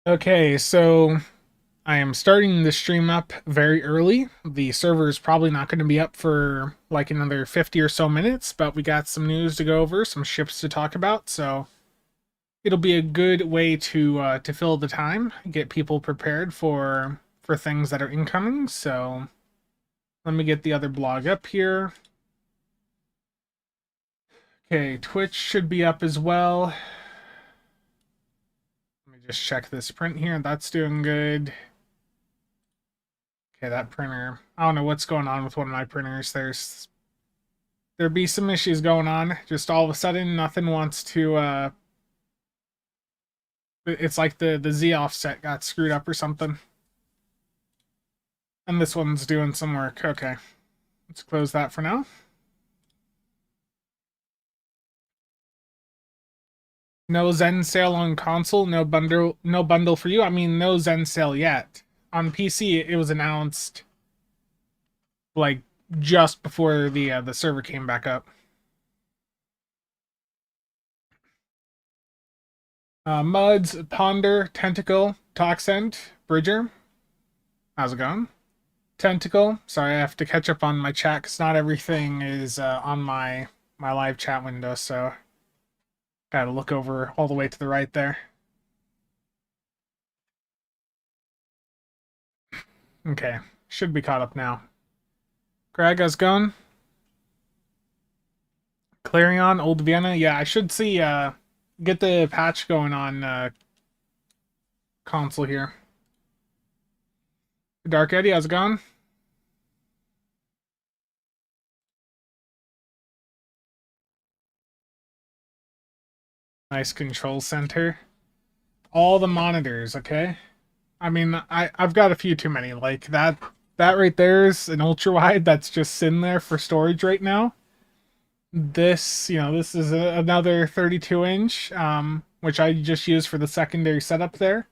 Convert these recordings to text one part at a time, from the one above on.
Okay, so I am starting the stream up very early. The server is probably not going to be up for like another 50 or so minutes, but we got some news to go over, some ships to talk about, so it'll be a good way to fill the time, get people prepared for things that are incoming. So let me get the other blog up here. Okay, Twitch should be up as well. Let me just check this print here. That's doing good. Okay, that printer. I don't know what's going on with one of my printers. There be some issues going on. Just all of a sudden, nothing wants to. It's like the Z offset got screwed up or something. And this one's doing some work. Okay, let's close that for now. No Zen sale on console. No bundle. No bundle for you. I mean, no Zen sale yet. On PC, it was announced like just before the server came back up. Muds, Ponder, Tentacle, Toxent, Bridger. How's it going? Tentacle. Sorry, I have to catch up on my chat because not everything is on my live chat window, so gotta look over all the way to the right there. Okay, should be caught up now. Greg, how's it going? Clarion, Old Vienna. Yeah, I should see get the patch going on console here. Dark Eddie, how's it going? Nice control center. All the monitors, okay? I mean, I've got a few too many. Like that right there is an ultra wide that's just sitting there for storage right now. This is another 32 inch, which I just use for the secondary setup there.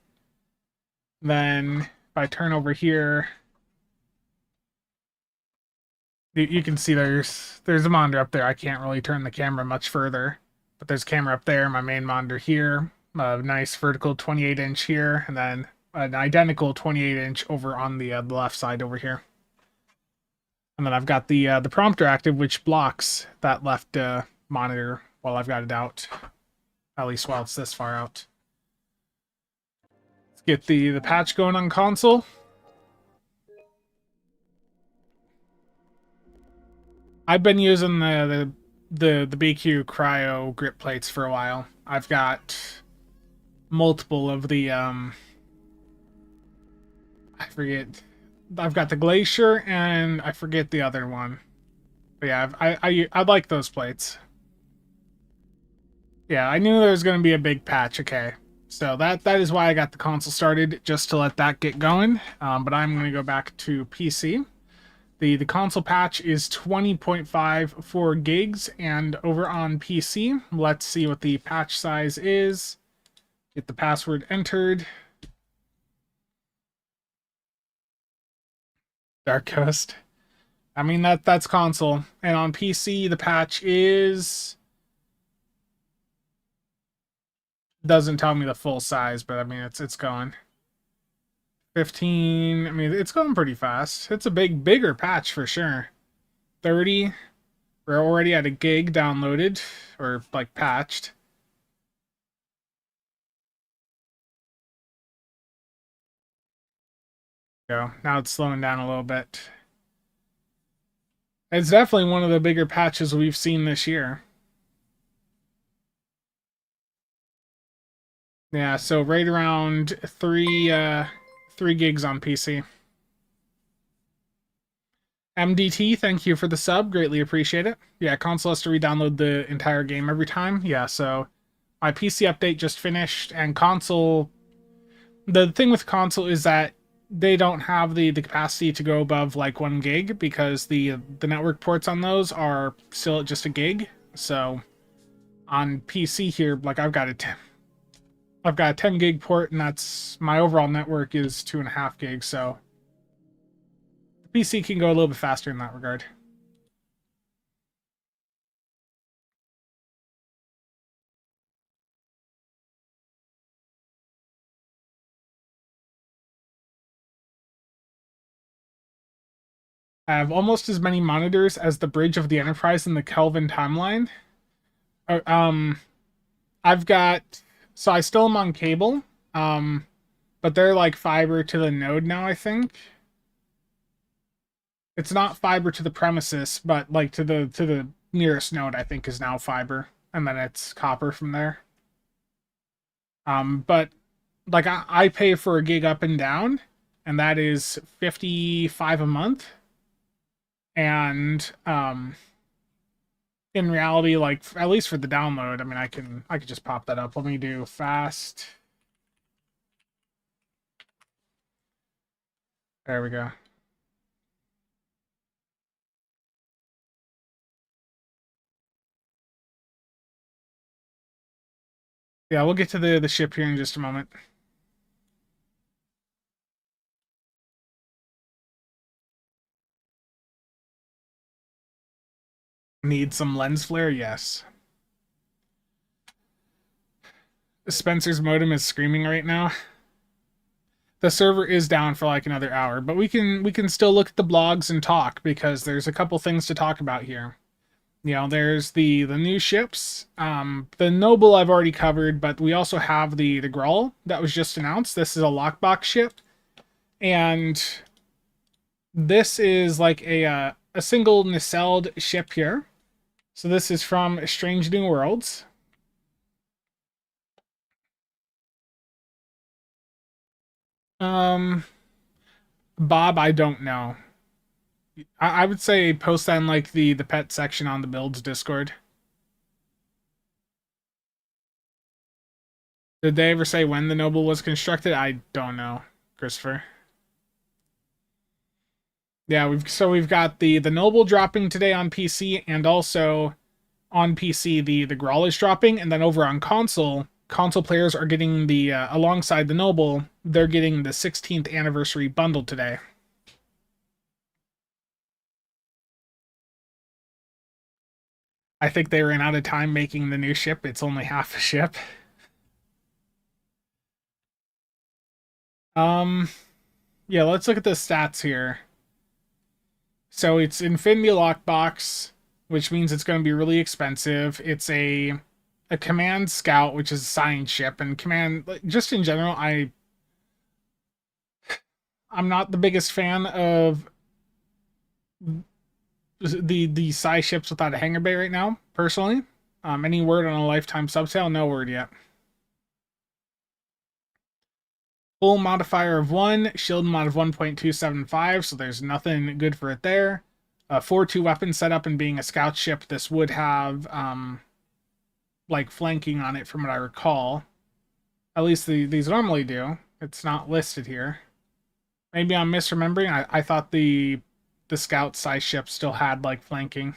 Then if I turn over here, you can see there's a monitor up there. I can't really turn the camera much further, but there's a camera up there, my main monitor here, a nice vertical 28 inch here, and then an identical 28 inch over on the left side over here. And then I've got the prompter active, which blocks that left monitor while I've got it out, at least while it's this far out. Let's get the patch going on console. I've been using the BQ cryo grip plates for a while. I've got multiple of the I forget. I've got the Glacier and I forget the other one. But yeah, I like those plates. Yeah, I knew there was going to be a big patch. Okay, so that is why I got the console started, just to let that get going. But I'm going to go back to PC. The console patch is 20.54 gigs, and over on PC, let's see what the patch size is. Get the password entered. Dark Coast. I mean that's console, and on PC the patch is doesn't tell me the full size, but I mean it's going 15. I mean it's going pretty fast. It's a bigger patch for sure. 30. We're already at a gig downloaded or like patched. Go. Now it's slowing down a little bit. It's definitely one of the bigger patches we've seen this year. Yeah, so right around 3 gigs on PC. MDT, thank you for the sub. Greatly appreciate it. Yeah, console has to re-download the entire game every time. Yeah, so my PC update just finished, and console... The thing with console is that they don't have the capacity to go above like 1 gig because the network ports on those are still at just a gig. So on PC here, like I've got a 10 gig port, and that's my overall network is 2.5 gigs. So the PC can go a little bit faster in that regard. I have almost as many monitors as the bridge of the Enterprise in the Kelvin timeline. Um, I've got, so I still am on cable, but they're like fiber to the node now, I think. It's not fiber to the premises, but like to the nearest node, I think is now fiber, and then it's copper from there. But like I pay for a gig up and down, and that is 55 a month. And in reality, like at least for the download, I mean, I could just pop that up. Let me do fast. There we go. Yeah, we'll get to the ship here in just a moment. Need some lens flare? Yes. Spencer's modem is screaming right now. The server is down for like another hour, but we can still look at the blogs and talk because there's a couple things to talk about here. You know, there's the new ships. The Noble I've already covered, but we also have the Gral that was just announced. This is a lockbox ship, and this is like a single nacelled ship here. So this is from Strange New Worlds. Bob, I don't know. I would say post that in like the pet section on the builds Discord. Did they ever say when the Noble was constructed? I don't know, Christopher. Yeah, we've got the Noble dropping today on PC, and also on PC the Gral is dropping, and then over on console players are getting the alongside the Noble, they're getting the 16th anniversary bundle today. I think they ran out of time making the new ship. It's only half a ship. Yeah, let's look at the stats here. So it's Infinity Lockbox, which means it's going to be really expensive. It's a command scout, which is a science ship, and command just in general, I'm not the biggest fan of the psi ships without a hangar bay right now, personally. Any word on a lifetime subsale? No word yet. Full modifier of 1, shield mod of 1.275, so there's nothing good for it there. 4-2 weapon setup, and being a scout ship, this would have like flanking on it from what I recall. At least these normally do. It's not listed here. Maybe I'm misremembering. I thought the scout size ship still had like flanking.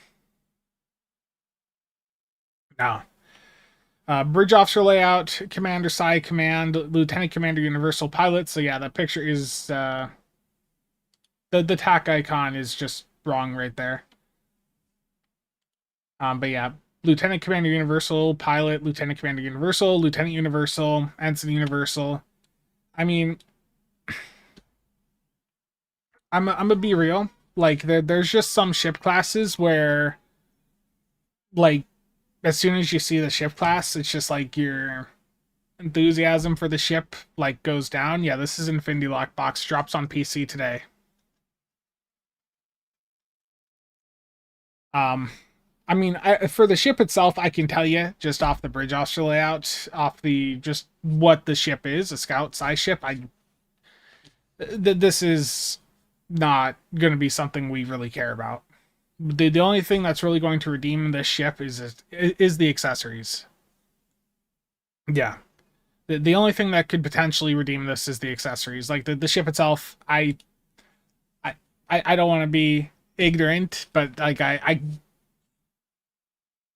No. Bridge officer layout, commander psi command, lieutenant commander universal pilot. So yeah, that picture is the TAC icon is just wrong right there. But yeah, lieutenant commander universal pilot, lieutenant commander universal, lieutenant universal, ensign universal. I mean, I'm gonna be real. Like there's just some ship classes where, like, as soon as you see the ship class, it's just like your enthusiasm for the ship like goes down. Yeah, this is Infinity Lockbox, drops on PC today. I mean, for the ship itself, I can tell you just off the bridge officer layout, off the just what the ship is, a scout size ship. This is not going to be something we really care about. The only thing that's really going to redeem this ship is the accessories. Yeah. The only thing that could potentially redeem this is the accessories. Like the ship itself, I don't want to be ignorant, but like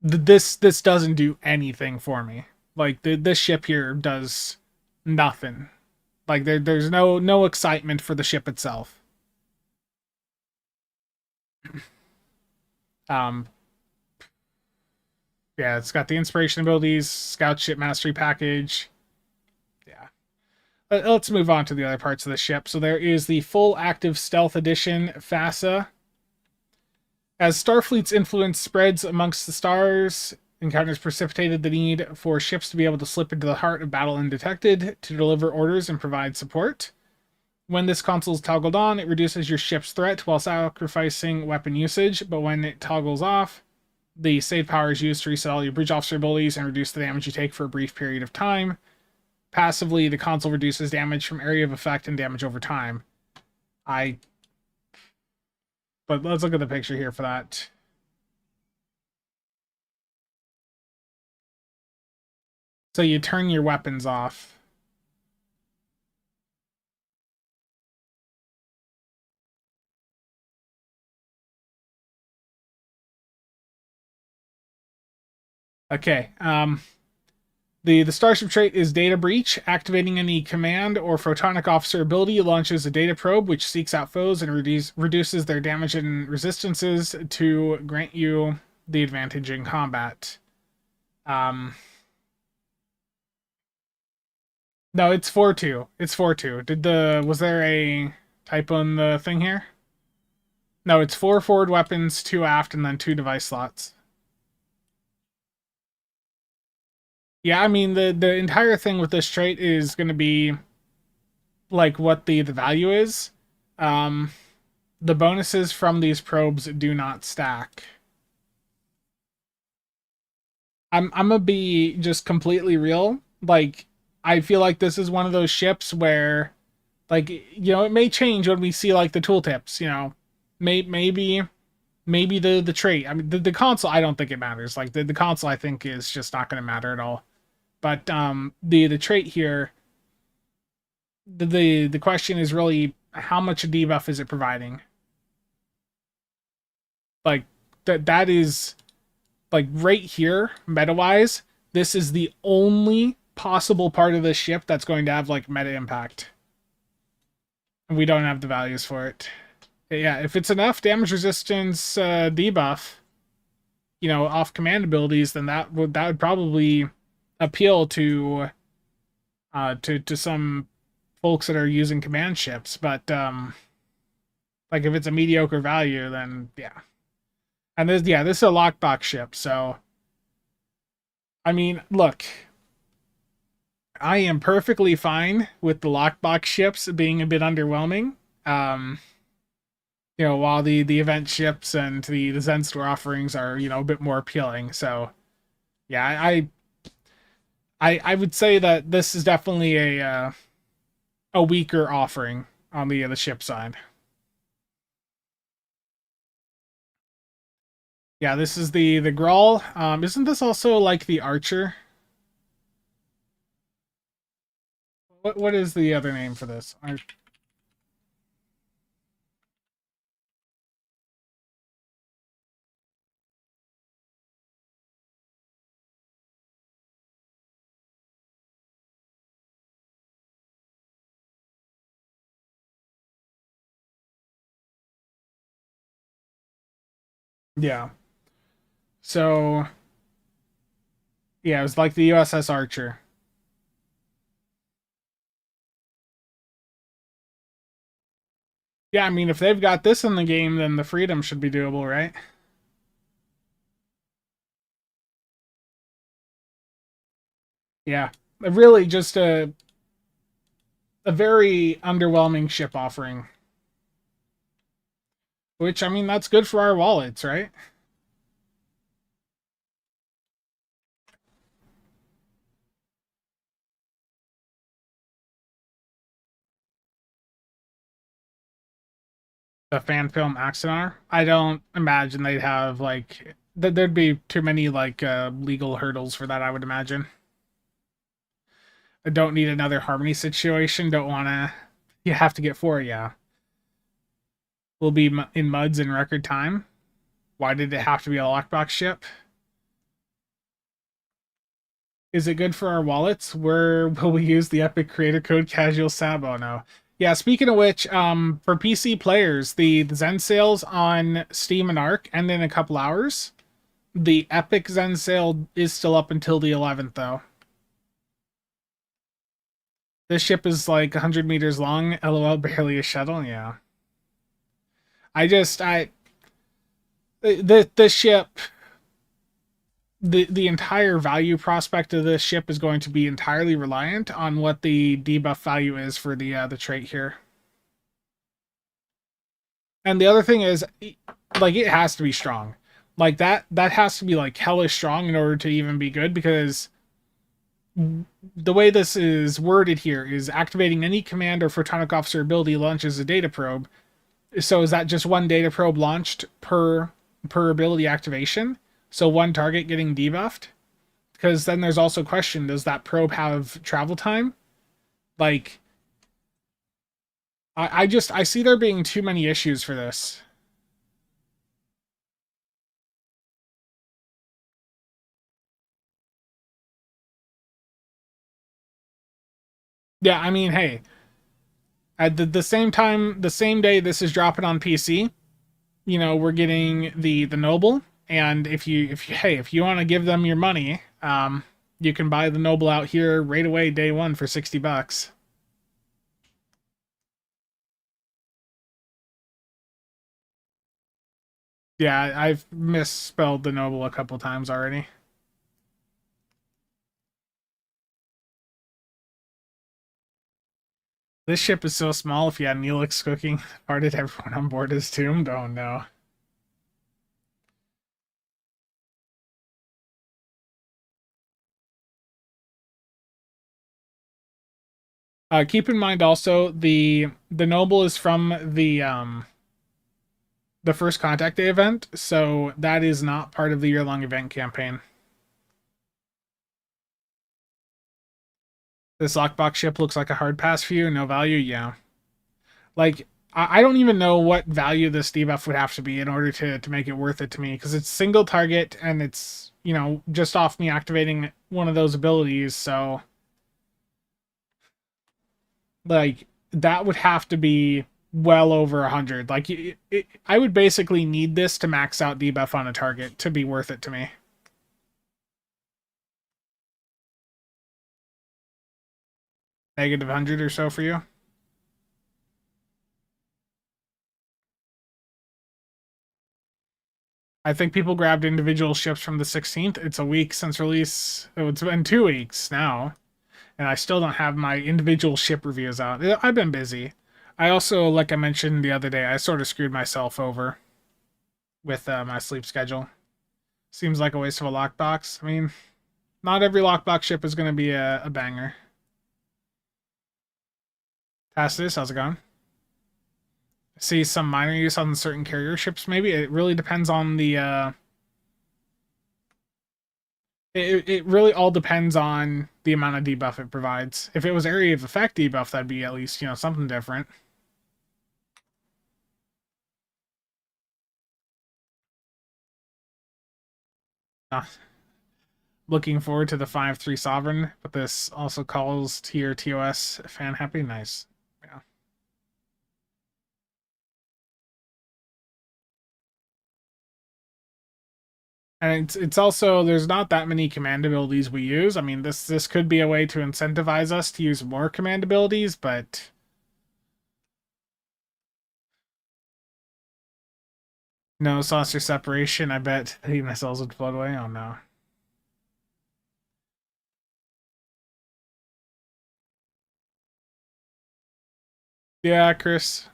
this doesn't do anything for me. Like this ship here does nothing. Like there's no excitement for the ship itself. Um, yeah, it's got the inspiration abilities, scout ship mastery package. Yeah. Let's move on to the other parts of the ship. So there is the full active stealth edition FASA. As Starfleet's influence spreads amongst the stars, encounters precipitated the need for ships to be able to slip into the heart of battle undetected to deliver orders and provide support. When this console is toggled on, it reduces your ship's threat while sacrificing weapon usage, but when it toggles off, the save power is used to reset all your bridge officer abilities and reduce the damage you take for a brief period of time. Passively, the console reduces damage from area of effect and damage over time. But let's look at the picture here for that. So you turn your weapons off. Okay. The Starship trait is Data Breach. Activating any command or photonic officer ability launches a data probe which seeks out foes and reduces their damage and resistances to grant you the advantage in combat. No, it's 4-2. It's 4-2. Was there a typo in the thing here? No, it's 4 forward weapons, 2 aft, and then 2 device slots. Yeah, I mean the entire thing with this trait is going to be like what the value is. Um, the bonuses from these probes do not stack. I'm gonna be just completely real. Like, I feel like this is one of those ships where, like, it may change when we see like the tooltips. Maybe the trait. I mean, the console. I don't think it matters. Like the console, I think is just not going to matter at all. But the trait here, the question is really how much a debuff is it providing? Like that is like right here, meta wise, this is the only possible part of this ship that's going to have like meta impact. And we don't have the values for it. Yeah, if it's enough damage resistance debuff, off command abilities, then that would probably appeal to some folks that are using command ships. But like if it's a mediocre value, then yeah. And this is a lockbox ship, so I mean, look, I am perfectly fine with the lockbox ships being a bit underwhelming. While the event ships and the Zen Store offerings are, a bit more appealing. So yeah, I would say that this is definitely a weaker offering on the ship side. Yeah, this is the Gral. Isn't this also like the Archer? What is the other name for this? Yeah. So yeah, it was like the USS Archer. Yeah, I mean, if they've got this in the game, then the Freedom should be doable, right? Yeah, really just a very underwhelming ship offering. Which, I mean, that's good for our wallets, right? The fan film Axonar. I don't imagine they'd have, like, there'd be too many, like, legal hurdles for that, I would imagine. I don't need another Harmony situation. Don't want to. You have to get 4, yeah. We'll be in MUDs in record time. Why did it have to be a lockbox ship? Is it good for our wallets? Where will we use the Epic creator code CasualSAB? Oh no. Yeah, speaking of which, for PC players, the Zen sales on Steam and Arc end in a couple hours. The Epic Zen sale is still up until the 11th, though. This ship is like 100 meters long. LOL, barely a shuttle. Yeah. I The ship, the entire value prospect of this ship is going to be entirely reliant on what the debuff value is for the trait here. And the other thing is, like, it has to be strong. Like that has to be like hellish strong in order to even be good, because the way this is worded here is activating any command or photonic officer ability launches a data probe. So is that just one data probe launched per ability activation? So one target getting debuffed? Because then there's also a question, does that probe have travel time? Like, I see there being too many issues for this. Yeah, I mean, hey, at the same time, the same day this is dropping on PC, we're getting the noble, and if you want to give them your money, you can buy the noble out here right away day one for $60. Yeah, I've misspelled the noble a couple times already. This ship is so small. If you had Neelix cooking, parted everyone on board his tomb. Oh no. Keep in mind also the noble is from the first contact day event, so that is not part of the year-long event campaign. This lockbox ship looks like a hard pass for you. No value, yeah. Like, I don't even know what value this debuff would have to be in order to make it worth it to me, because it's single target and it's, just off me activating one of those abilities, so like that would have to be well over 100. Like, I would basically need this to max out debuff on a target to be worth it to me. Negative 100 or so for you. I think people grabbed individual ships from the 16th. It's a week since release. Oh, it's been 2 weeks now, and I still don't have my individual ship reviews out. I've been busy. I also, like I mentioned the other day, I sort of screwed myself over with my sleep schedule. Seems like a waste of a lockbox. I mean, not every lockbox ship is going to be a banger. Tacitus, how's it going? See some minor use on certain carrier ships, maybe. It really depends on the it really all depends on the amount of debuff it provides. If it was area of effect debuff, that'd be at least, something different. Uh, Looking forward to the 5-3 Sovereign, but this also calls to your TOS fan happy. Nice. Yeah. And it's also, there's not that many command abilities we use. I mean, this could be a way to incentivize us to use more command abilities, but no saucer separation. I bet the missiles would float away. Oh no. Yeah, Chris.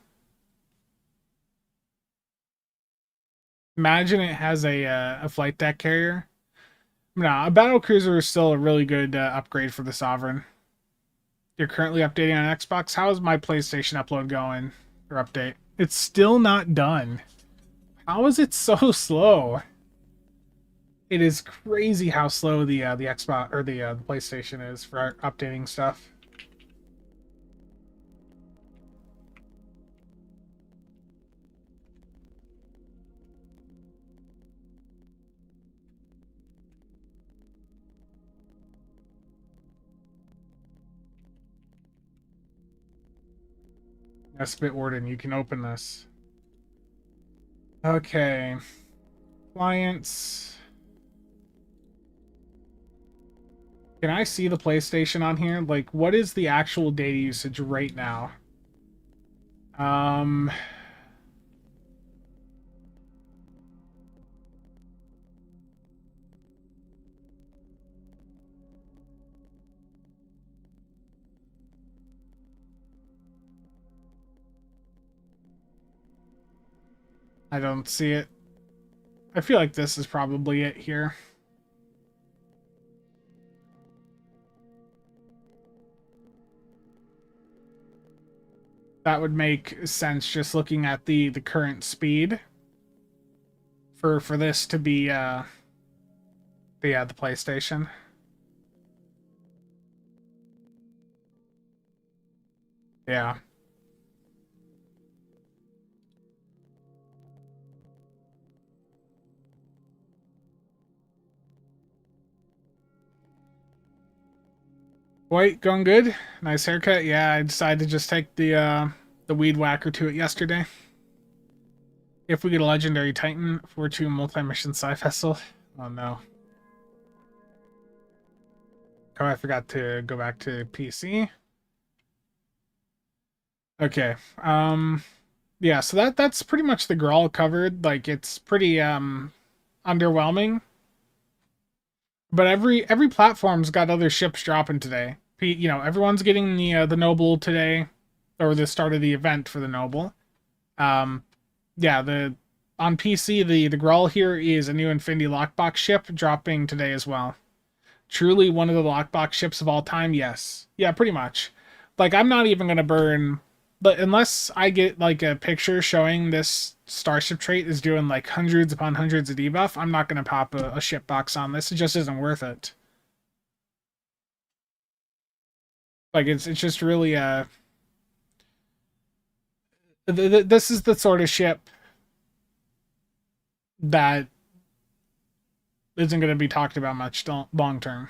Imagine it has a flight deck carrier. No, a battle cruiser is still a really good upgrade for the Sovereign. You're currently updating on Xbox. How is my PlayStation upload going or update? It's still not done. How is it so slow? It is crazy how slow the Xbox or the PlayStation is for updating stuff. Spit Warden, you can open this. Okay. Clients. Can I see the PlayStation on here? Like, what is the actual data usage right now? Um, I don't see it. I feel like this is probably it here. That would make sense just looking at the current speed for this to be the PlayStation. Yeah. White, going good. Nice haircut. Yeah, I decided to just take the weed whacker to it yesterday. If we get a legendary Titan for 2 multi-mission side vessel. Oh no. Oh, I forgot to go back to PC. Okay. Yeah, so that's pretty much the Gral covered. Like it's pretty underwhelming. But every platform's got other ships dropping today. You know, everyone's getting the Noble today, or the start of the event for the Noble. Um, yeah, the on PC the Gral here is a new Infinity Lockbox ship dropping today as well. Truly one of the lockbox ships of all time. Yes, yeah, pretty much. Like I'm not even gonna burn, but unless I get like a picture showing this starship trait is doing like hundreds upon hundreds of debuff, I'm not gonna pop a ship box on this. It just isn't worth it. Like it's just really this is the sort of ship that isn't going to be talked about much long term.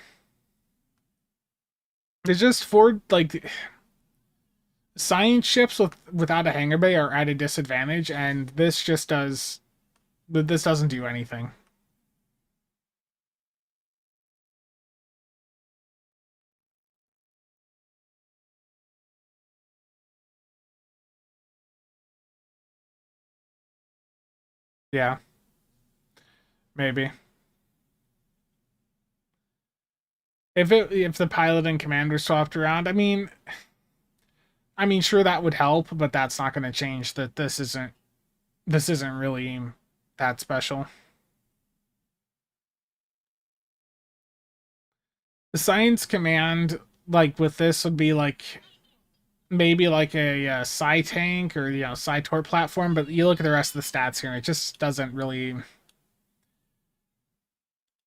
It's just for like science ships without a hangar bay are at a disadvantage, and this just does. But this doesn't do anything. Yeah, maybe. If the pilot and commander swapped around, I mean, sure that would help, but that's not going to change that this isn't really that special. The science command, like with this, would be like maybe like a Psy tank or Psy Tort platform, but you look at the rest of the stats here, and it just doesn't really.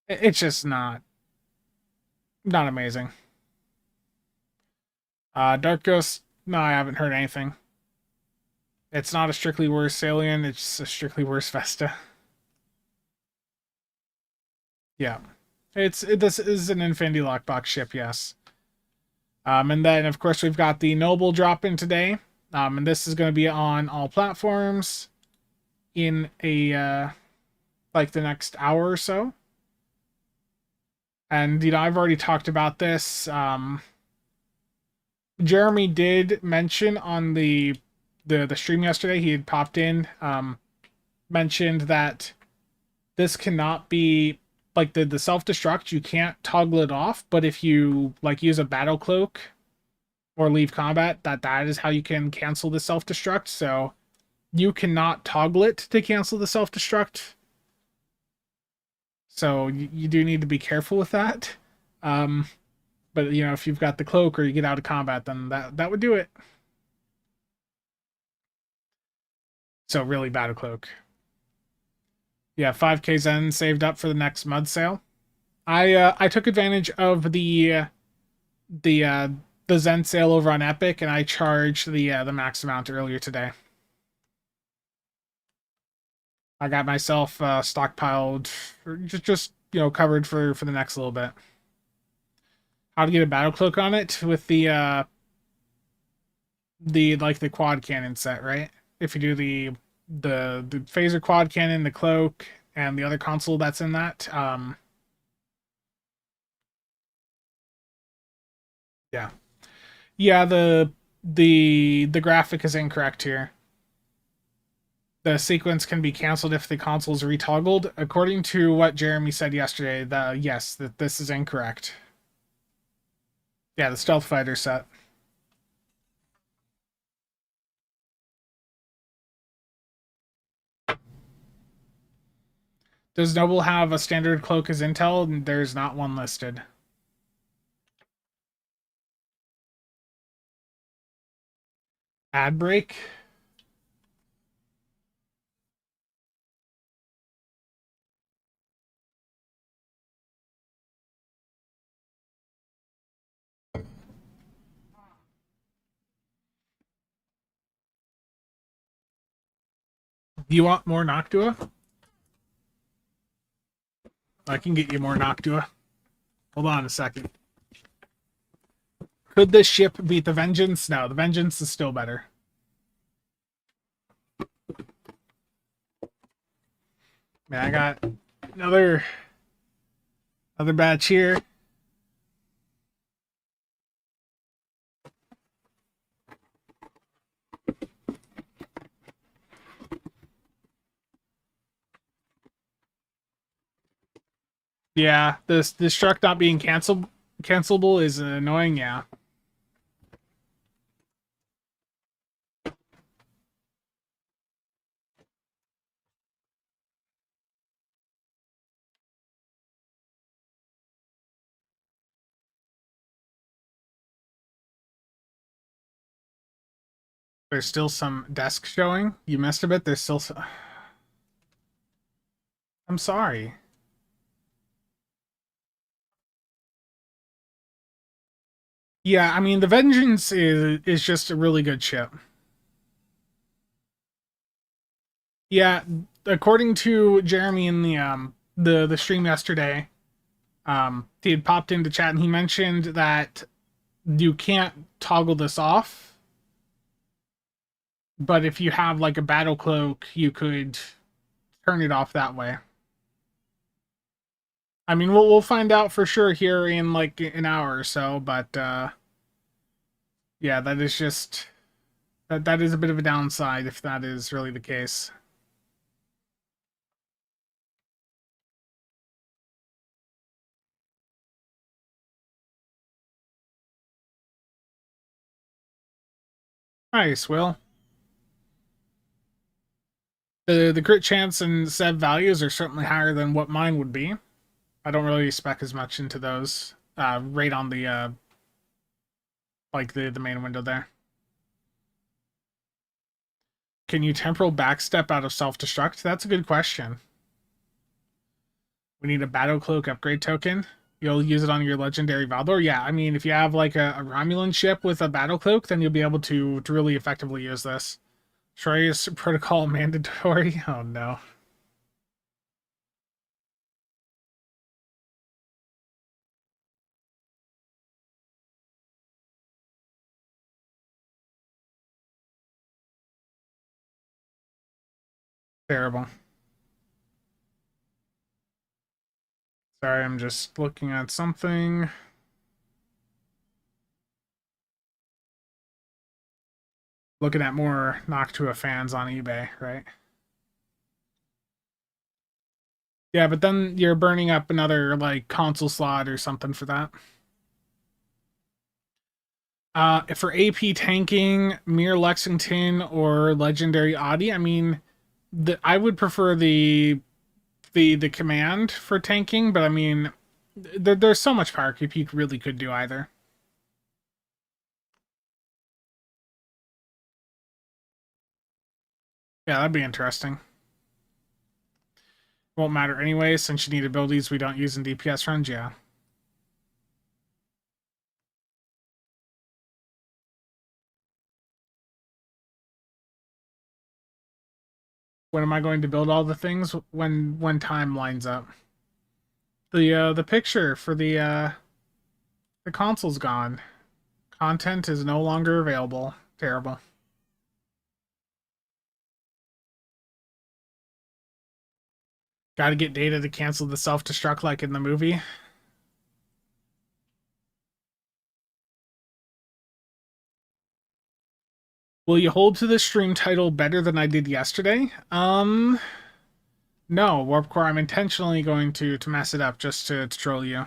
It's just not amazing. Dark Ghost, no, I haven't heard anything. It's not a strictly worse Salient, it's a strictly worse Vesta. Yeah. This is an Infinity Lockbox ship, yes. And then of course we've got the Noble drop in today. And this is going to be on all platforms in a like the next hour or so. And I've already talked about this. Jeremy did mention on the stream yesterday, he had popped in, mentioned that this cannot be like the self-destruct, you can't toggle it off, but if you like use a battle cloak or leave combat, that is how you can cancel the self-destruct. So you cannot toggle it to cancel the self-destruct. So you do need to be careful with that. But if you've got the cloak or you get out of combat, then that would do it. So really battle cloak. Yeah, 5k Zen saved up for the next mud sale. I took advantage of the the Zen sale over on Epic, and I charged the max amount earlier today. I got myself stockpiled, just covered for the next little bit. How to get a battle cloak on it with the like the quad cannon set, right? If you do the phaser quad cannon, the cloak, and the other console that's in that, yeah, yeah. The graphic is incorrect here. The sequence can be canceled if the console is retoggled. According to what Jeremy said yesterday, yes, that this is incorrect. Yeah, the stealth fighter set. Does Noble have a standard cloak as Intel? There's not one listed. Ad break? Do you want more Noctua? I can get you more Noctua. Hold on a second. Could this ship beat the Vengeance? No, the Vengeance is still better. Man, I got another batch here. Yeah, this truck not being cancelable is annoying. Yeah. There's still some desk showing. You missed a bit. There's still some... I'm sorry. Yeah, I mean, the Vengeance is just a really good ship. Yeah, according to Jeremy in the stream yesterday, he had popped into chat and he mentioned that you can't toggle this off, but if you have like a battle cloak, you could turn it off that way. I mean, we'll find out for sure here in like an hour or so, but yeah, that is just that is a bit of a downside if that is really the case. Nice, Will. The crit chance and SAB values are certainly higher than what mine would be. I don't really spec as much into those. Right on the like the main window there. Can you temporal backstep out of self-destruct? That's a good question. We need a battle cloak upgrade token. You'll use it on your legendary Valdor. Yeah, I mean, if you have like a Romulan ship with a battle cloak, then you'll be able to really effectively use this. Troy's protocol mandatory. Oh no. Terrible. Sorry, I'm just looking at something. Looking at more Noctua fans on eBay, right? Yeah, but then you're burning up another like console slot or something for that. For AP tanking, Mir Lexington or Legendary Audi, I mean, I would prefer the command for tanking, but I mean, there's so much power creep you really could do either. Yeah, that'd be interesting. Won't matter anyway, since you need abilities we don't use in DPS runs, yeah. When am I going to build all the things? When time lines up. The picture for the console's gone. Content is no longer available. Terrible. Gotta get data to cancel the self-destruct like in the movie. Will you hold to the stream title better than I did yesterday? No, Warpcore, I'm intentionally going to mess it up just to troll you.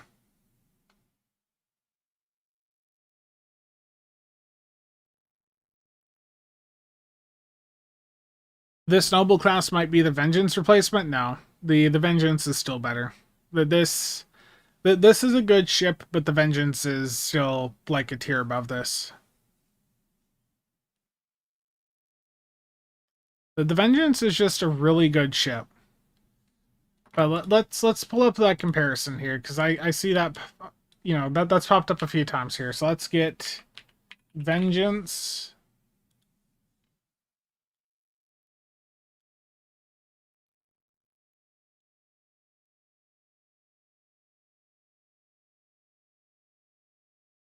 This noble class might be the Vengeance replacement? No. The Vengeance is still better. This is a good ship, but the Vengeance is still like a tier above this. The Vengeance is just a really good ship. But let's pull up that comparison here, because I see that, you know, that's popped up a few times here. So let's get Vengeance.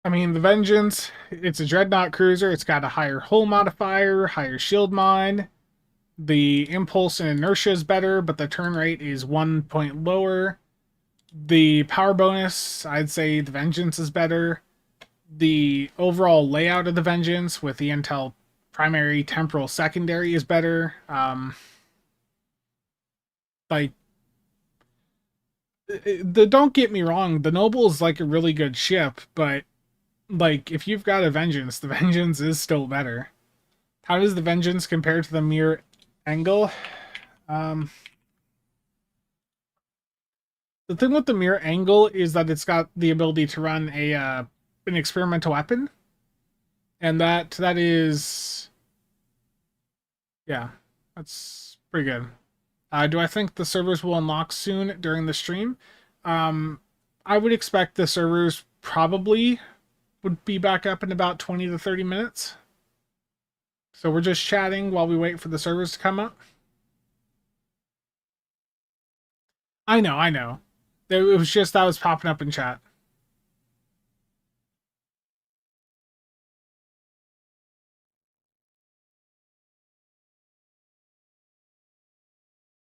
I mean, the Vengeance, it's a Dreadnought cruiser. It's got a higher hull modifier, higher shield mod. The impulse and inertia is better, but the turn rate is 1 point lower. The power bonus, I'd say the Vengeance is better. The overall layout of the Vengeance with the intel primary, temporal, secondary is better. Like, don't get me wrong, the Noble is like a really good ship, but like if you've got a Vengeance, the Vengeance is still better. How does the Vengeance compare to the Mirror Angle? The thing with the Mirror Angle is that it's got the ability to run a an experimental weapon, and that is, yeah, that's pretty good. Do I think the servers will unlock soon during the stream? I would expect the servers probably would be back up in about 20 to 30 minutes. So we're just chatting while we wait for the servers to come up. I know, I know. It was just that was popping up in chat.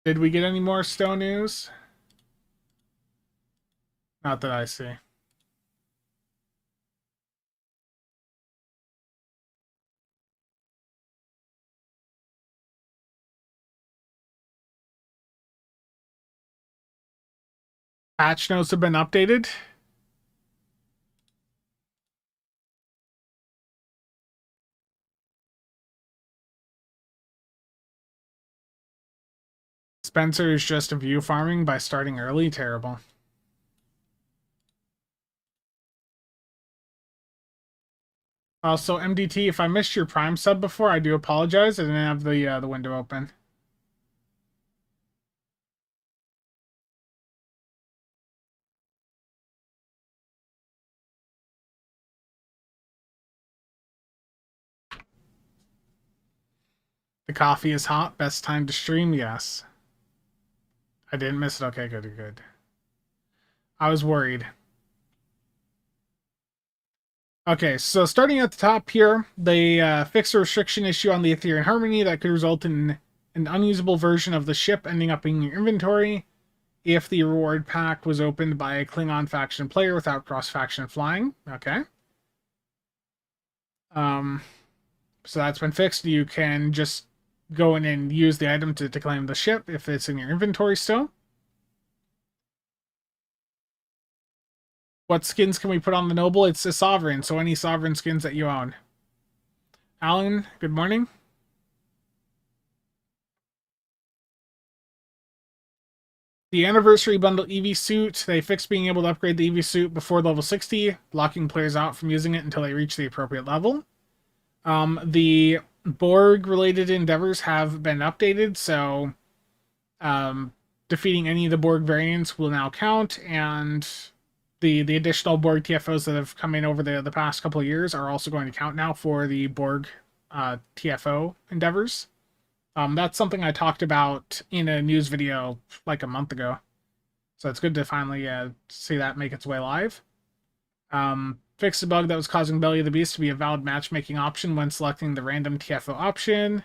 Did we get any more Stowe news? Not that I see. Patch notes have been updated. Spencer is just a view farming by starting early. Terrible. Also, MDT, if I missed your Prime sub before, I do apologize. I didn't have the window open. The coffee is hot. Best time to stream? Yes. I didn't miss it. Okay, good, good. I was worried. Okay, so starting at the top here, they fixed a restriction issue on the Ethereum Harmony that could result in an unusable version of the ship ending up in your inventory if the reward pack was opened by a Klingon faction player without cross-faction flying. Okay. So that's been fixed. You can just go in and use the item to claim the ship if it's in your inventory still. What skins can we put on the Noble? It's a Sovereign, so any Sovereign skins that you own. Alan, good morning. The Anniversary Bundle EV Suit, they fixed being able to upgrade the EV Suit before level 60, locking players out from using it until they reach the appropriate level. The Borg-related endeavors have been updated, so defeating any of the Borg variants will now count, and the additional Borg TFOs that have come in over the past couple of years are also going to count now for the Borg TFO endeavors. That's something I talked about in a news video like a month ago. So it's good to finally see that make its way live. Fixed a bug that was causing Belly of the Beast to be a valid matchmaking option when selecting the random TFO option.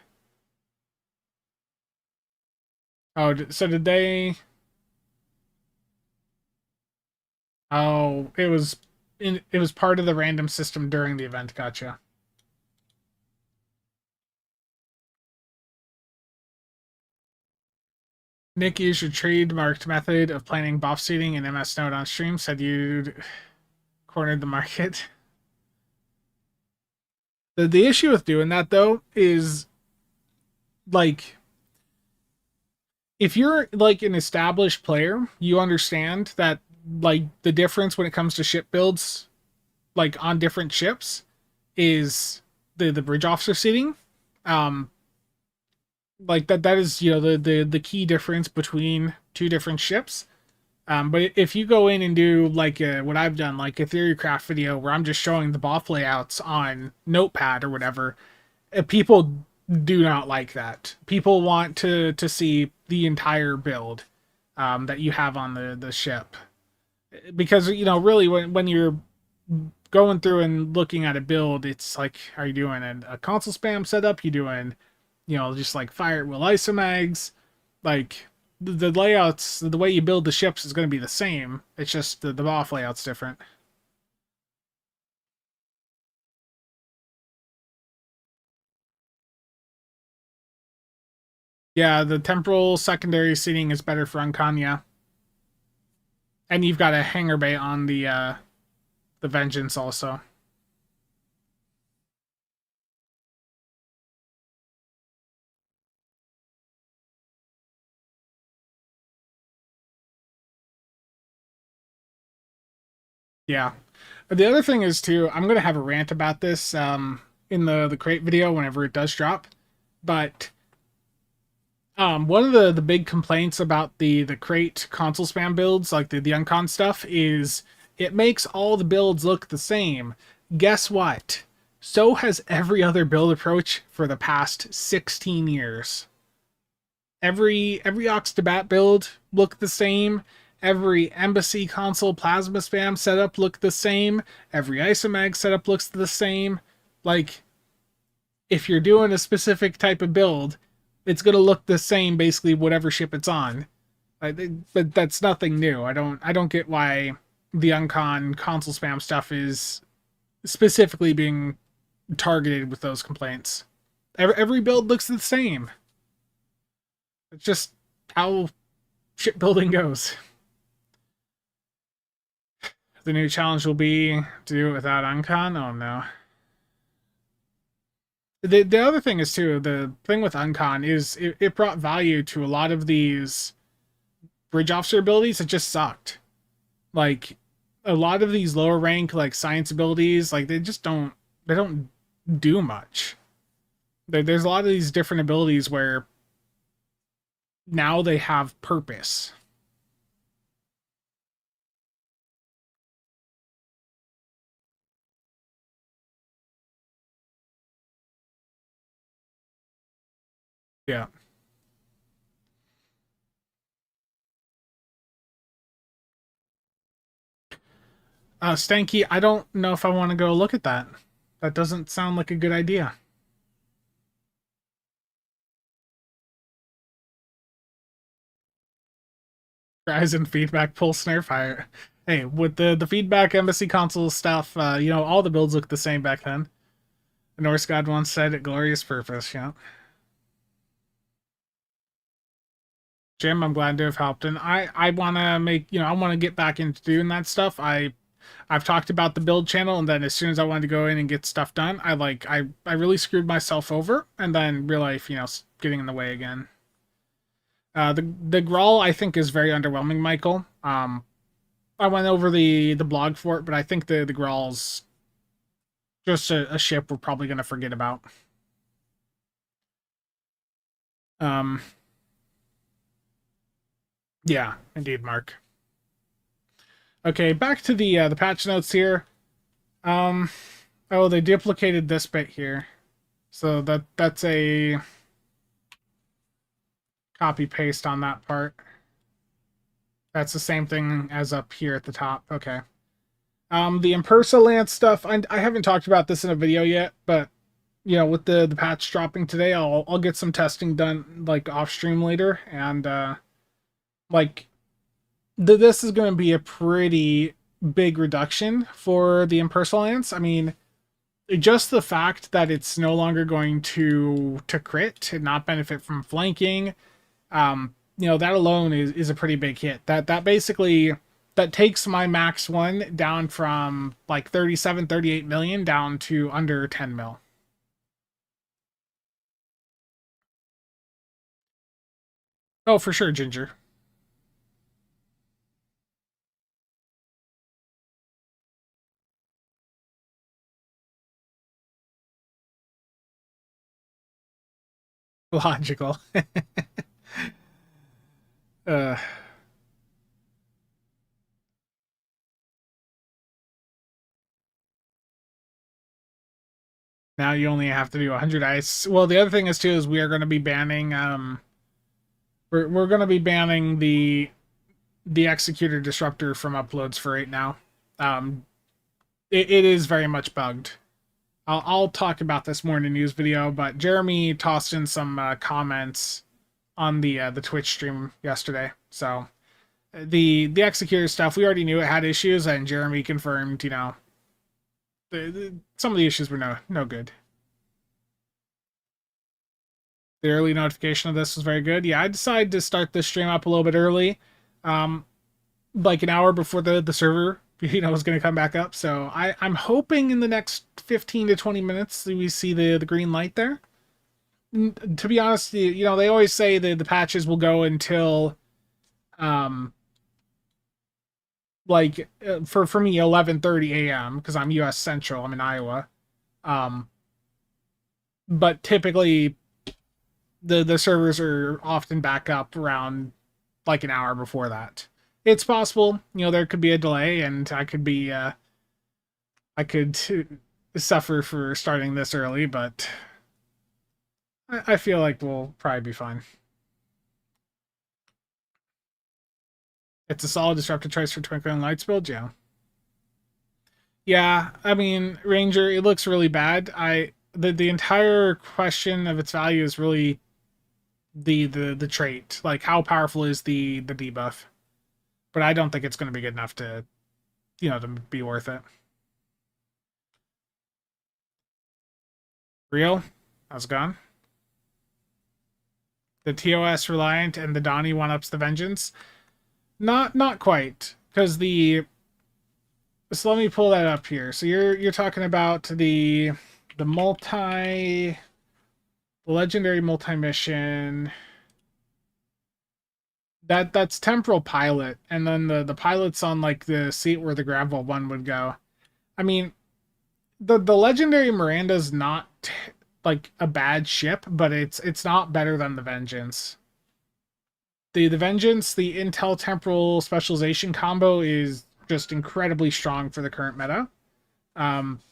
Oh, so did they... Oh, it was part of the random system during the event. Gotcha. Nick used your trademarked method of planning buff seeding in MS Note on stream. Said you'd cornered the market. The issue with doing that though is like if you're like an established player, you understand that like the difference when it comes to ship builds, like on different ships, is the bridge officer seating. Um, like that is the key difference between two different ships. But if you go in and do like what I've done, like a theorycraft video where I'm just showing the buff layouts on Notepad or whatever, people do not like that. People want to see the entire build that you have on the ship, because really when you're going through and looking at a build, it's like, are you doing a console spam setup? You doing just like fire at will isomags, like the layouts, the way you build the ships is going to be the same. It's just the off layout's different. Yeah, the temporal secondary seating is better for Uncanya, and you've got a hangar bay on the Vengeance also. Yeah. The other thing is too, I'm gonna have a rant about this in the crate video whenever it does drop, but one of the big complaints about the crate console spam builds, like the uncon stuff, is it makes all the builds look the same. Guess what? So has every other build approach for the past 16 years. Every Ox to Bat build looked the same. Every Embassy console plasma spam setup looked the same. Every Isomag setup looks the same. Like, if you're doing a specific type of build, it's gonna look the same basically whatever ship it's on. But that's nothing new. I don't get why the uncon console spam stuff is specifically being targeted with those complaints. Every build looks the same. It's just how shipbuilding goes. The new challenge will be to do it without uncon. Oh no. The other thing is too, the thing with uncon is it brought value to a lot of these bridge officer abilities that just sucked. Like a lot of these lower rank like science abilities, like they don't do much. There's a lot of these different abilities where now they have purpose. Yeah. Stanky, I don't know if I want to go look at that. That doesn't sound like a good idea. Rise and feedback pull snare fire. Hey, with the feedback embassy console stuff, all the builds looked the same back then. The Norse god once said it glorious purpose, yeah. Jim, I'm glad to have helped. And I wanna make I wanna get back into doing that stuff. I've talked about the build channel, and then as soon as I wanted to go in and get stuff done, I really screwed myself over, and then real life, getting in the way again. The Gral I think is very underwhelming, Michael. I went over the blog for it, but I think the Gral's just a ship we're probably gonna forget about. Um, yeah, indeed, Mark. Okay, back to the patch notes here. Um, oh, they duplicated this bit here, so that's a copy paste on that part. That's the same thing as up here at the top. Okay. The Impersa Lance stuff, I haven't talked about this in a video yet, but with the patch dropping today, I'll get some testing done like off stream later, and like this is going to be a pretty big reduction for the Impersa Lance. I mean, just the fact that it's no longer going to crit and not benefit from flanking, that alone is a pretty big hit. That basically that takes my max one down from like 37, 38 million down to under 10 mil. Oh, for sure, Ginger. Logical. uh, Now you only have to do 100 ice. Well, the other thing is too is we are going to be banning we're going to be banning the executor disruptor from uploads for right now. Um, it is very much bugged. I'll talk about this more in a news video, but Jeremy tossed in some comments on the Twitch stream yesterday. So the executor stuff, we already knew it had issues, and Jeremy confirmed, some of the issues were no good. The early notification of this was very good. Yeah, I decided to start this stream up a little bit early, um, like an hour before the server was going to come back up. So I'm hoping in the next 15 to 20 minutes we see the green light there. To be honest, they always say the patches will go until um for me 11:30 a.m. because I'm U.S. Central. I'm in Iowa. Um, but typically the servers are often back up around like an hour before that. It's possible, there could be a delay, and I could suffer for starting this early, but I feel like we'll probably be fine. It's a solid disruptive choice for Twinkling Lights build, yeah. Yeah, I mean, Ranger, it looks really bad. The entire question of its value is really the trait. Like, how powerful is the debuff? But I don't think it's going to be good enough to be worth it. Real? How's it gone? The TOS Reliant and the Donnie one-ups the Vengeance? Not quite. Because so let me pull that up here. So you're talking about the legendary multi-mission. That's Temporal Pilot, and then the pilot's on like the seat where the gravel one would go. I mean, the legendary Miranda's not like a bad ship, but it's not better than the Vengeance. The Vengeance, the Intel Temporal Specialization combo is just incredibly strong for the current meta.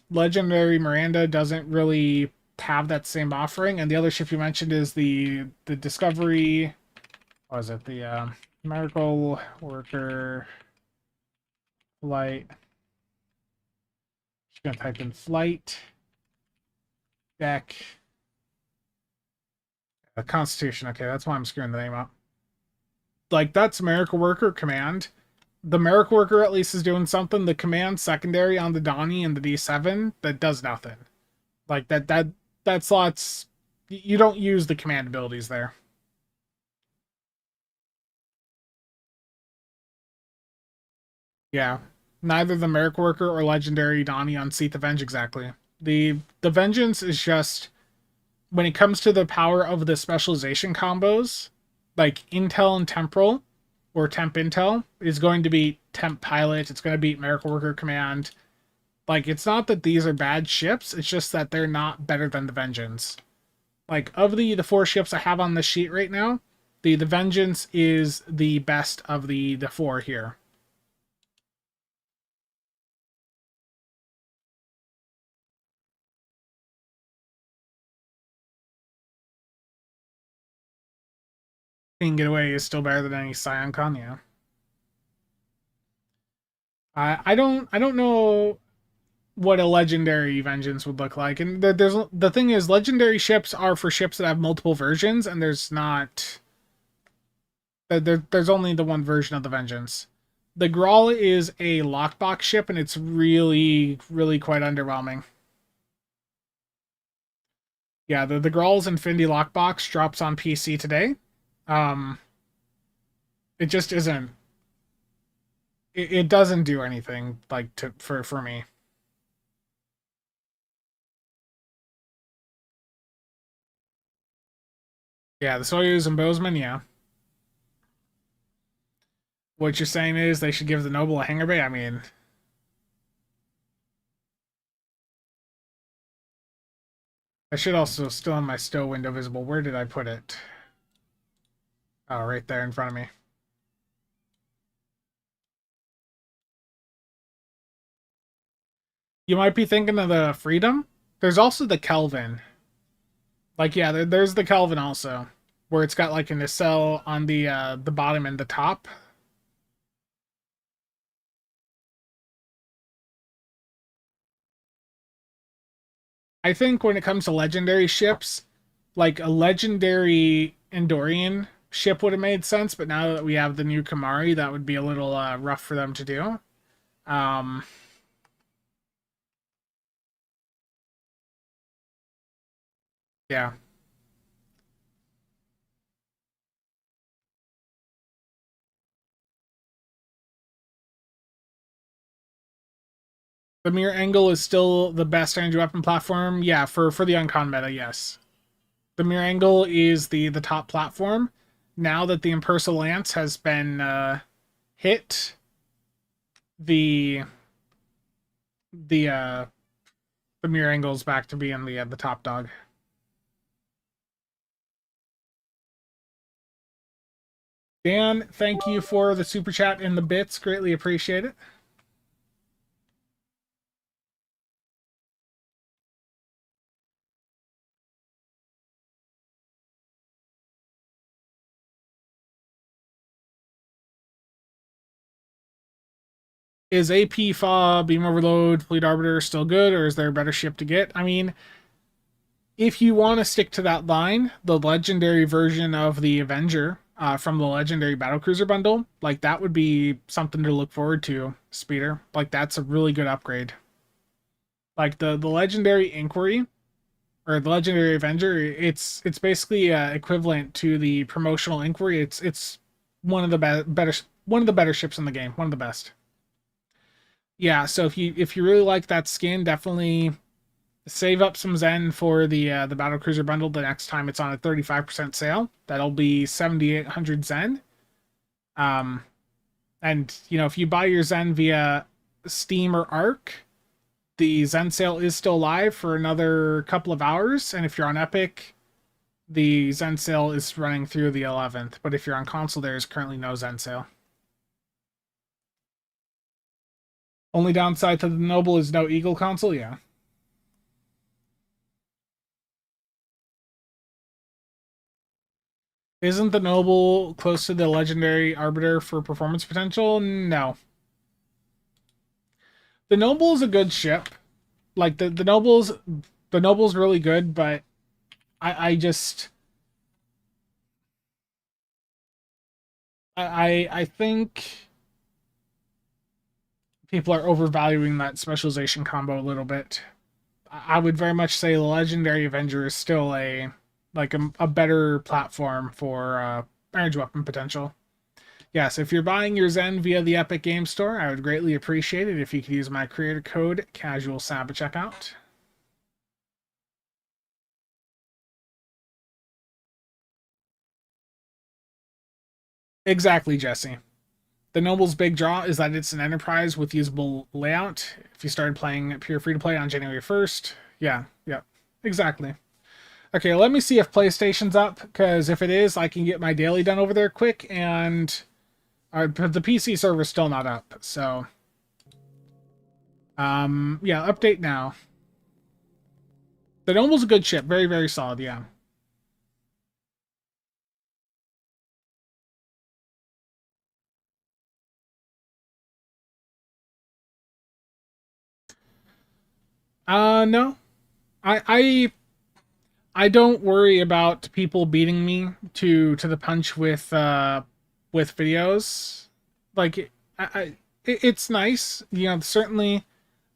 Legendary Miranda doesn't really have that same offering, and the other ship you mentioned is the Discovery. What was it? The Miracle Worker Flight. Just gonna type in flight deck. Constitution. Okay, that's why I'm screwing the name up. Like, that's Miracle Worker command. The Miracle Worker at least is doing something. The command secondary on the Donnie and the D7 that does nothing. Like that slot's, you don't use the command abilities there. Yeah. Neither the Miracle Worker or Legendary Donnie unseat the Venge exactly. The Vengeance is just, when it comes to the power of the specialization combos, like Intel and Temporal, or Temp Intel, is going to beat Temp Pilot, it's going to beat Miracle Worker Command. Like, it's not that these are bad ships, it's just that they're not better than the Vengeance. Like, of the four ships I have on the sheet right now, the Vengeance is the best of the four here. King Getaway is still better than any Scion Con, yeah. I don't know what a legendary Vengeance would look like, and there's the thing is, legendary ships are for ships that have multiple versions, and there's not there's only the one version of the Vengeance. The Gral is a lockbox ship, and it's really quite underwhelming. Yeah, the Gral's Infinity Lockbox drops on PC today. Um, it just isn't. It doesn't do anything like for me. Yeah, the Soyuz and Bozeman, yeah. What you're saying is they should give the Noble a hangar bay? I mean, I should also still have my stow window visible. Where did I put it? Oh, right there in front of me. You might be thinking of the Freedom. There's also the Kelvin. Like, yeah, there's the Kelvin also, where it's got like a nacelle on the bottom and the top. I think when it comes to legendary ships, like a legendary Endorian ship would have made sense, but now that we have the new Kamari, that would be a little rough for them to do. Um, yeah. The mirror angle is still the best energy weapon platform. Yeah, for the uncon meta, yes. The mirror angle is the top platform. Now that the Impersa Lance has been hit, the the uh the mirror angle is back to being the top dog. Dan, thank you for the super chat and the bits. Greatly appreciate it. Is AP FA, Beam Overload, Fleet Arbiter still good, or is there a better ship to get? I mean, if you want to stick to that line, the legendary version of the Avenger from the legendary Battlecruiser bundle, like that would be something to look forward to, Speeder. Like that's a really good upgrade. Like the legendary Inquiry or the legendary Avenger, it's basically equivalent to the promotional Inquiry. It's one of the better one of the better ships in the game, one of the best. Yeah, so if you really like that skin, definitely save up some Zen for the Battlecruiser bundle the next time it's on a 35% sale. That'll be 7,800 Zen. Um, and if you buy your Zen via Steam or Arc, the Zen sale is still live for another couple of hours. And if you're on Epic, the Zen sale is running through the 11th. But if you're on console, there is currently no Zen sale. Only downside to the Noble is no Eagle console. Yeah. Isn't the Noble close to the legendary Arbiter for performance potential? No. The Noble is a good ship. Like the Noble's really good, but I just I think people are overvaluing that specialization combo a little bit. I would very much say the Legendary Avenger is still a better platform for energy weapon potential. Yes, if you're buying your Zen via the Epic Game Store, I would greatly appreciate it if you could use my creator code CasualSAB at checkout. Exactly, Jesse. The Noble's big draw is that it's an enterprise with usable layout. If you started playing pure free to play on January 1st, yeah, exactly. Okay, let me see if PlayStation's up, because if it is, I can get my daily done over there quick, and the PC server's still not up, so yeah, update now. The Noble's a good ship, very, very solid, yeah. No. I I don't worry about people beating me to the punch with videos. Like it's nice, certainly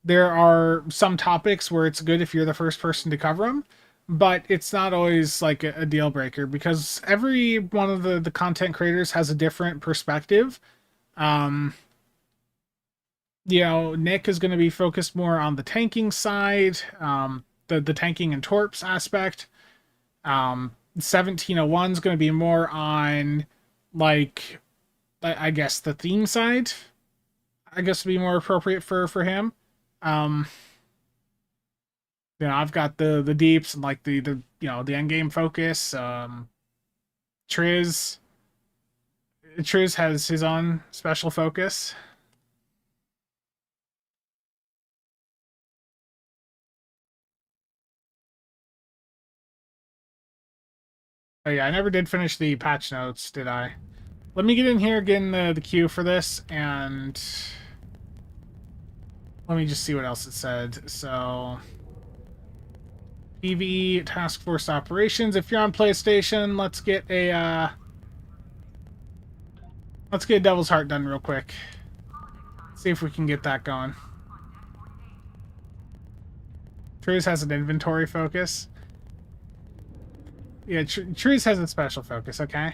there are some topics where it's good if you're the first person to cover them, but it's not always like a deal breaker because every one of the content creators has a different perspective. Um, Nick is going to be focused more on the tanking side, the tanking and torps aspect. 1701 is going to be more on like I guess the theme side, I guess would be more appropriate for him. Um, I've got the deeps and like the the end game focus. Triz Triz has his own special focus. Oh yeah, I never did finish the patch notes, did I? Let me get in here, get in the queue for this, and let me just see what else it said. So, PvE Task Force Operations. If you're on PlayStation, let's get a Devil's Heart done real quick. See if we can get that going. Triz has an inventory focus. Yeah, Triz has a special focus, okay?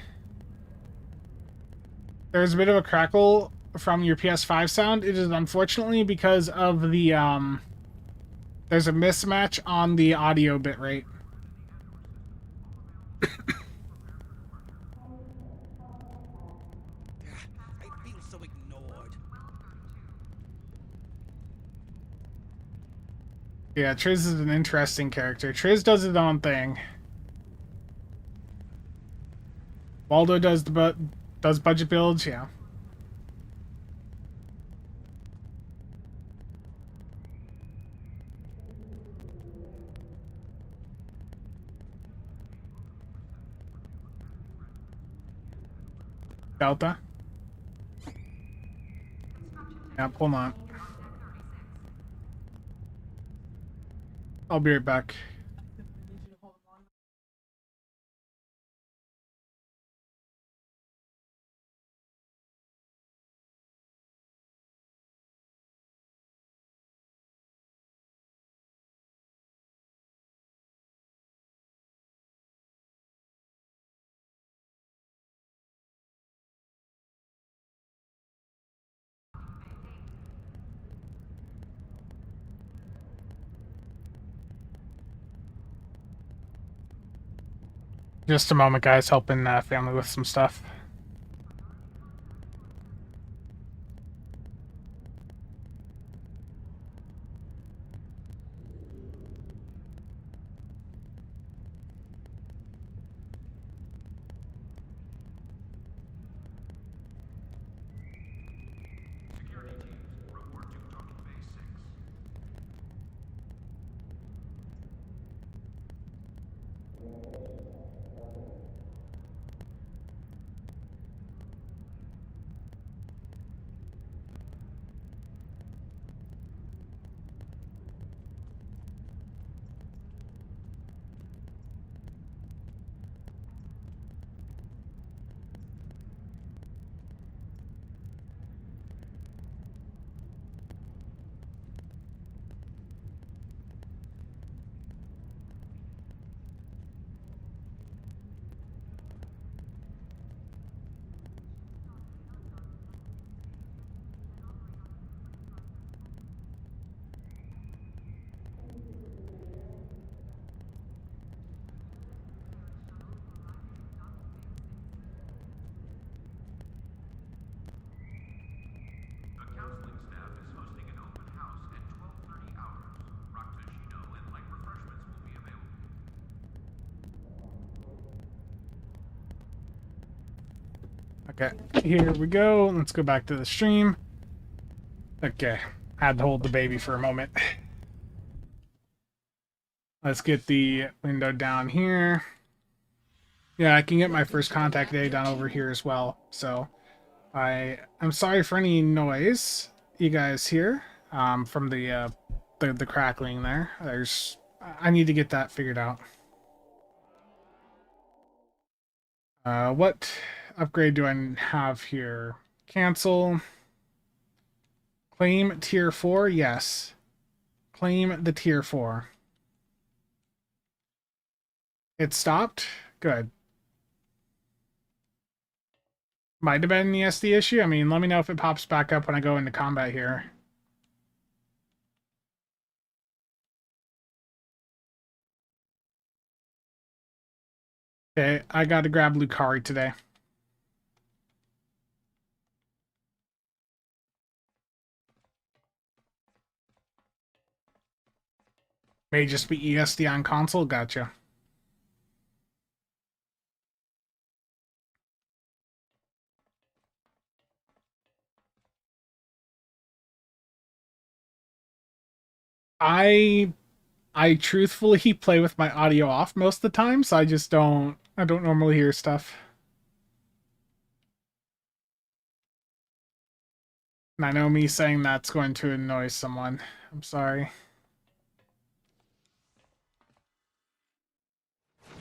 There's a bit of a crackle from your PS5 sound. It is unfortunately because of the, there's a mismatch on the audio bitrate. I feel so ignored. Yeah, Triz is an interesting character. Triz does his own thing. Waldo does does budget builds, yeah. Delta. Yeah, hold on. I'll be right back. Just a moment, guys. Helping family with some stuff. Okay, here we go. Let's go back to the stream. Okay, had to hold the baby for a moment. Let's get the window down here. Yeah, I can get my first contact day done over here as well. So I'm sorry for any noise you guys hear from the crackling there. I need to get that figured out. What upgrade do I have here? Cancel. Claim tier 4, yes. Claim the tier 4. It stopped? Good. Might have been the SD issue. I mean, let me know if it pops back up when I go into combat here. Okay, I got to grab Lucari today. May just be ESD on console. Gotcha. I I truthfully play with my audio off most of the time, so I don't normally hear stuff. And I know me saying that's going to annoy someone. I'm sorry.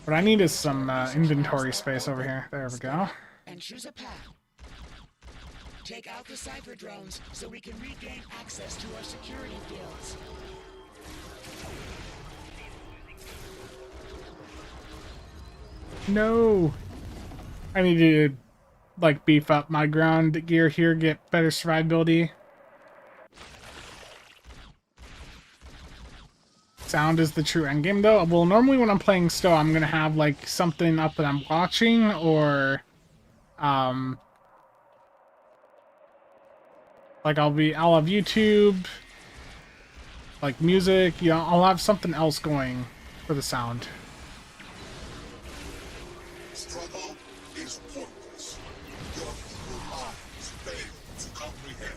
What I need is some inventory space over here. There we go. And choose a path. Take out the cipher drones so we can regain access to our security fields. No. I need to like beef up my ground gear here, get better survivability. Sound is the true endgame though. Well, normally when I'm playing Stow, I'm gonna have like something up that I'm watching, or like I'll have YouTube, like music, you know, I'll have something else going for the sound. Struggle is pointless. Your evil minds fail to comprehend.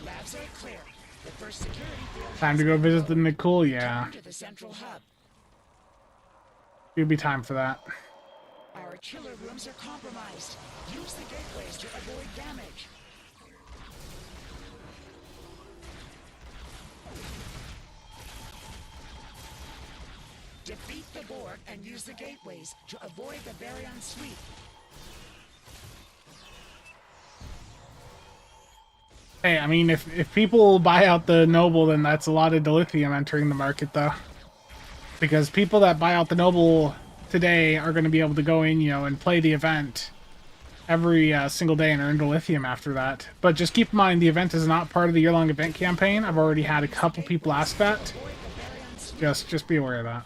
Labs are clear. The first security field. Time to go visit the Nicole, yeah. To the central hub. It'll be time for that. Our chiller rooms are compromised. Use the gateways to avoid damage. Defeat the Borg and use the gateways to avoid the Baryon sweep. Hey, I mean, if people buy out the Noble, then that's a lot of dilithium entering the market, though. Because people that buy out the Noble today are going to be able to go in, you know, and play the event every single day and earn dilithium after that. But just keep in mind, the event is not part of the year-long event campaign. I've already had a couple people ask that. Just be aware of that.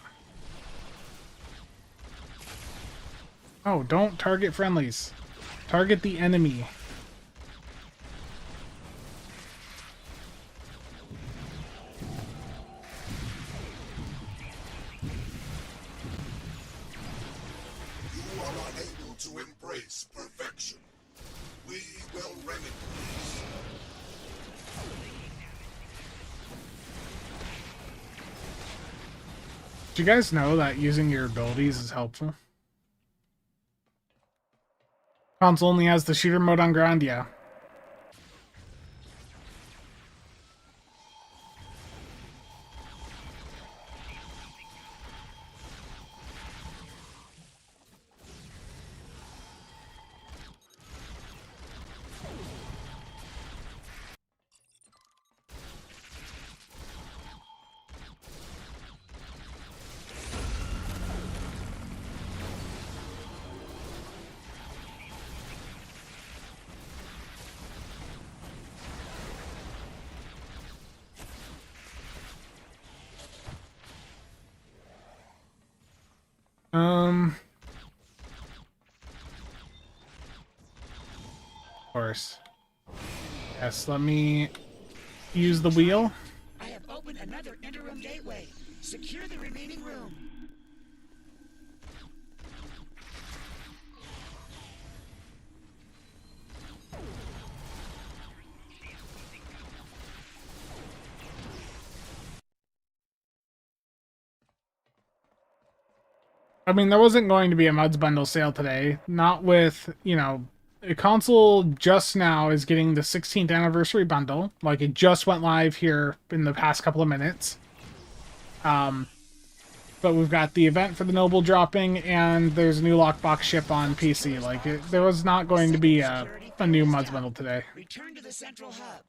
Oh, don't target friendlies. Target the enemy. You are unable to embrace perfection. We will remedy this. Do you guys know that using your abilities is helpful? Console only has the shooter mode on ground, yeah. Of course. Yes, let me use the wheel. I have opened another interim gateway. Secure the remaining room. I mean, there wasn't going to be a Muds bundle sale today. Not with, you know, a console just now is getting the 16th anniversary bundle. Like, it just went live here in the past couple of minutes. But we've got the event for the Noble dropping, and there's a new lockbox ship on PC. Like, there was not going to be a new Muds bundle today. Return to the central hub.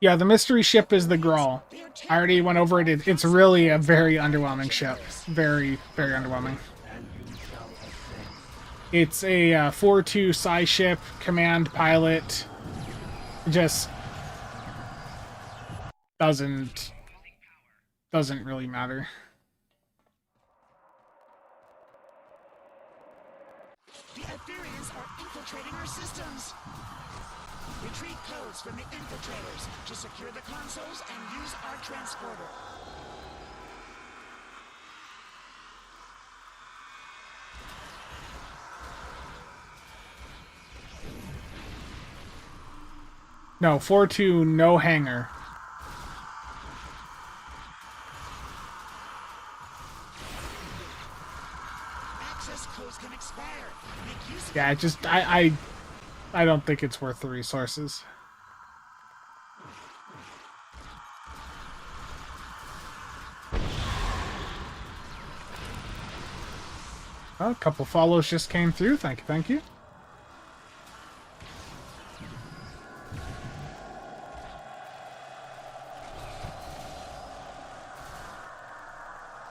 Yeah, the mystery ship is the Gral. I already went over it. It's really a very underwhelming ship. Very, very underwhelming. It's a 4-2 psi ship, command pilot. Just doesn't really matter. The Ethereans are infiltrating our systems. Retreat code codes from the infiltrators to secure the consoles and use our transporter. No, 4-2, no hanger. Access codes can expire. Make use of Yeah, it just I don't think it's worth the resources. Oh, a couple follows just came through. Thank you, thank you.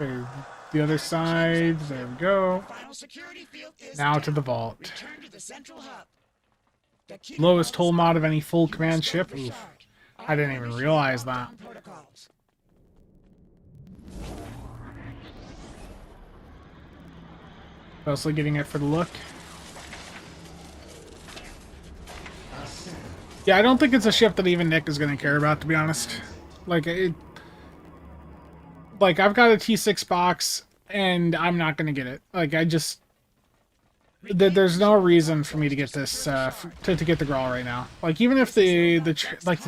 Okay, the other side. There we go. final security field is Now down. to the vault. Return to the central hub. The key Lowest vault hull is mod up. of any full You command must go ship. to the Oof. shard. I didn't even initiate realize that. lockdown protocols. Mostly getting it for the look. Yeah, I don't think it's a ship that even Nick is going to care about, to be honest. Like, I've got a T6 box, and I'm not going to get it. Like, I just... There's no reason for me to get this, to get the Gral right now. Like, even if the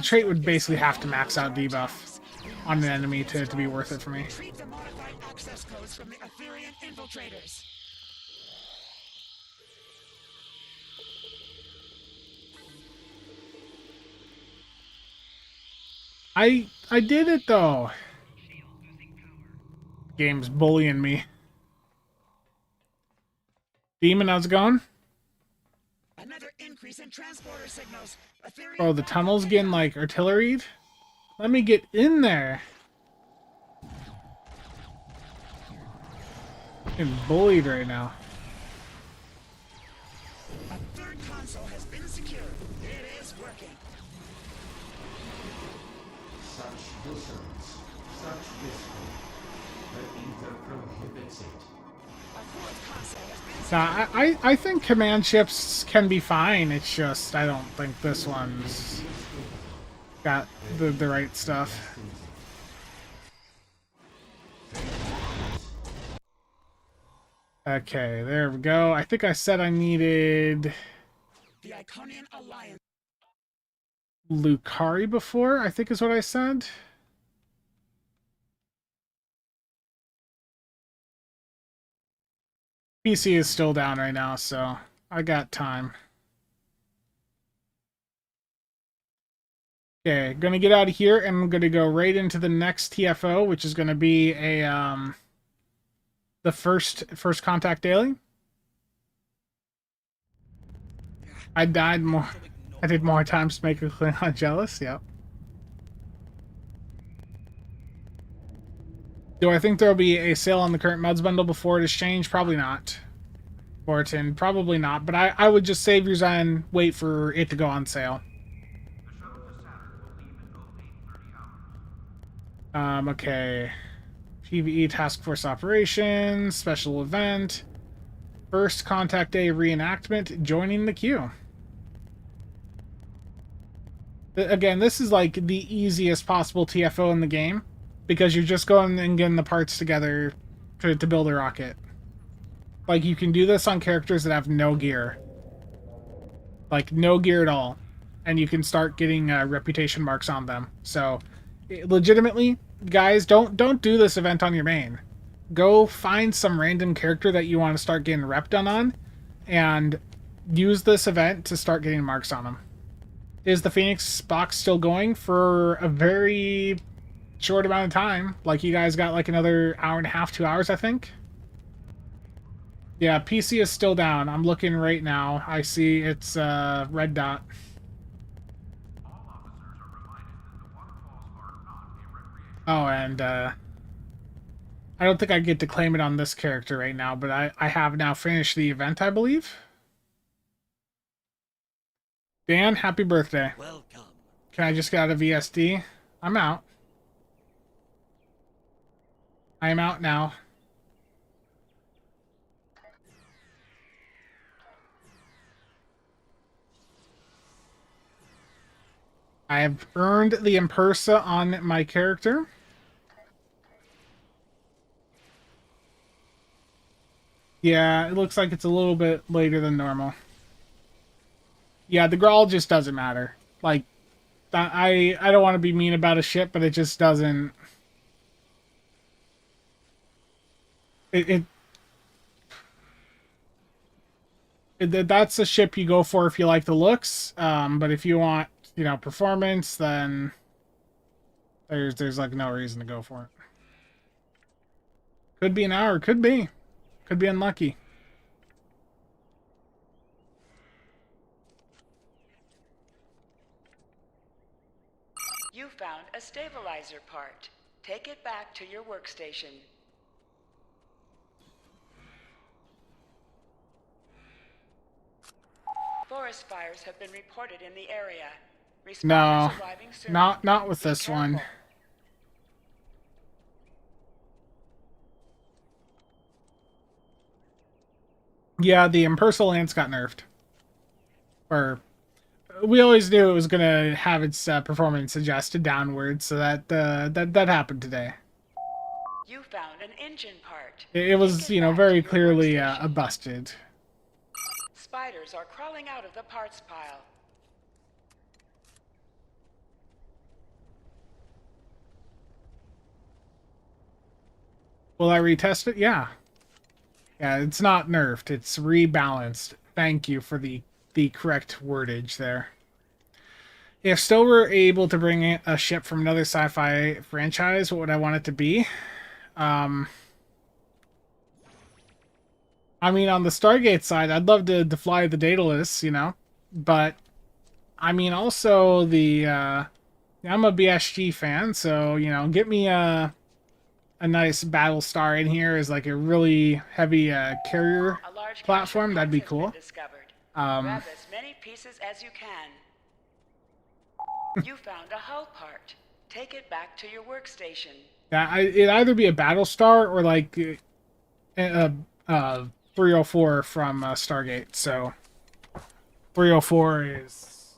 trait would basically have to max out debuff on an enemy to be worth it for me. Retrieve the modified access codes from the Ethereum infiltrators. I did it, though. Game's bullying me. Demon, how's it going? Another increase in transporter signals. Ethereum Oh, the tunnel's getting, like, artilleried? Let me get in there. Getting bullied right now. A third console has been secured. It is working. Such dissonance, such discord, the ether prohibits it. A fourth console has been Nah, I think command ships can be fine. It's just, I don't think this one's got the right stuff. Okay, there we go. I think I said I needed the Iconian Alliance. Lucari before, I think is what I said. PC is still down right now, so I got time. Okay, gonna get out of here and I'm gonna go right into the next TFO, which is gonna be a the first contact daily. I died more. I did more times to make a Klingon jealous. Yep. Do I think there'll be a sale on the current Muds bundle before it is changed? Probably not. Borton, probably not. But I would just save your Zen, wait for it to go on sale. Okay. PvE Task Force Operations, Special Event, First Contact Day Reenactment, joining the queue. Again, this is like the easiest possible TFO in the game, because you're just going and getting the parts together to build a rocket. Like, you can do this on characters that have no gear. Like, no gear at all. And you can start getting reputation marks on them. So, legitimately, guys, don't do this event on your main. Go find some random character that you want to start getting rep done on, and use this event to start getting marks on them. Is the Phoenix box still going for a very short amount of time? Like, you guys got like another hour and a half, 2 hours, I think? Yeah, PC is still down. I'm looking right now. I see it's red dot. Oh, and I don't think I get to claim it on this character right now, but I have now finished the event, I believe. Dan, happy birthday. Welcome. Can I just get out of VSD? I'm out. I am out now. I have earned the Impersa on my character. Yeah, it looks like it's a little bit later than normal. Yeah, the Gral just doesn't matter. Like, I don't want to be mean about a ship, but it just doesn't. It that's a ship you go for if you like the looks. But if you want, you know, performance, then there's like no reason to go for it. Could be an hour, could be unlucky. You found a stabilizer part. Take it back to your workstation. Forest fires have been reported in the area. No, Responders arriving soon. not with Be this one. careful. Yeah, the Impersal Lance got nerfed. Or we always knew it was gonna have its performance adjusted downwards, so that happened today. You found an engine part. It was, Take it you know, back very to your clearly workstation. busted. Spiders are crawling out of the parts pile. Will I retest it? Yeah. Yeah, it's not nerfed. It's rebalanced. Thank you for the correct wordage there. If still were able to bring in a ship from another sci-fi franchise, what would I want it to be? I mean, on the Stargate side, I'd love to fly the Daedalus, you know, but I mean, also the I'm a BSG fan, so you know, get me a nice Battlestar in here as like a really heavy carrier A large platform. cache of That'd be parts has been cool. discovered. Um, Grab as many pieces as you can. You found a hull part. Take it back to your workstation. Yeah, it'd either be a Battlestar or like a 304 from Stargate. So 304 is,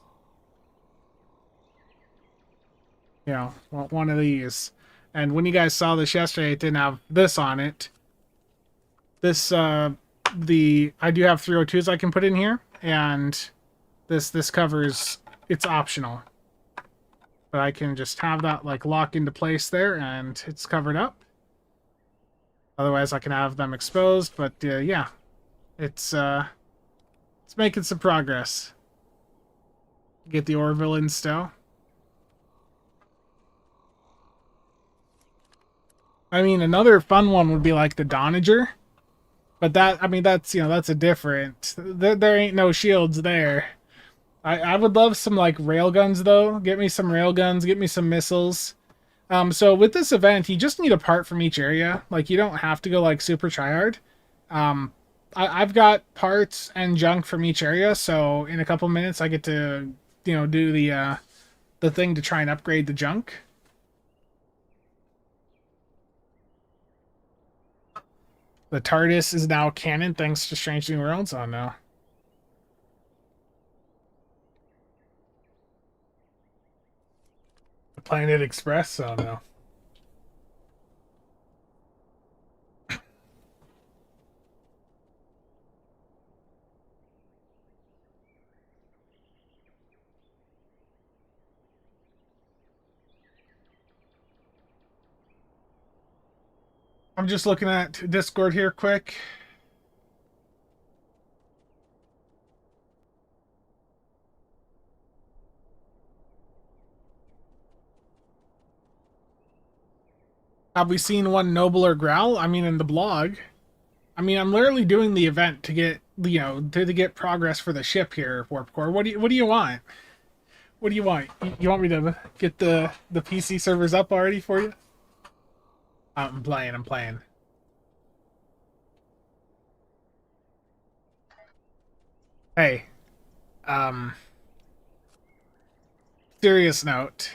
you know, one of these. And when you guys saw this yesterday, it didn't have this on it. This I do have 302s I can put in here, and this covers. It's optional. But I can just have that like lock into place there, and it's covered up. Otherwise, I can have them exposed. But yeah, it's making some progress. Get the Orville in stow. I mean, another fun one would be like the Donager, but that, I mean, that's, you know, that's a different. There ain't no shields there. I would love some like railguns though. Get me some railguns. Get me some missiles. So with this event, you just need a part from each area. Like you don't have to go like super tryhard. I've got parts and junk from each area, so in a couple minutes I get to, you know, do the thing to try and upgrade the junk. The TARDIS is now canon thanks to Strange New Worlds. Oh no. The Planet Express? Oh no. I'm just looking at Discord here quick. Have we seen one nobler Gral? I mean, in the blog. I mean, I'm literally doing the event to get, you know, to get progress for the ship here, Warp Core. What do you want? What do you want? You want me to get the PC servers up already for you? I'm playing. Hey, serious note.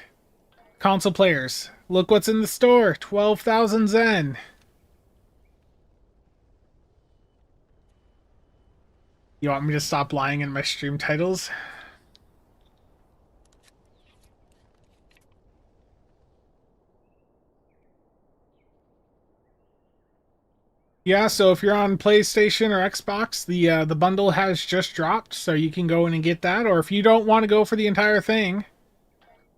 Console players, look what's in the store. 12,000 Zen. You want me to stop lying in my stream titles? Yeah, so if you're on PlayStation or Xbox, the bundle has just dropped, so you can go in and get that. Or if you don't want to go for the entire thing,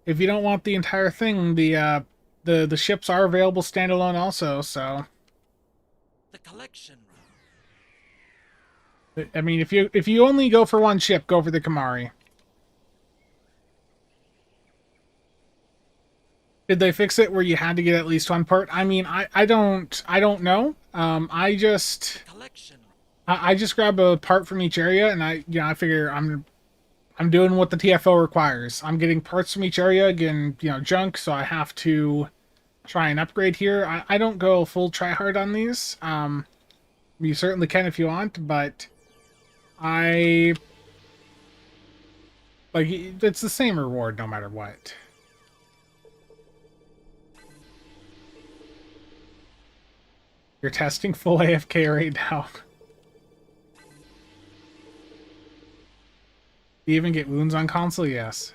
if you don't want the entire thing, the ships are available standalone also. So The collection room. I mean, if you only go for one ship, go for the Kamari. Did they fix it where you had to get at least one part? I mean, I don't know. Collection room. I just grab a part from each area, and I figure I'm doing what the TFO requires. I'm getting parts from each area, getting junk, so I have to try and upgrade here. I don't go full tryhard on these. You certainly can if you want, but I like it's the same reward no matter what. You're testing full AFK right now. Do you even get wounds on console? Yes.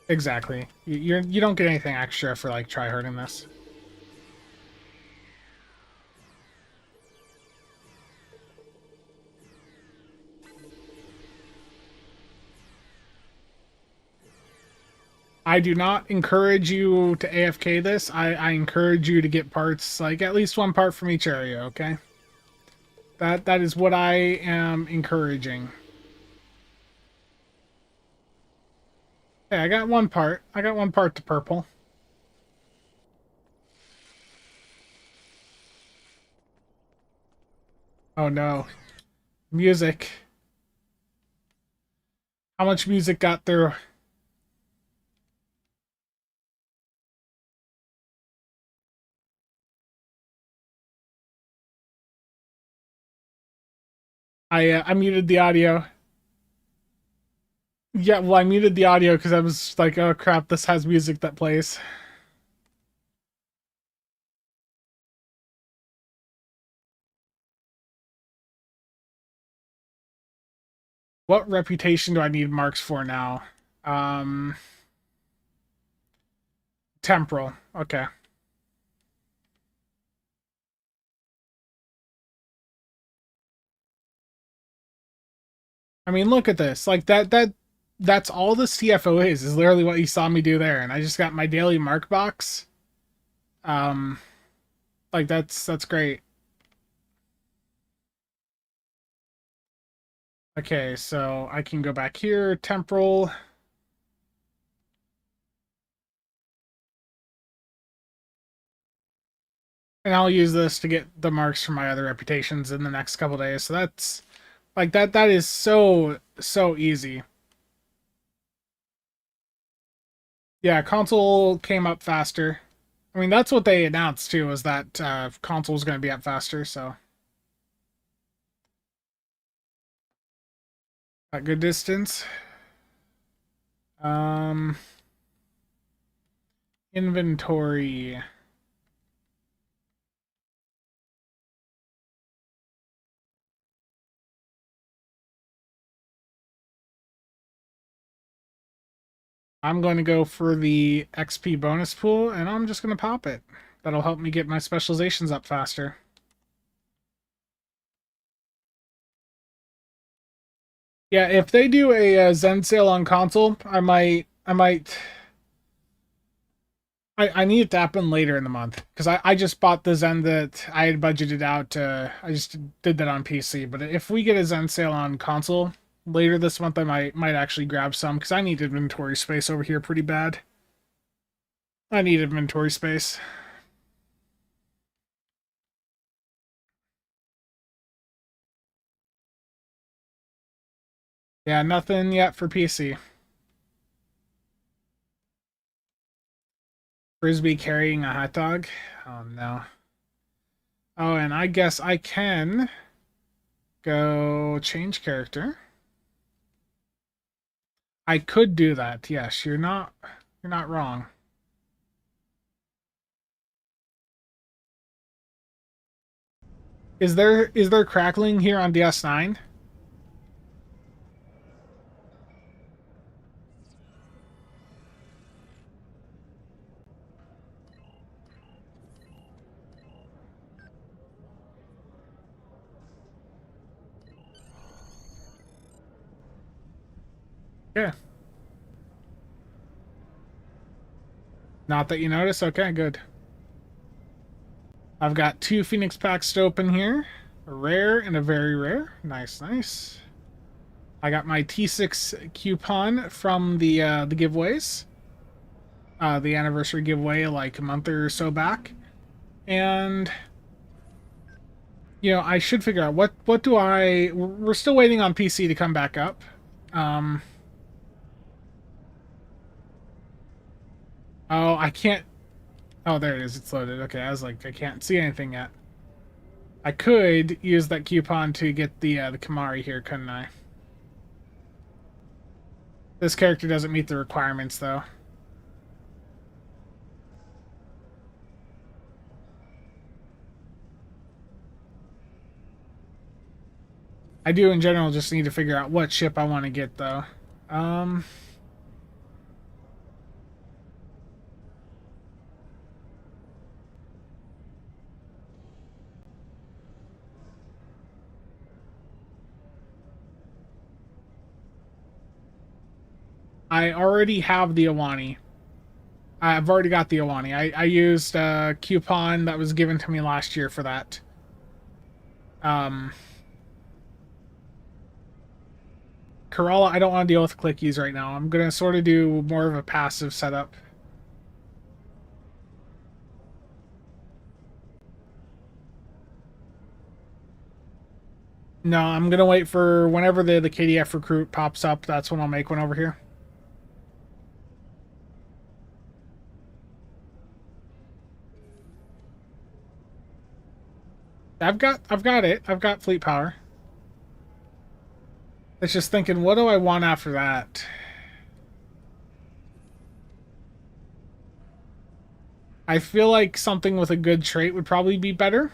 Exactly. You don't get anything extra for like tryharding this. I do not encourage you to AFK this. I encourage you to get parts, like at least one part from each area, okay? That is what I am encouraging. Hey, I got one part. I got one part to purple. Oh no. Music. How much music got through? I muted the audio. Yeah, well, I muted the audio because I was like, oh crap, this has music that plays. What reputation do I need marks for now? Temporal. Okay. I mean, look at this. Like that's all the CFO is literally what you saw me do there. And I just got my daily mark box. Um like that's great. Okay, so I can go back here, temporal. And I'll use this to get the marks for my other reputations in the next couple days. So that's like that is so easy. Yeah, console came up faster. I mean, that's what they announced too, was that console was going to be up faster, so. At good distance. Um, Inventory. I'm going to go for the XP bonus pool, and I'm just going to pop it. That'll help me get my specializations up faster. Yeah, if they do a Zen sale on console, I need it to happen later in the month because I just bought the Zen that I had budgeted out. I just did that on PC. But if we get a Zen sale on console later this month, I might actually grab some because I need inventory space over here pretty bad. I need inventory space. Yeah, nothing yet for PC. Frisbee carrying a hot dog. Oh no. Oh, and I guess I can go change character. I could do that. Yes, you're not wrong. Is there crackling here on DS9? Okay. Not that you notice? Okay, good. I've got 2 Phoenix packs to open here. A rare and a very rare. Nice, nice. I got my T6 coupon from the giveaways. The anniversary giveaway like a month or so back. And you know, I should figure out what do I we're still waiting on PC to come back up. Um Oh, I can't. Oh, there it is. It's loaded. Okay, I was like, I can't see anything yet. I could use that coupon to get the Kamari here, couldn't I? This character doesn't meet the requirements, though. I do, in general, just need to figure out what ship I want to get, though. I already have the Awani. I've already got the Awani. I used a coupon that was given to me last year for that. Corolla, I don't want to deal with clickies right now. I'm going to sort of do more of a passive setup. No, I'm going to wait for whenever the KDF recruit pops up. That's when I'll make one over here. I've got it. I've got fleet power. It's just thinking, what do I want after that? I feel like something with a good trait would probably be better.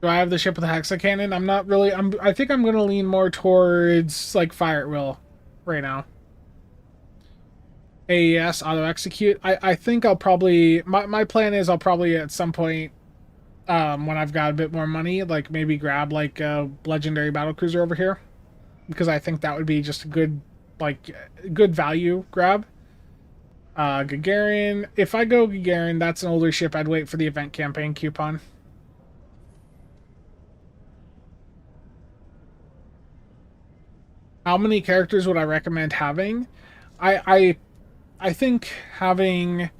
Do I have the ship with the hexa cannon? I'm not really. I think I'm gonna lean more towards like fire at will right now. AES auto execute. I think I'll probably my plan is I'll probably at some point when I've got a bit more money, like maybe grab like a legendary battlecruiser over here, because I think that would be just a good good value grab. Gagarin. If I go Gagarin, that's an older ship. I'd wait for the event campaign coupon. How many characters would I recommend having? I think having,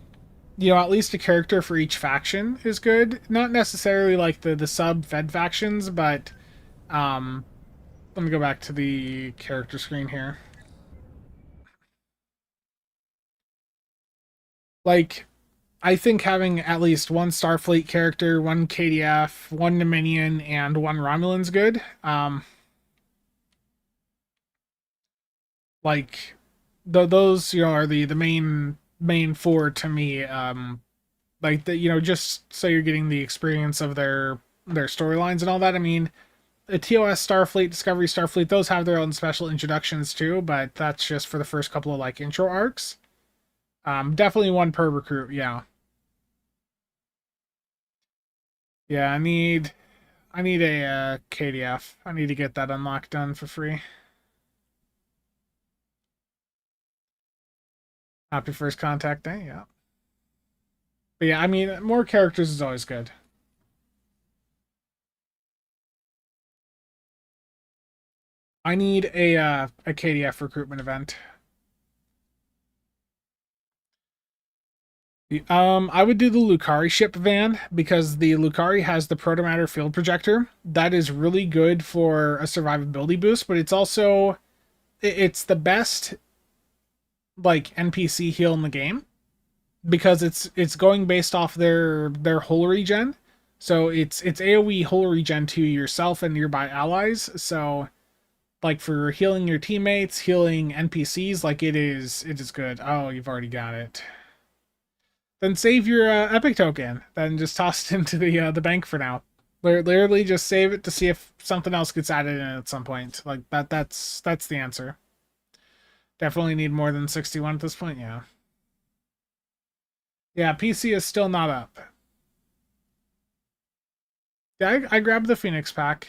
you know, at least a character for each faction is good. Not necessarily like the sub-fed factions, but let me go back to the character screen here. Like, I think having at least one Starfleet character, one KDF, one Dominion, and one Romulan's good. Like, those, you know, are the main 4 to me. Like the, you know, just so you're getting the experience of their storylines and all that. I mean, the TOS Starfleet, Discovery Starfleet, those have their own special introductions too, but that's just for the first couple of like intro arcs. Definitely one per recruit, yeah. Yeah, I need a KDF. I need to get that unlocked done for free. Happy first contact day, yeah. But yeah, I mean, more characters is always good. I need a KDF recruitment event. I would do the Lucari ship van because the Lucari has the protomatter field projector. That is really good for a survivability boost, but it's also it's the best like NPC heal in the game because it's going based off their hull regen. So it's AoE hull regen to yourself and nearby allies. So like for healing your teammates, healing NPCs, like it is good. Oh, you've already got it. Then save your epic token. Then just toss it into the bank for now. Literally just save it to see if something else gets added in at some point. Like that's the answer. Definitely need more than 61 at this point, yeah. Yeah, PC is still not up. Yeah, I grabbed the Phoenix pack.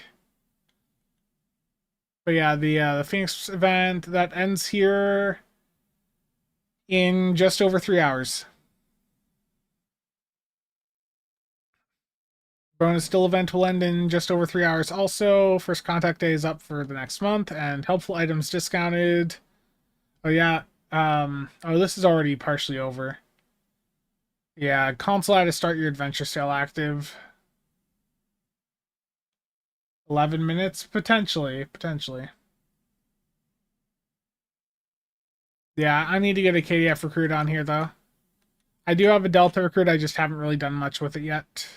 But yeah, the Phoenix event that ends here in just over 3 hours. Bonus Still event will end in just over 3 hours also. First contact day is up for the next month, and helpful items discounted. Oh yeah. Oh, this is already partially over. Yeah, console had to start your adventure sale active. 11 minutes? Potentially. Yeah, I need to get a KDF recruit on here, though. I do have a Delta recruit, I just haven't really done much with it yet.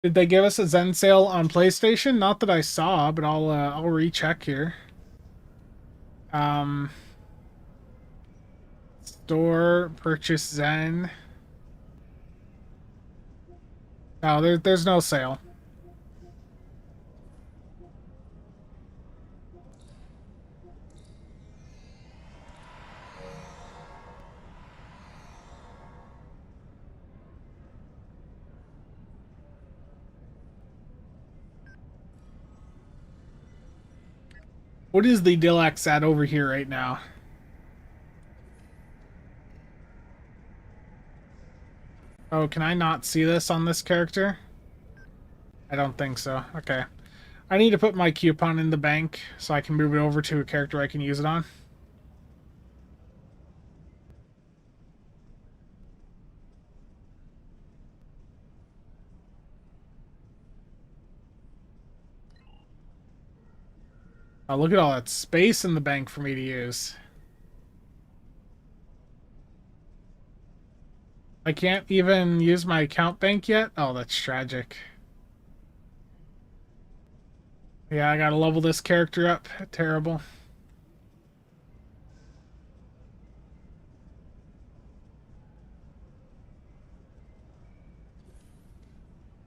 Did they give us a Zen sale on PlayStation? Not that I saw, but I'll recheck here. Store, purchase Zen. Oh, there's no sale. What is the Dillax at over here right now? Oh, can I not see this on this character? I don't think so. Okay. I need to put my coupon in the bank so I can move it over to a character I can use it on. Oh, look at all that space in the bank for me to use. I can't even use my account bank yet? Oh, that's tragic. Yeah, I gotta level this character up. Terrible.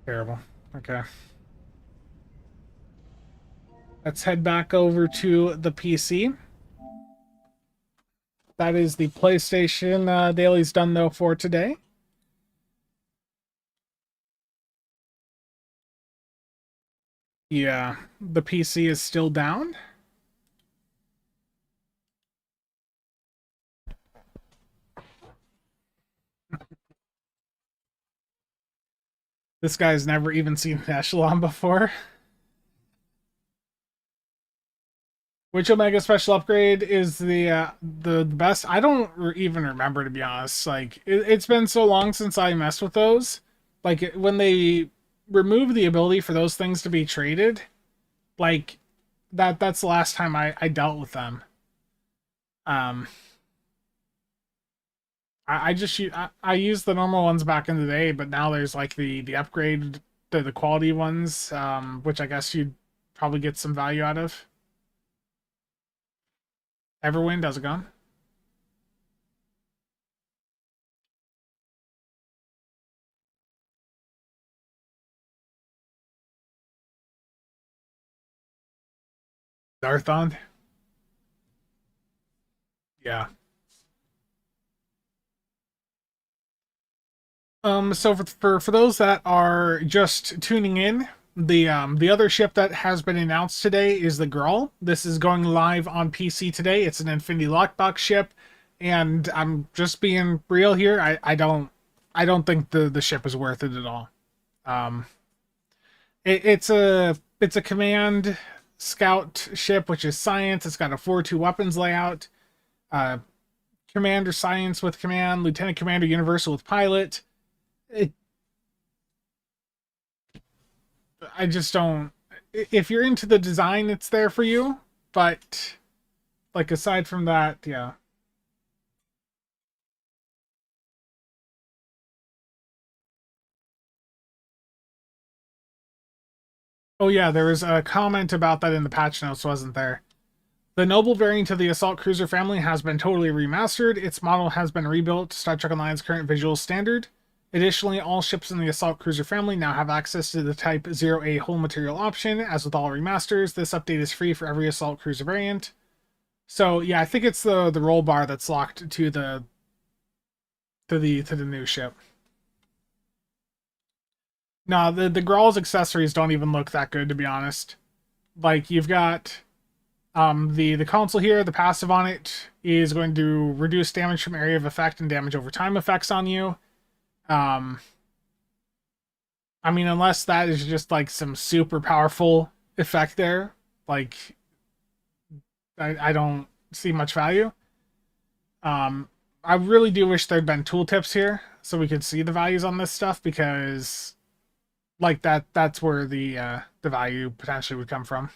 Terrible. Okay. Let's head back over to the PC. That is the PlayStation daily's done, though, for today. Yeah, the PC is still down. This guy's never even seen an Echelon before. Which Omega special upgrade is the best? I don't even remember, to be honest. Like it's been so long since I messed with those. Like when they remove the ability for those things to be traded, like that's the last time I dealt with them. I just I used the normal ones back in the day, but now there's like the upgrade, the quality ones, which I guess you'd probably get some value out of. Everwind, how's it going? Darthon? Yeah. So for those that are just tuning in, the other ship that has been announced today is the Gral. This is going live on PC today. It's an Infinity Lockbox ship, and I'm just being real here. I don't think the ship is worth it at all. It's a command scout ship, which is science. It's got a 4-2 weapons layout. Commander science with command, lieutenant commander universal with pilot. I just don't. If you're into the design, it's there for you. But like aside from that, yeah. Oh yeah, there was a comment about that in the patch notes, wasn't there? The noble variant of the assault cruiser family has been totally remastered. Its model has been rebuilt to Star Trek Online's current visual standard. Additionally, all ships in the assault cruiser family now have access to the Type 0A hull material option. As with all remasters, this update is free for every assault cruiser variant. So yeah, I think it's the roll bar that's locked to the new ship. No, the Gral's accessories don't even look that good, to be honest. Like, you've got the console here, the passive on it is going to reduce damage from area of effect and damage over time effects on you. I mean, unless that is just like some super powerful effect there, like I don't see much value. I really do wish there'd been tooltips here so we could see the values on this stuff, because like that's where the value potentially would come from.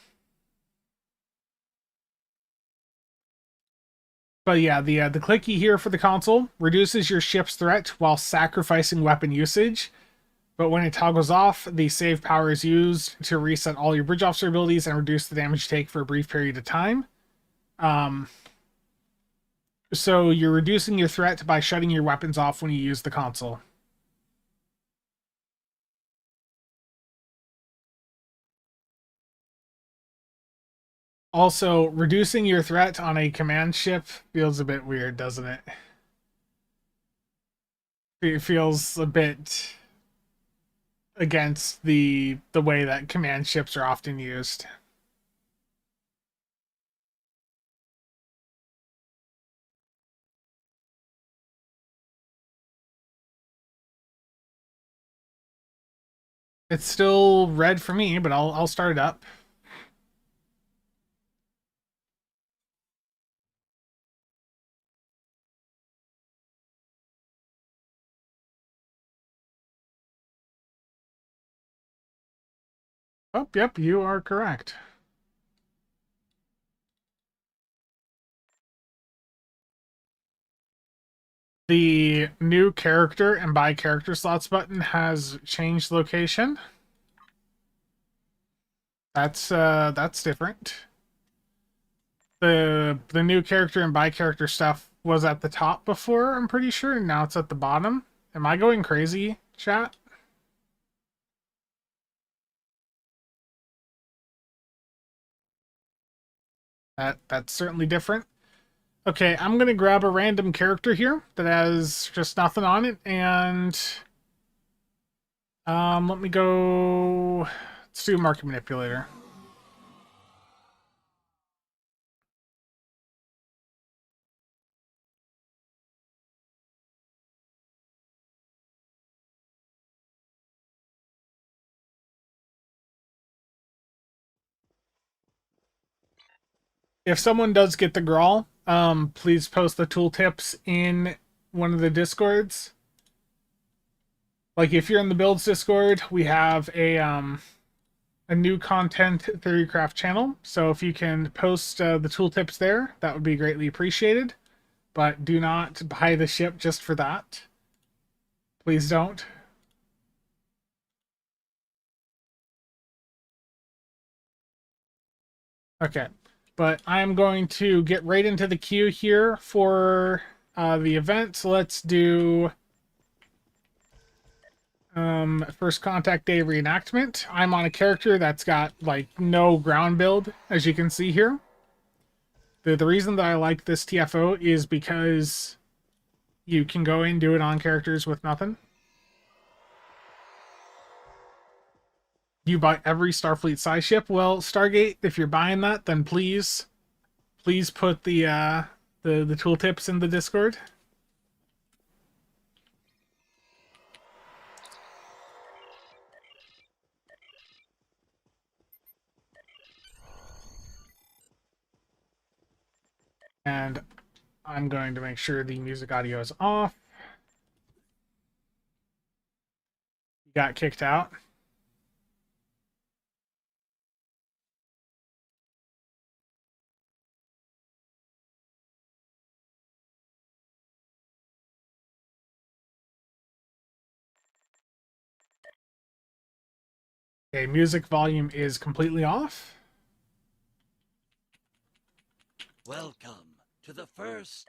But yeah, the clicky here for the console reduces your ship's threat while sacrificing weapon usage. But when it toggles off, the save power is used to reset all your bridge officer abilities and reduce the damage you take for a brief period of time. So you're reducing your threat by shutting your weapons off when you use the console. Also, reducing your threat on a command ship feels a bit weird, doesn't it? It feels a bit against the way that command ships are often used. It's still red for me, but I'll start it up. Oh, yep, you are correct. The new character and buy character slots button has changed location. That's different. The new character and buy character stuff was at the top before, I'm pretty sure, and now it's at the bottom. Am I going crazy, chat? That's certainly different. Okay, I'm gonna grab a random character here that has just nothing on it, and let me go. Let's do market manipulator. If someone does get the Gral, please post the tooltips in one of the discords. Like, if you're in the builds discord, we have a new content theorycraft channel, so if you can post the tooltips there, that would be greatly appreciated. But do not buy the ship just for that. Please don't. Okay, but I'm going to get right into the queue here for the event. So let's do first contact day reenactment. I'm on a character that's got like no ground build, as you can see here. The reason that I like this TFO is because you can go and do it on characters with nothing. You buy every Starfleet size ship. Well, Stargate, if you're buying that, then please put the tooltips in the Discord. And I'm going to make sure the music audio is off. You got kicked out. Okay, music volume is completely off. Welcome to the first.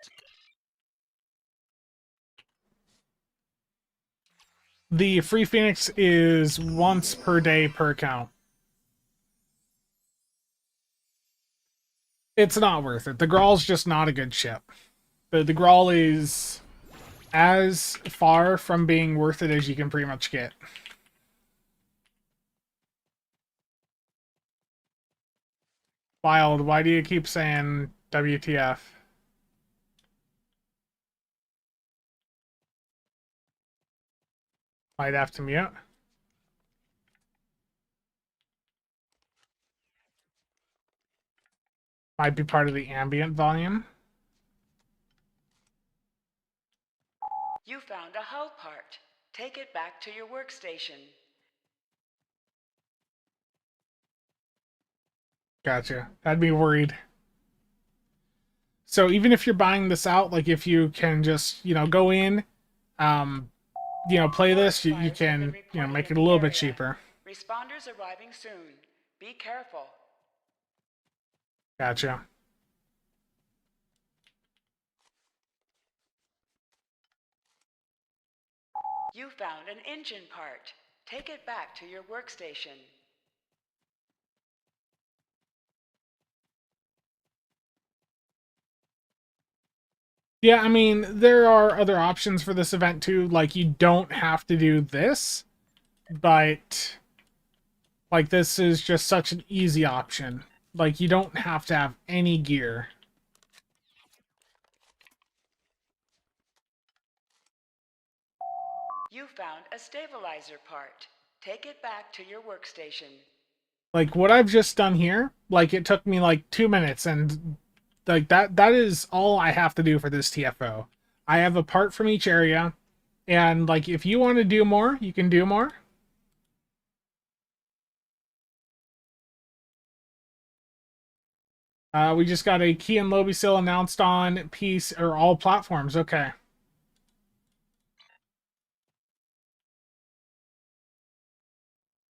The Free Phoenix is once per day per account. It's not worth it. The Gral's just not a good ship. The Gral is as far from being worth it as you can pretty much get. Wild, why do you keep saying WTF? Might have to mute. Might be part of the ambient volume. You found a hull part. Take it back to your workstation. Gotcha. I'd be worried. So even if you're buying this out, like if you can just, go in, play this, you can, make it a little bit cheaper. Responders arriving soon. Be careful. Gotcha. You found an engine part. Take it back to your workstation. Yeah, I mean, there are other options for this event too. Like, you don't have to do this, but like this is just such an easy option. Like, you don't have to have any gear. You found a stabilizer part. Take it back to your workstation. Like what I've just done here, like it took me like 2 minutes, and like that is all I have to do for this TFO. I have a part from each area, and like if you want to do more, you can do more. We just got a key and lobby sale announced on piece or all platforms. Okay.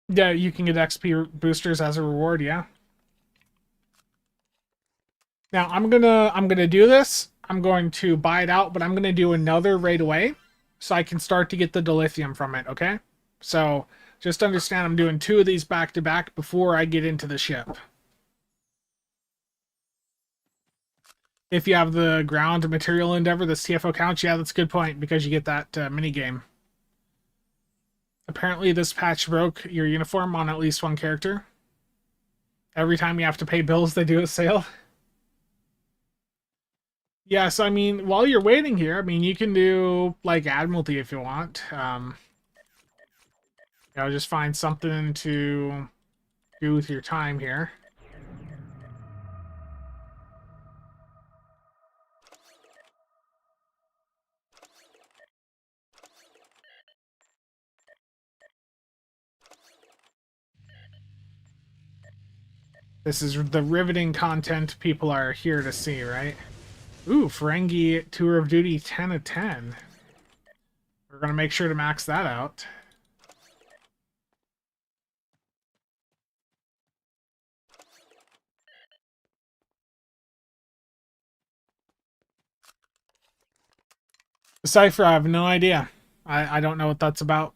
Yeah, you can get XP boosters as a reward, yeah. Now I'm gonna do this. I'm going to buy it out, but I'm gonna do another right away so I can start to get the dilithium from it, okay? So just understand I'm doing 2 of these back to back before I get into the ship. If you have the ground material endeavor, this TFO counts, yeah, that's a good point, because you get that mini game. Apparently this patch broke your uniform on at least one character. Every time you have to pay bills, they do a sale. Yes, I mean, while you're waiting here, I mean, you can do, like, Admiralty if you want. Just find something to do with your time here. This is the riveting content people are here to see, right? Ooh, Ferengi Tour of Duty 10 of 10. We're going to make sure to max that out. Cypher, I have no idea. I don't know what that's about.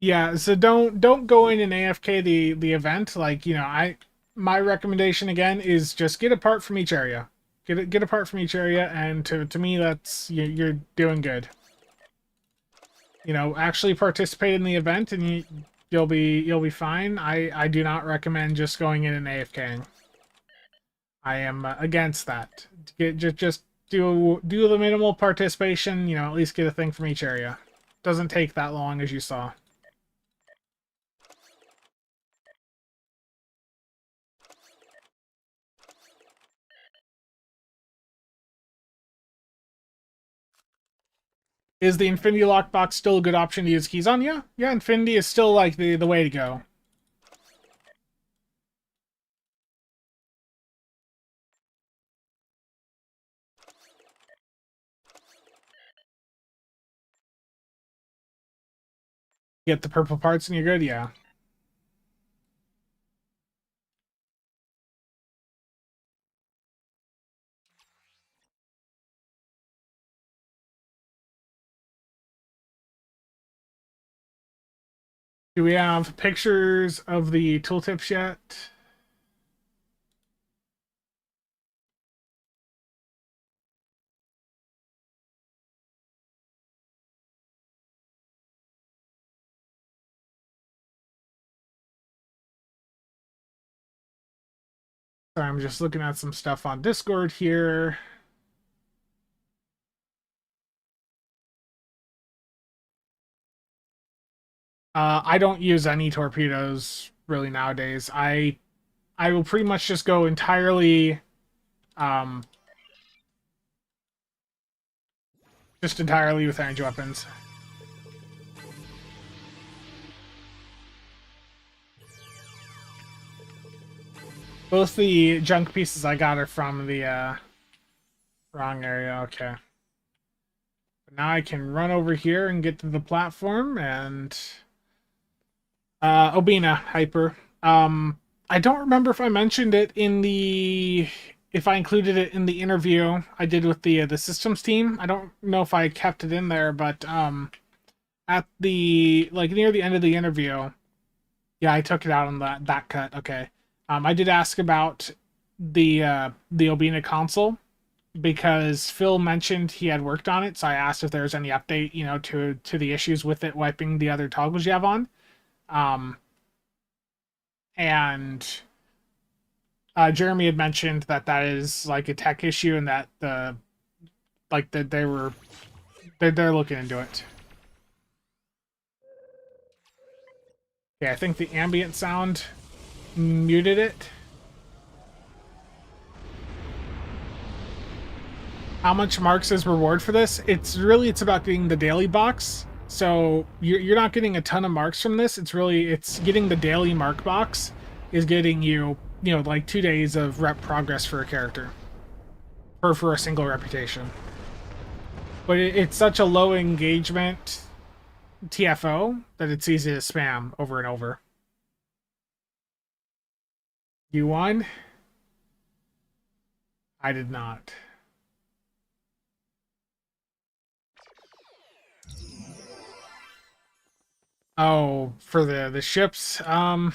Yeah, so don't go in and AFK the event. Like, my recommendation again is just get a part from each area. Get a part from each area, and to me that's you're doing good. Actually participate in the event, and you'll be fine. I do not recommend just going in and AFKing. I am against that. Just do the minimal participation. At least get a thing from each area. Doesn't take that long, as you saw. Is the Infinity Lockbox still a good option to use keys on? Yeah, Infinity is still like the way to go. Get the purple parts and you're good, yeah. Do we have pictures of the tooltips yet? Sorry, I'm just looking at some stuff on Discord here. I don't use any torpedoes really nowadays. I will pretty much just go entirely, just entirely with energy weapons. Both the junk pieces I got are from the wrong area. Okay. But now I can run over here and get to the platform and Obina hyper. I don't remember if I mentioned it in the if I included it in the interview I did with the systems team. I don't know if I kept it in there, but at the near the end of the interview, yeah, I took it out on that cut. Okay. I did ask about the Obina console because Phil mentioned he had worked on it, so I asked if there was any update, you know, to the issues with it wiping the other toggles you have on. And Jeremy had mentioned that that is like a tech issue and that they're looking into it. Okay, I think the ambient sound muted it. How much marks is reward for this? It's about getting the daily box. So you're not getting a ton of marks from this. It's getting the daily mark box is getting you, you know, like 2 days of rep progress for a character. Or for a single reputation. But it's such a low engagement TFO that it's easy to spam over and over. You won? I did not. Oh, for the ships, the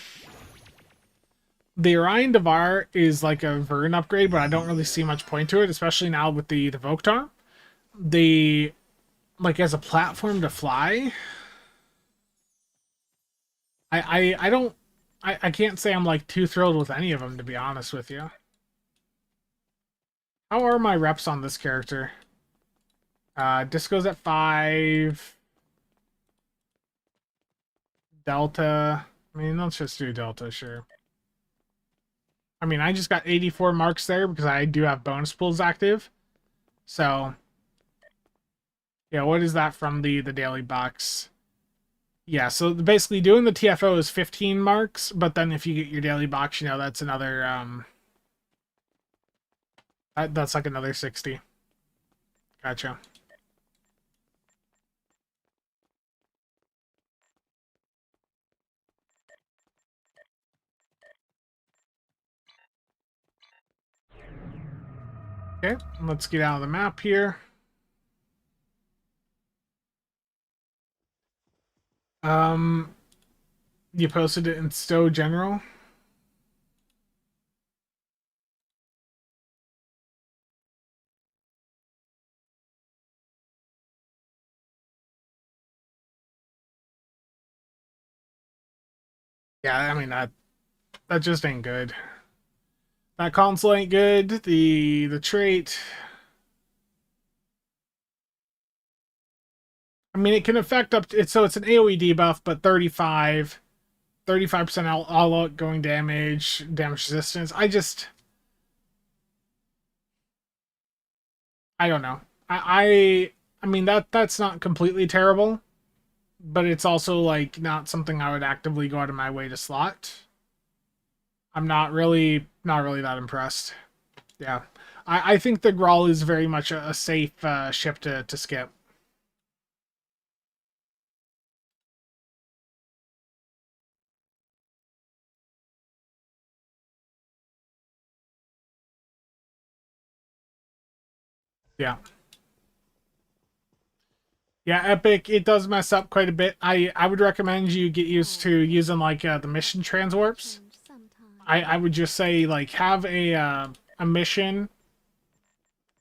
Orion Devar is like a Vern upgrade, but I don't really see much point to it, especially now with the Voktar. Like as a platform to fly, I can't say I'm like too thrilled with any of them, to be honest with you. How are my reps on this character? Disco's at 5. Delta. I mean, let's just do Delta, sure. I mean, I just got 84 marks there because I do have bonus pools active. So, yeah, what is that from the daily box? Yeah, so basically doing the TFO is 15 marks, but then if you get your daily box, you know, that's another, that's like another 60. Gotcha. Okay, let's get out of the map here. You posted it in Stowe General? Yeah, I mean, that just ain't good. That console ain't good. The trait... I mean, it can affect up to... So it's an AoE debuff, but 35% all outgoing damage, damage resistance. I don't know. I mean, that's not completely terrible, but it's also, like, not something I would actively go out of my way to slot. I'm not really that impressed. Yeah. I think the Gral is very much a safe ship to skip. Yeah. Yeah, Epic, it does mess up quite a bit. I would recommend you get used to using, like, the mission transwarps. I would just say, like, have a mission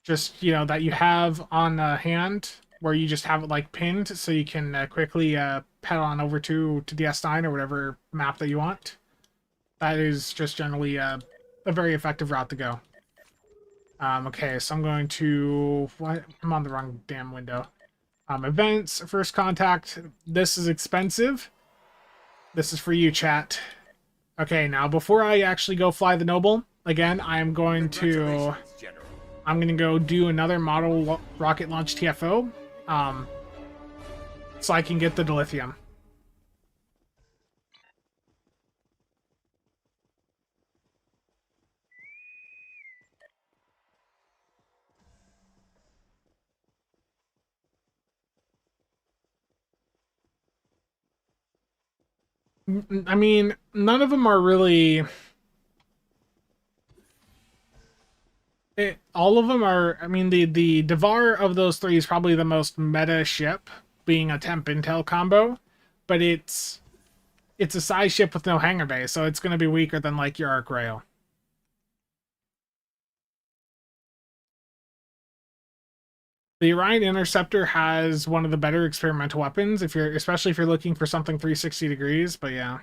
just, you know, that you have on hand where you just have it, like, pinned so you can quickly head on over to DS9 or whatever map that you want. That is just generally a very effective route to go. Okay, so I'm going to... What? I'm on the wrong damn window. Events, first contact. This is expensive. This is for you, chat. Okay, now before I actually go fly the Noble, again, I'm going to go do another model rocket launch TFO, so I can get the dilithium. I mean, none of them are really... all of them are... I mean, the Devar of those three is probably the most meta ship, being a temp intel combo, but it's a size ship with no hangar bay, so it's going to be weaker than, like, your Arc Rail. The Orion Interceptor has one of the better experimental weapons, especially if you're looking for something 360 degrees, but yeah.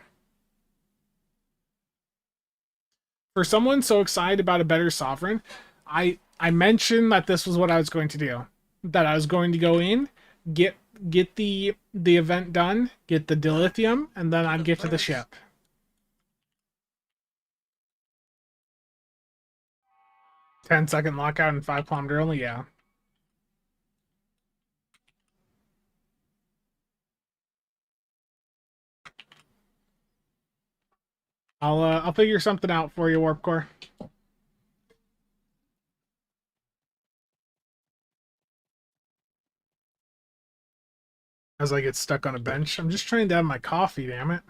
For someone so excited about a better Sovereign, I mentioned that this was what I was going to do. That I was going to go in, get the event done, get the dilithium, and then I'd get to the ship. "10-second lockout and 5-kilometer only," yeah. I'll figure something out for you, Warp Core. As I get stuck on a bench. I'm just trying to have my coffee, damn it.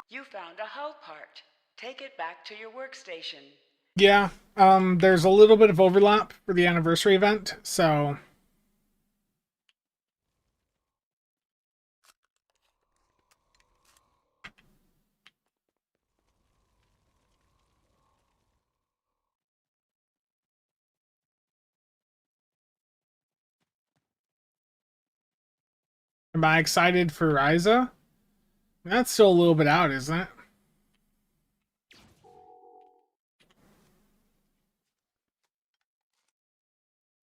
You found a hull part. Take it back to your workstation. Yeah, there's a little bit of overlap for the anniversary event, so... Am I excited for Ryza? That's still a little bit out, isn't it?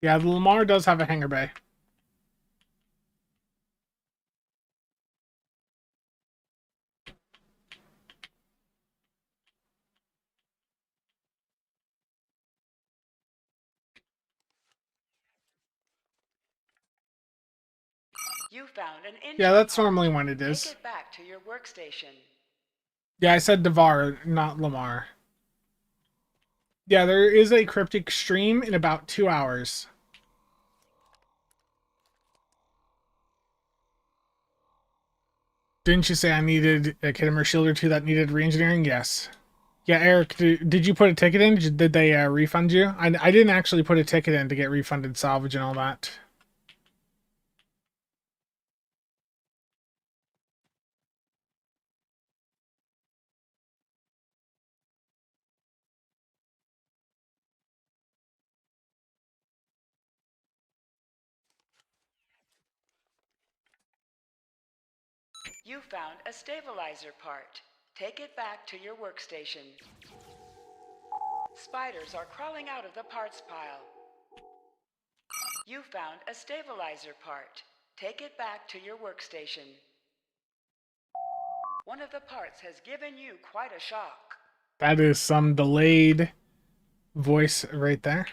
Yeah, the Lamar does have a hangar bay. You found an engine Yeah, that's part. normally when it is. Take it back to your workstation. Yeah, I said Devar, not Lamar. Yeah, there is a cryptic stream in about 2 hours. Didn't you say I needed a Kittimer shield or two that needed re-engineering? Yes. Yeah, Eric, did you put a ticket in? Did they refund you? I didn't actually put a ticket in to get refunded salvage and all that. You found a stabilizer part. Take it back to your workstation. Spiders are crawling out of the parts pile. You found a stabilizer part. Take it back to your workstation. One of the parts has given you quite a shock. That is some delayed voice right there.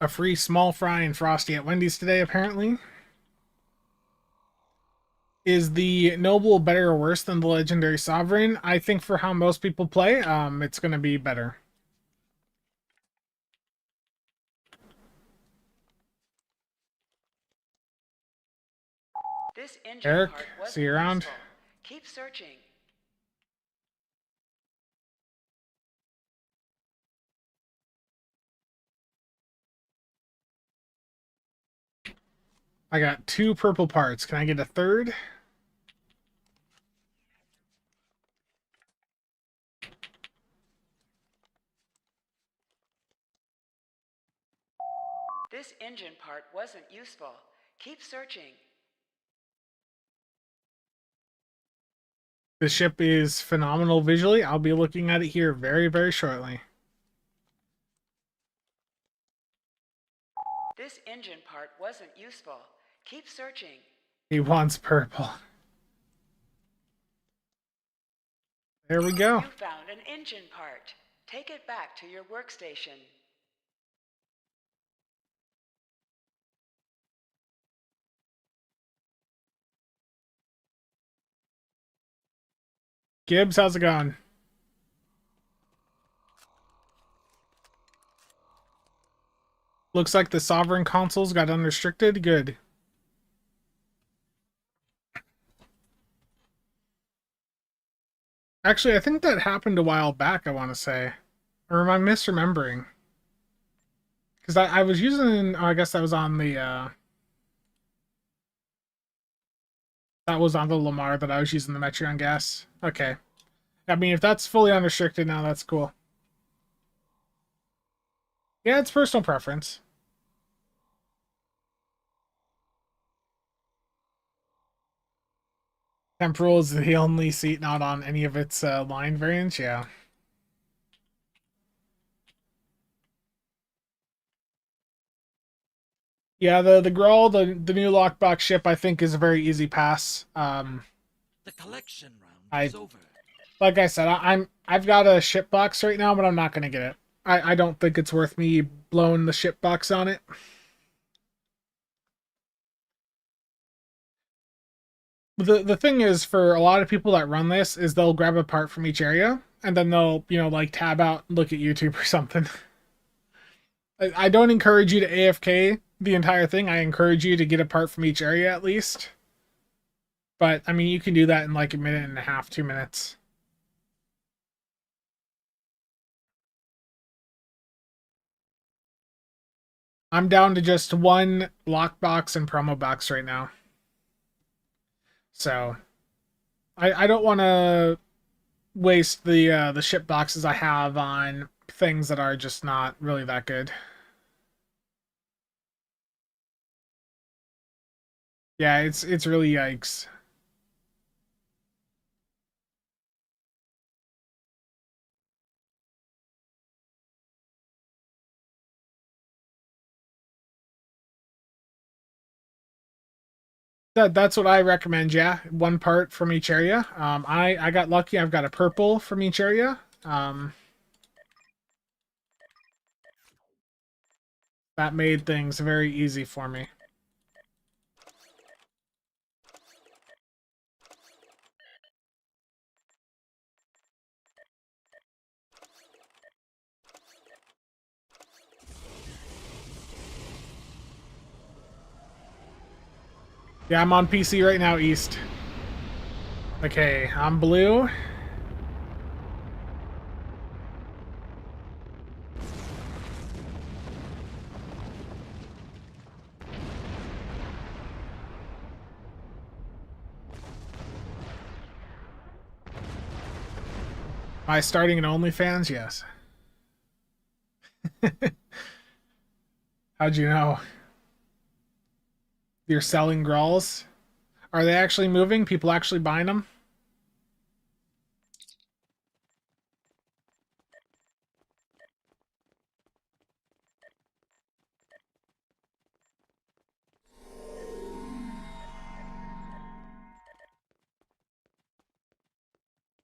A free small fry and Frosty at Wendy's today, apparently. Is the Noble better or worse than the Legendary Sovereign? I think for how most people play, it's going to be better. This engine Eric, part wasn't see you around. useful. Keep searching. I got 2 purple parts. Can I get a third? This engine part wasn't useful. Keep searching. The ship is phenomenal visually. I'll be looking at it here very, very shortly. This engine part wasn't useful. Keep searching. He wants purple. There we go. You found an engine part. Take it back to your workstation. Gibbs, how's it going? Looks like the Sovereign consoles got unrestricted. Good. Actually, I think that happened a while back, I want to say. Or am I misremembering? Because I was using... Oh, I guess that was on the... That was on the Lamar that I was using the Metreon gas. Okay. I mean, if that's fully unrestricted now, that's cool. Yeah, it's personal preference. Temporal is the only seat not on any of its line variants, yeah. Yeah, the Gral, the new lockbox ship, I think is a very easy pass. The collection round is over. Like I said, I've got a ship box right now, but I'm not gonna get it. I don't think it's worth me blowing the ship box on it. The thing is, for a lot of people that run this, is they'll grab a part from each area, and then they'll, you know, like tab out and look at YouTube or something. I don't encourage you to AFK the entire thing. I encourage you to get a part from each area at least. But, I mean, you can do that in like a minute and a half, 2 minutes. I'm down to just one lockbox and promo box right now. So, I don't want to waste the ship boxes I have on things that are just not really that good. Yeah, it's really yikes. That's what I recommend, yeah. One part from each area. I got lucky. I've got a purple from each area. That made things very easy for me. Yeah, I'm on PC right now, East. Okay, I'm blue. Am I starting an OnlyFans? Yes. How'd you know? You're selling Grals? Are they actually moving? People actually buying them?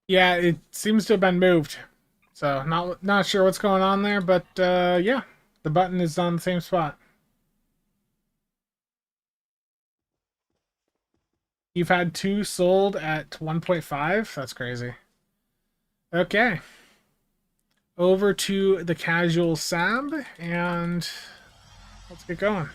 Yeah, it seems to have been moved. So not sure what's going on there, but yeah, the button is on the same spot. You've had 2 sold at 1.5? That's crazy. Okay. Over to the CasualSAB, and let's get going.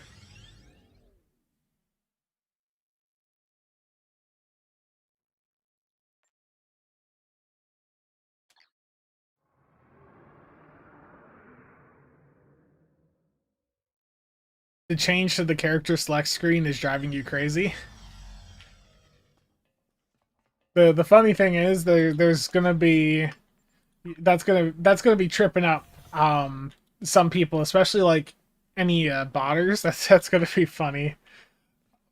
The change to the character select screen is driving you crazy. The funny thing is there's gonna be that's gonna be tripping up some people, especially like any botters. That's gonna be funny.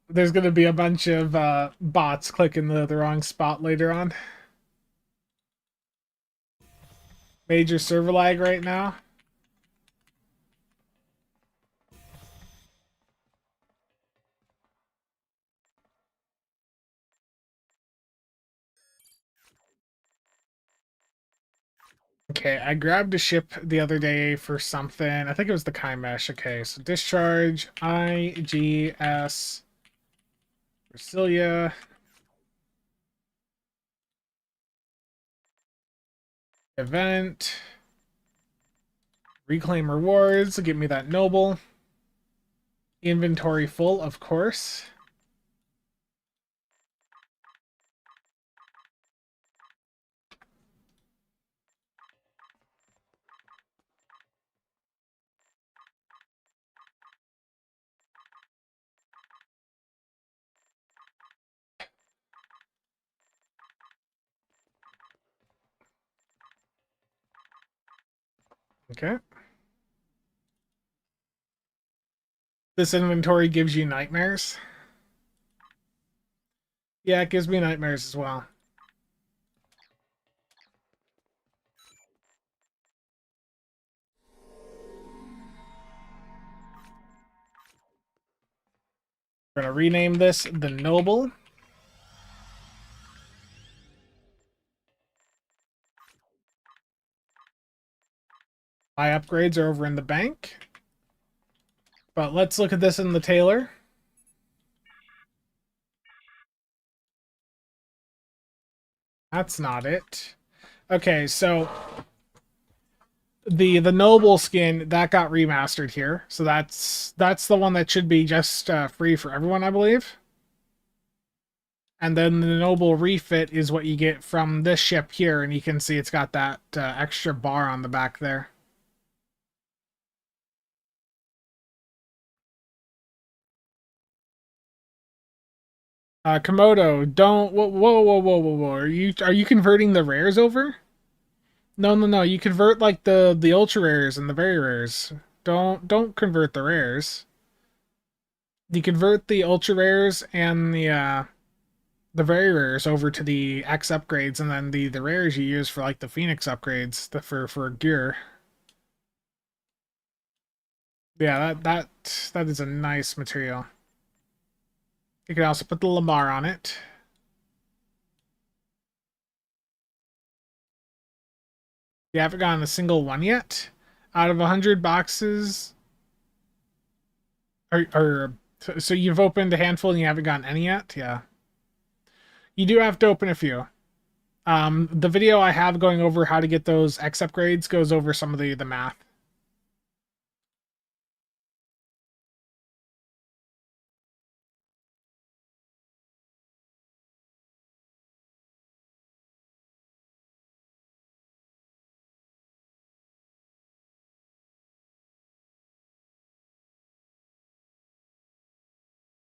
There's gonna be a bunch of bots clicking the wrong spot later on. Major server lag right now. Okay, I grabbed a ship the other day for something. I think it was the Kaimesh. Okay, so discharge, IGS, Brasilia, event, reclaim rewards, give me that noble. Inventory full, of course. Okay. This inventory gives you nightmares. Yeah, it gives me nightmares as well. We're gonna rename this the Noble. My upgrades are over in the bank. But let's look at this in the tailor. That's not it. Okay, so the noble skin that got remastered here, so that's the one that should be just free for everyone, I believe. And then the noble refit is what you get from this ship here, and you can see it's got that extra bar on the back there. Komodo, don't whoa. Are you converting the rares over? No. You convert like the ultra rares and the very rares. Don't convert the rares. You convert the ultra rares and the very rares over to the X upgrades, and then the rares you use for like the Phoenix upgrades, for gear. Yeah, that is a nice material. You can also put the Lamar on it. You haven't gotten a single one yet? Out of 100 boxes? So you've opened a handful and you haven't gotten any yet? Yeah. You do have to open a few. The video I have going over how to get those X upgrades goes over some of the math.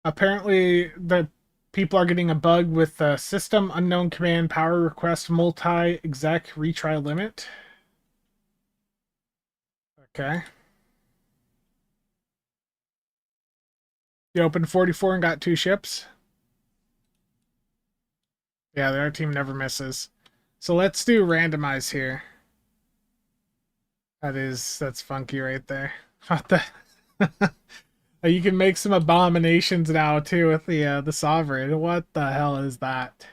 Apparently, the people are getting a bug with system unknown command power request multi exec retry limit. Okay. You opened 44 and got 2 ships. Yeah, their team never misses. So let's do randomize here. That's funky right there. What the? You can make some abominations now too with the sovereign. What the hell is that?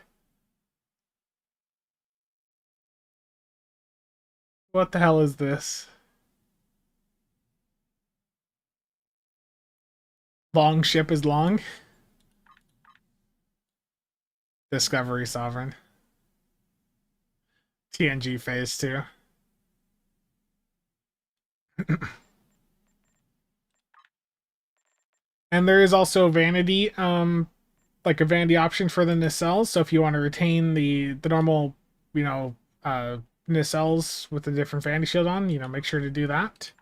What the hell is this? Long ship is long. Discovery sovereign. TNG phase 2. And there is also vanity, like a vanity option for the nacelles. So if you want to retain the normal, nacelles with a different vanity shield on, make sure to do that.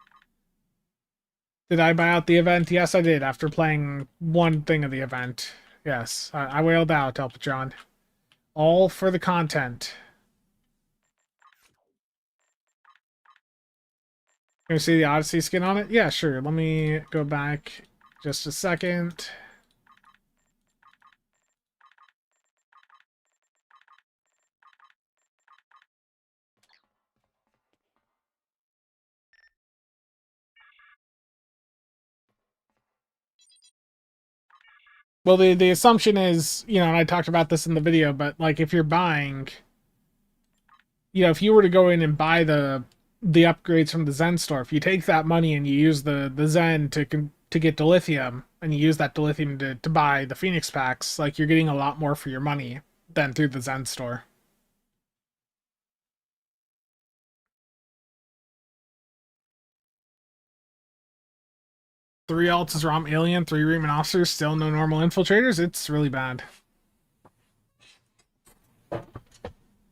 Did I buy out the event? Yes, I did. After playing one thing of the event, yes, I wailed out, Elpatron. All for the content. Can you see the Odyssey skin on it? Yeah, sure. Let me go back just a second. Well, the assumption is, you know, and I talked about this in the video, but like if you're buying, you know, if you were to go in and buy the upgrades from the Zen store, if you take that money and you use the Zen to get dilithium, and you use that dilithium to buy the Phoenix packs, like you're getting a lot more for your money than through the Zen store. Three alts is ROM alien, three Reman officers, still no normal infiltrators. It's really bad.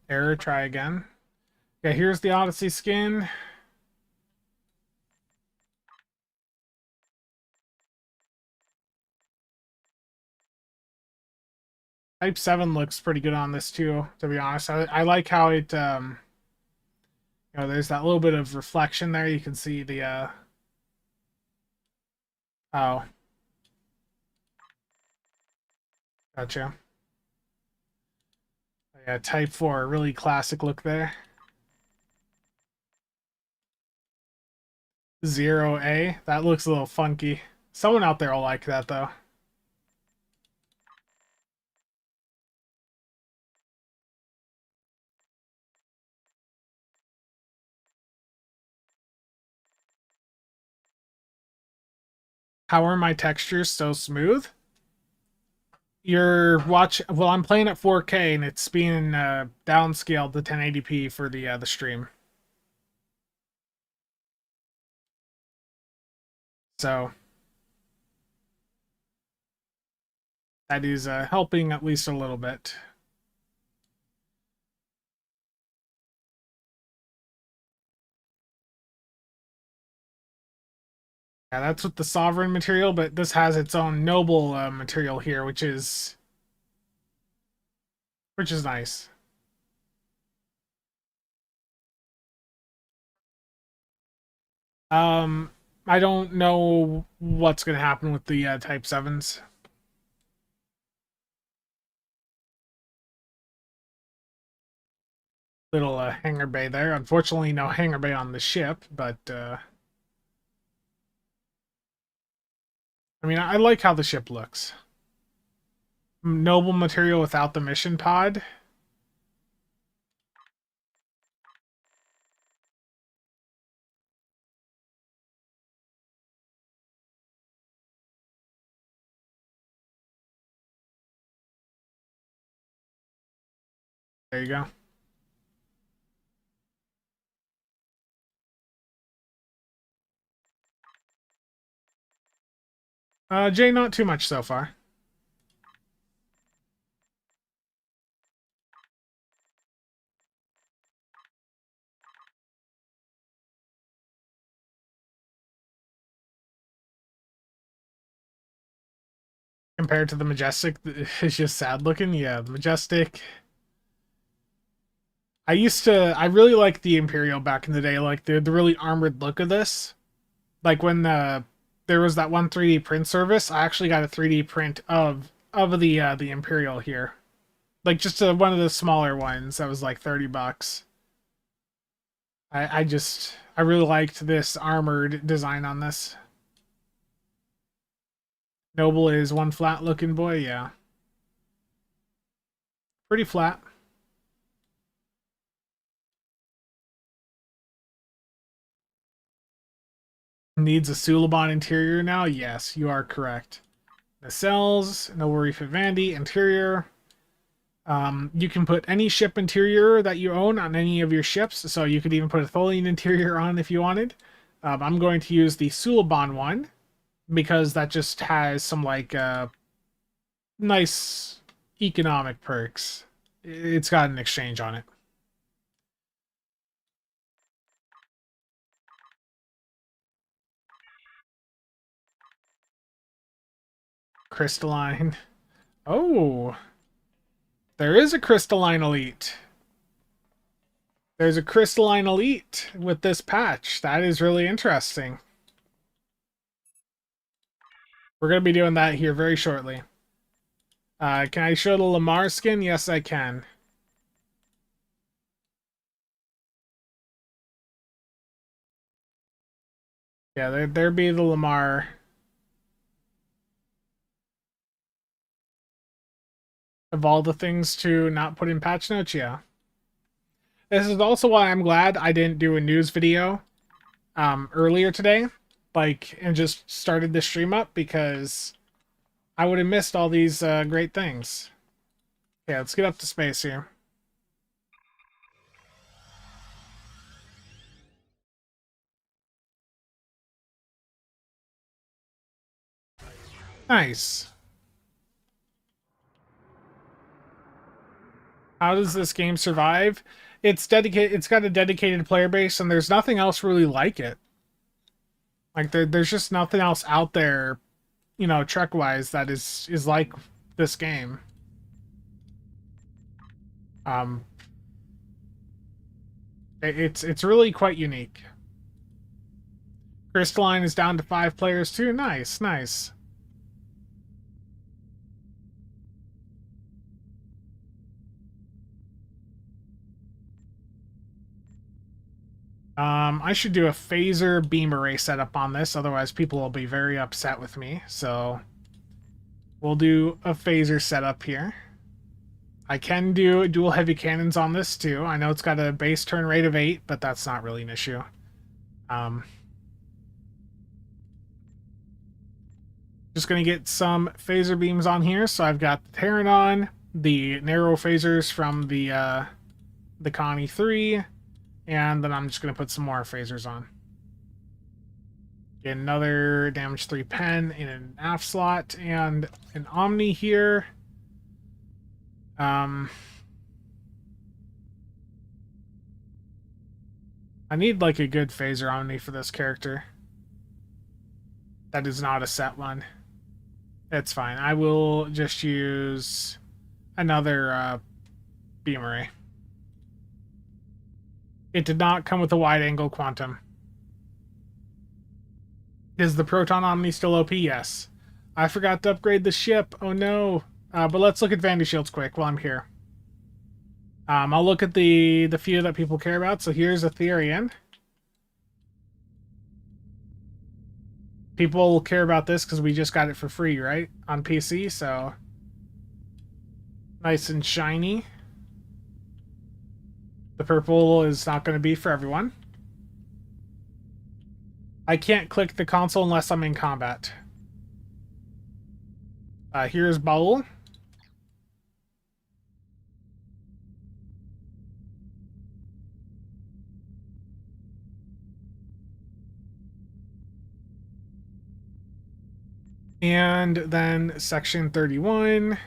Error, try again. Yeah, here's the Odyssey skin. Type 7 looks pretty good on this too, to be honest. I like how it, you know, there's that little bit of reflection there. You can see the, oh. Gotcha. Yeah, Type 4, really classic look there. 0A, that looks a little funky. Someone out there will like that though. How are my textures so smooth? Well, I'm playing at 4K and it's being downscaled to 1080p for the stream. So that is helping at least a little bit. Yeah, that's with the Sovereign material, but this has its own Noble material here, which is nice. I don't know what's going to happen with the Type 7s. Little hangar bay there. Unfortunately, no hangar bay on the ship, but I mean, I like how the ship looks. Noble material without the mission pod. There you go. Jay, not too much so far. Compared to the Majestic, it's just sad looking. Yeah, the Majestic. I really liked the Imperial back in the day, like the really armored look of this. Like when there was that one 3D print service, I actually got a 3D print of the Imperial here. Like just one of the smaller ones that was like $30. I really liked this armored design on this. Noble is one flat looking boy, yeah. Pretty flat. Needs a Suliban interior now? Yes, you are correct. Nacelles, Noble Reef of Vandy, interior. You can put any ship interior that you own on any of your ships, so you could even put a Tholian interior on if you wanted. I'm going to use the Suliban one, because that just has some, like, nice economic perks. It's got an exchange on it. Crystalline. Oh, there is a Crystalline Elite. There's a crystalline elite with this patch. That is really interesting. We're going to be doing that here very shortly. Can I show the Lamar skin? Yes, I can. Yeah, there be the Lamar. Of all the things to not put in patch notes, yeah. This is also why I'm glad I didn't do a news video earlier today, and just started the stream up, because I would have missed all these great things. Okay, let's get up to space here. Nice. How does this game survive? It's dedicated. It's got a dedicated player base, and there's nothing else really like it. Like there's just nothing else out there, you know, Trek-wise, that is like this game. It's really quite unique. Crystalline is down to 5 players too. Nice, nice. I should do a phaser beam array setup on this, otherwise people will be very upset with me. So we'll do a phaser setup here. I can do dual heavy cannons on this too. I know it's got a base turn rate of 8, but that's not really an issue. Just gonna get some phaser beams on here. So I've got the Pteranodon, the narrow phasers from the Connie 3. And then I'm just going to put some more phasers on. Get another damage 3 pen in an aft slot and an Omni here. I need like a good phaser Omni for this character. That is not a set one. It's fine. I will just use another beam array. It did not come with a wide-angle quantum. Is the Proton Omni still OP? Yes. I forgot to upgrade the ship. Oh no. But let's look at Vandy Shields quick while I'm here. I'll look at the few that people care about. So here's Etherean. People care about this because we just got it for free, right? On PC, so... Nice and shiny. The purple is not going to be for everyone. I can't click the console unless I'm in combat. Here's Bowl. And then Section 31.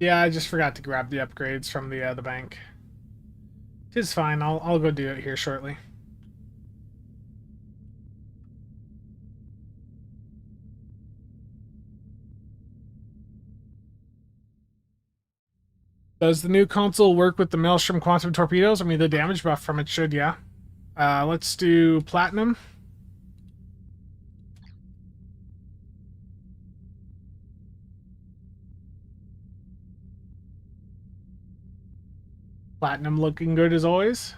Yeah, I just forgot to grab the upgrades from the bank. It's fine. I'll go do it here shortly. Does the new console work with the Maelstrom Quantum Torpedoes? I mean, the damage buff from it should, yeah. Let's do Platinum. Platinum looking good as always.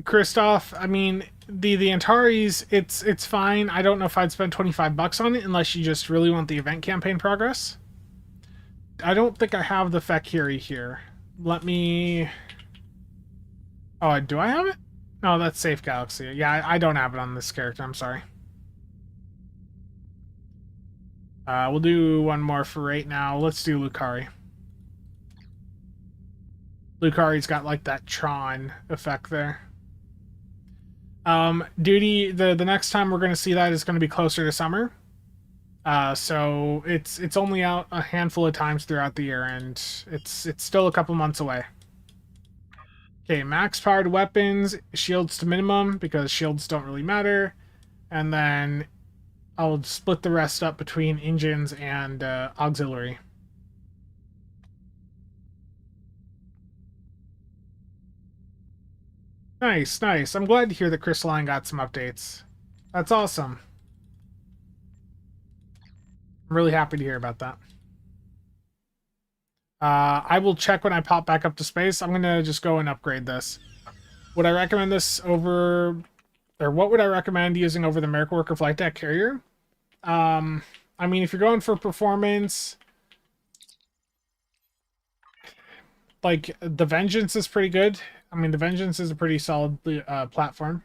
Christoph, I mean, the Antares, it's fine. I don't know if I'd spend $25 on it unless you just really want the event campaign progress. I don't think I have the Fakiri here. Let me... Oh, do I have it? No, that's Safe Galaxy. Yeah, I don't have it on this character. I'm sorry. We'll do one more for right now. Let's do Lucari. Lucari's got like that Tron effect there. Duty, the next time we're going to see that is going to be closer to summer. So it's only out a handful of times throughout the year, and it's still a couple months away. Okay, max powered weapons, shields to minimum, because shields don't really matter. And then I'll split the rest up between engines and auxiliary. Nice, nice. I'm glad to hear that Crystalline got some updates. That's awesome. I'm really happy to hear about that. I will check when I pop back up to space. I'm going to just go and upgrade this. Would I recommend this over... Or what would I recommend using over the Miracle Worker Flight Deck Carrier? I mean, if you're going for performance... Like, the Vengeance is pretty good. I mean, the Vengeance is a pretty solid platform.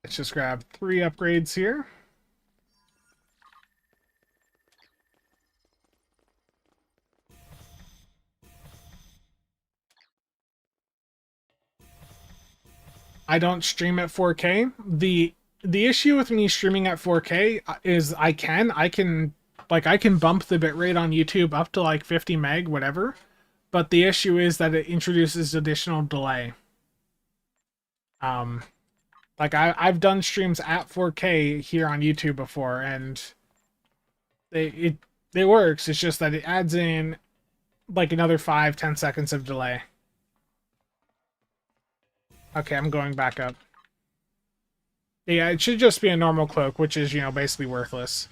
Let's just grab 3 upgrades here. I don't stream at 4K. The issue with me streaming at 4K is I can bump the bitrate on YouTube up to like 50 meg, whatever. But the issue is that it introduces additional delay. Like I've done streams at 4K here on YouTube before, and it works. It's just that it adds in like another 5-10 seconds of delay. Okay, I'm going back up. Yeah, it should just be a normal cloak, which is, you know, basically worthless.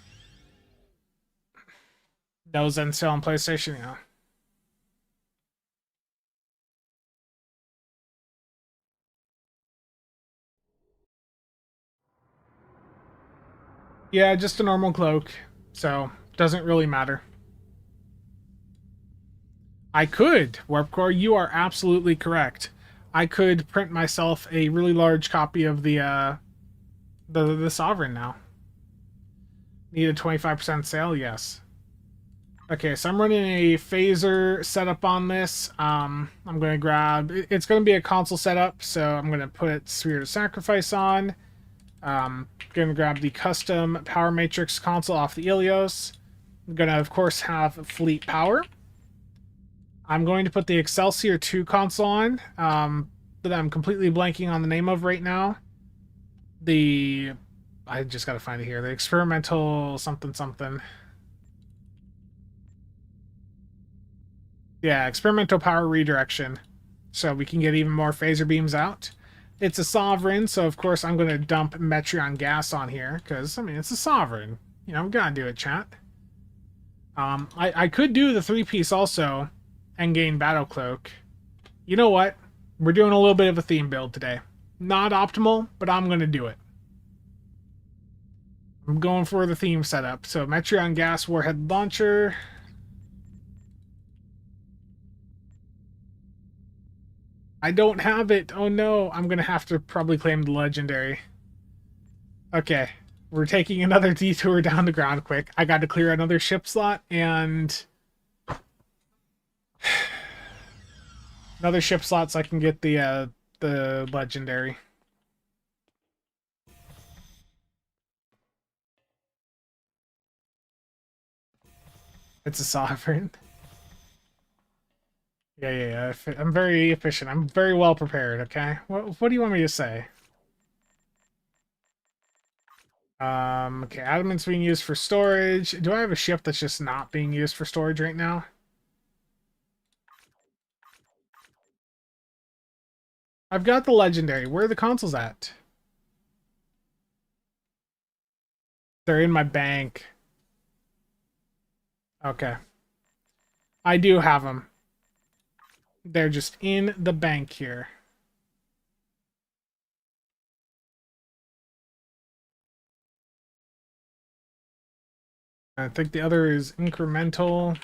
That was then still on PlayStation, yeah. Yeah, just a normal cloak, so doesn't really matter. I could, Warpcore, you are absolutely correct. I could print myself a really large copy of the Sovereign now. Need a 25% sale? Yes. Okay, so I'm running a phaser setup on this. I'm going to grab... It's going to be a console setup, so I'm going to put Sphere of Sacrifice on. Going to grab the custom Power Matrix console off the Ilios. I'm going to, of course, have Fleet Power. I'm going to put the Excelsior 2 console on, that I'm completely blanking on the name of right now. I just gotta find it here. The experimental something something. Yeah, experimental power redirection. So we can get even more phaser beams out. It's a Sovereign, so of course I'm going to dump Metreon gas on here, because, I mean, it's a Sovereign. You know, we gotta do it, chat. I could do the 3-piece also, and gain Battle Cloak. You know what? We're doing a little bit of a theme build today. Not optimal, but I'm going to do it. I'm going for the theme setup. So Metreon Gas Warhead Launcher. I don't have it. Oh no, I'm going to have to probably claim the Legendary. Okay, we're taking another detour down the ground quick. I got to clear another ship slot and... another ship slot so I can get the Legendary. It's a Sovereign. Yeah. I'm very efficient. I'm very well prepared, okay? What do you want me to say? Okay, adamant's being used for storage. Do I have a ship that's just not being used for storage right now? I've got the Legendary. Where are the consoles at? They're in my bank. Okay. I do have them. They're just in the bank here. I think the other is incremental.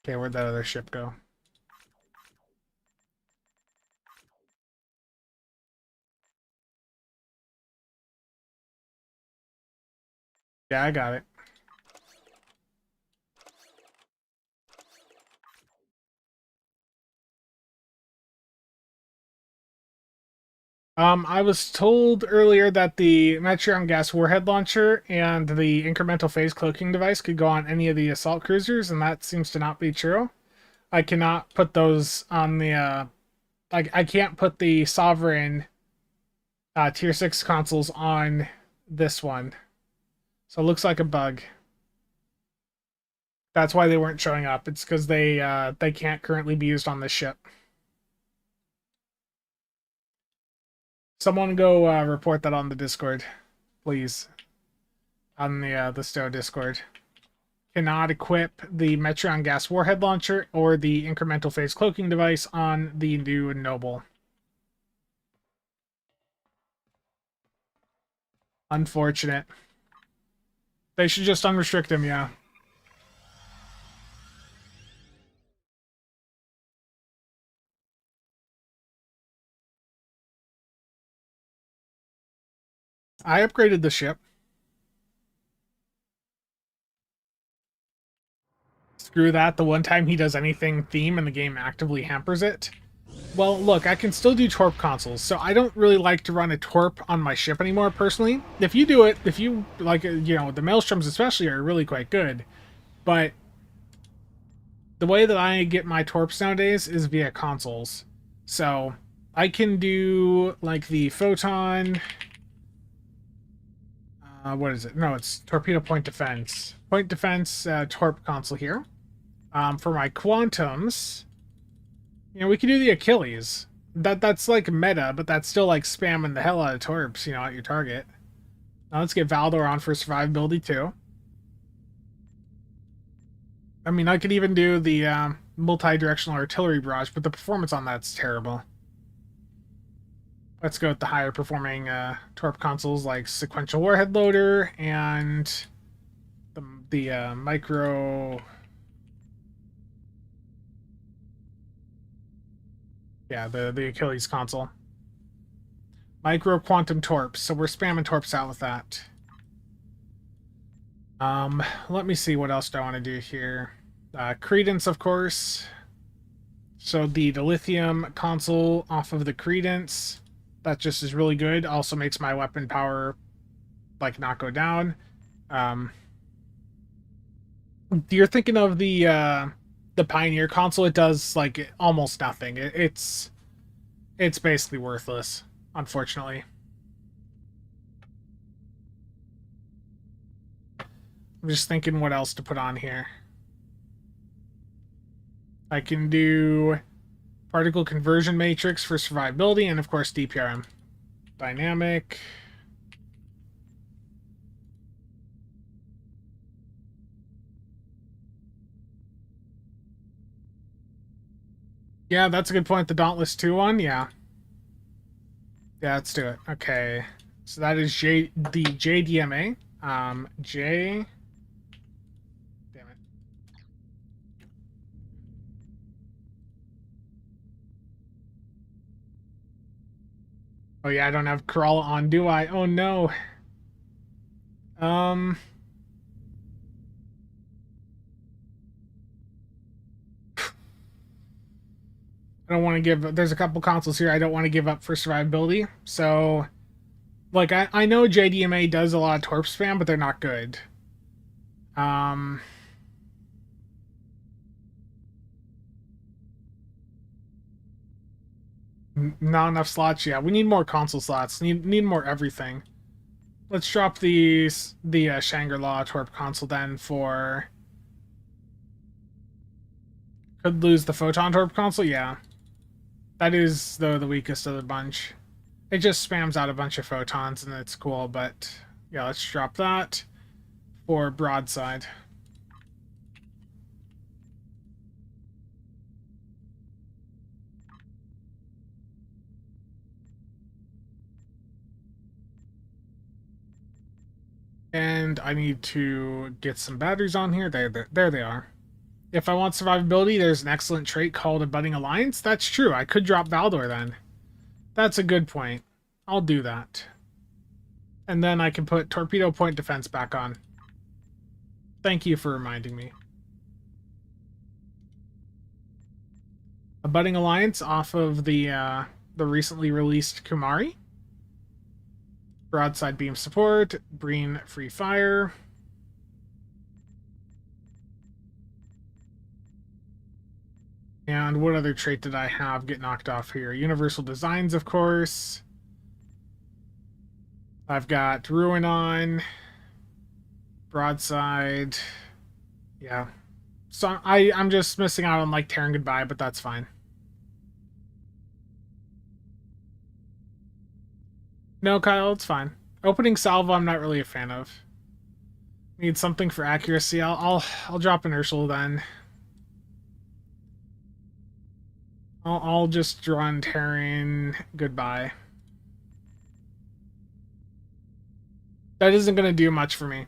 Okay, where'd that other ship go? Yeah, I got it. I was told earlier that the Metreon gas warhead launcher and the incremental phase cloaking device could go on any of the assault cruisers, and that seems to not be true. I cannot put those on the, I can't put the Sovereign Tier 6 consoles on this one. So it looks like a bug. That's why they weren't showing up. It's because they can't currently be used on this ship. Someone go report that on the Discord, please. On the Stowe Discord. Cannot equip the Metreon gas warhead launcher or the incremental phase cloaking device on the new Noble. Unfortunate. They should just unrestrict him, yeah. I upgraded the ship. Screw that. The one time he does anything theme and the game actively hampers it. Well, look, I can still do Torp consoles, so I don't really like to run a Torp on my ship anymore, personally. If you do it, if you, like, you know, the Maelstroms especially are really quite good, but the way that I get my Torps nowadays is via consoles. So, I can do, like, the Photon... what is it? No, it's Torpedo Point Defense. Point Defense Torp console here. For my Quantums, you know, we can do the Achilles. That's like meta, but that's still like spamming the hell out of Torps, you know, at your target. Now let's get Valdor on for survivability too. I mean, I could even do the multi-directional artillery barrage, but the performance on that's terrible. Let's go with the higher performing Torp consoles like Sequential Warhead Loader and the Micro... Yeah, the Achilles console. Micro Quantum Torps, so we're spamming Torps out with that. Let me see what else do I want to do here. Credence, of course. So the lithium console off of the Credence. That just is really good. Also makes my weapon power, like, not go down. You're thinking of the Pioneer console. It does, like, almost nothing. It's basically worthless, unfortunately. I'm just thinking what else to put on here. I can do Particle Conversion Matrix for survivability, and of course DPRM. Dynamic. Yeah, that's a good point. The Dauntless 2 one, yeah. Yeah, let's do it. Okay. So that is the JDMA. J... Damn it. Oh yeah, I don't have Corolla on, do I? Oh no. I don't want to give... There's a couple consoles here I don't want to give up for survivability. So, like, I know JDMA does a lot of Torp spam, but they're not good. Not enough slots. Yeah, we need more console slots. Need more everything. Let's drop the Shangri-La Torp console then for... Could lose the Photon Torp console? Yeah. That is, though, the weakest of the bunch. It just spams out a bunch of photons, and it's cool, but... Yeah, let's drop that for Broadside. And I need to get some batteries on here. There they are. If I want survivability, there's an excellent trait called a Budding Alliance. That's true. I could drop Valdor then. That's a good point. I'll do that. And then I can put Torpedo Point Defense back on. Thank you for reminding me. A budding alliance off of the recently released Kumari. Broadside beam support, Breen free fire. And what other trait did I have get knocked off here? Universal designs, of course. I've got Ruin on, Broadside. Yeah. So I'm just missing out on like Tearing Goodbye, but that's fine. No, Kyle, it's fine. Opening salvo, I'm not really a fan of. Need something for accuracy. I'll drop inertial then. I'll just run Tearing Goodbye. That isn't gonna do much for me.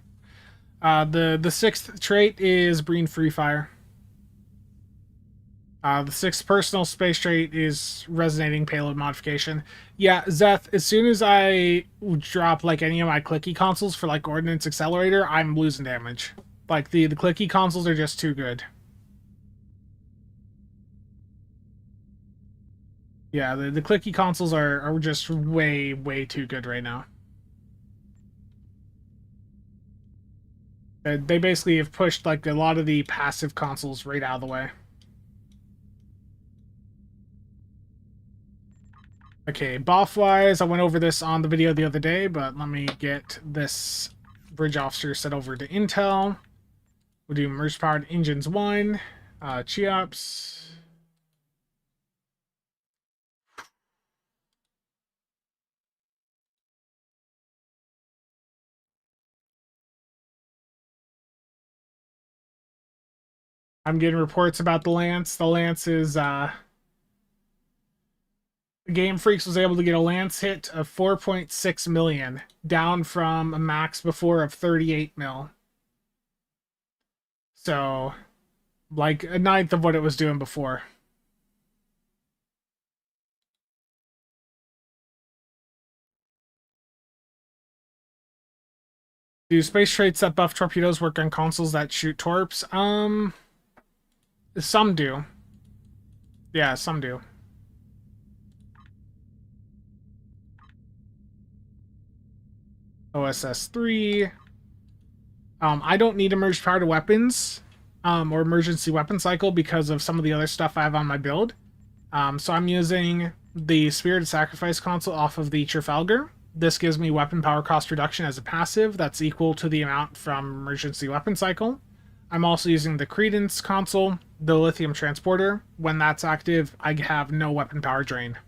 The 6th trait is Breen Free Fire. The 6th personal space trait is Resonating Payload Modification. Yeah, Zeth, as soon as I drop like any of my clicky consoles for like Ordnance Accelerator, I'm losing damage. Like the clicky consoles are just too good. Yeah, the clicky consoles are just way, way too good right now. They basically have pushed like a lot of the passive consoles right out of the way. Okay, buff-wise, I went over this on the video the other day, but let me get this bridge officer set over to Intel. We'll do merge-powered engines 1, Cheops. I'm getting reports about the Lance. The Lance is, Game Freaks was able to get a Lance hit of 4.6 million, down from a max before of 38 mil. So, like a ninth of what it was doing before. Do space traits that buff torpedoes work on consoles that shoot torps? Some do. Yeah, some do. OSS 3. I don't need emerged power to weapons or emergency weapon cycle because of some of the other stuff I have on my build. So I'm using the Spirit of Sacrifice console off of the Trafalgar. This gives me weapon power cost reduction as a passive that's equal to the amount from emergency weapon cycle. I'm also using the Credence console, the lithium transporter. When that's active, I have no weapon power drain.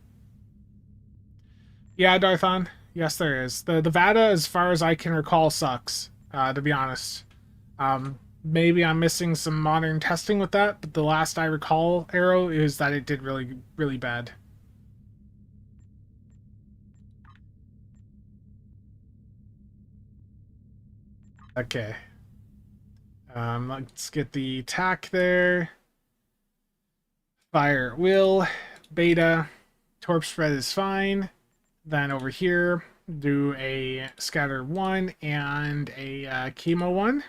Yeah, Darthon. Yes, there is. The Vada, as far as I can recall, sucks, to be honest. Maybe I'm missing some modern testing with that, but the last I recall, Arrow, is that it did really, really bad. Okay. Let's get the tack there. Fire at will. Beta. Torp spread is fine. Then over here, do a scatter 1 and a chemo 1.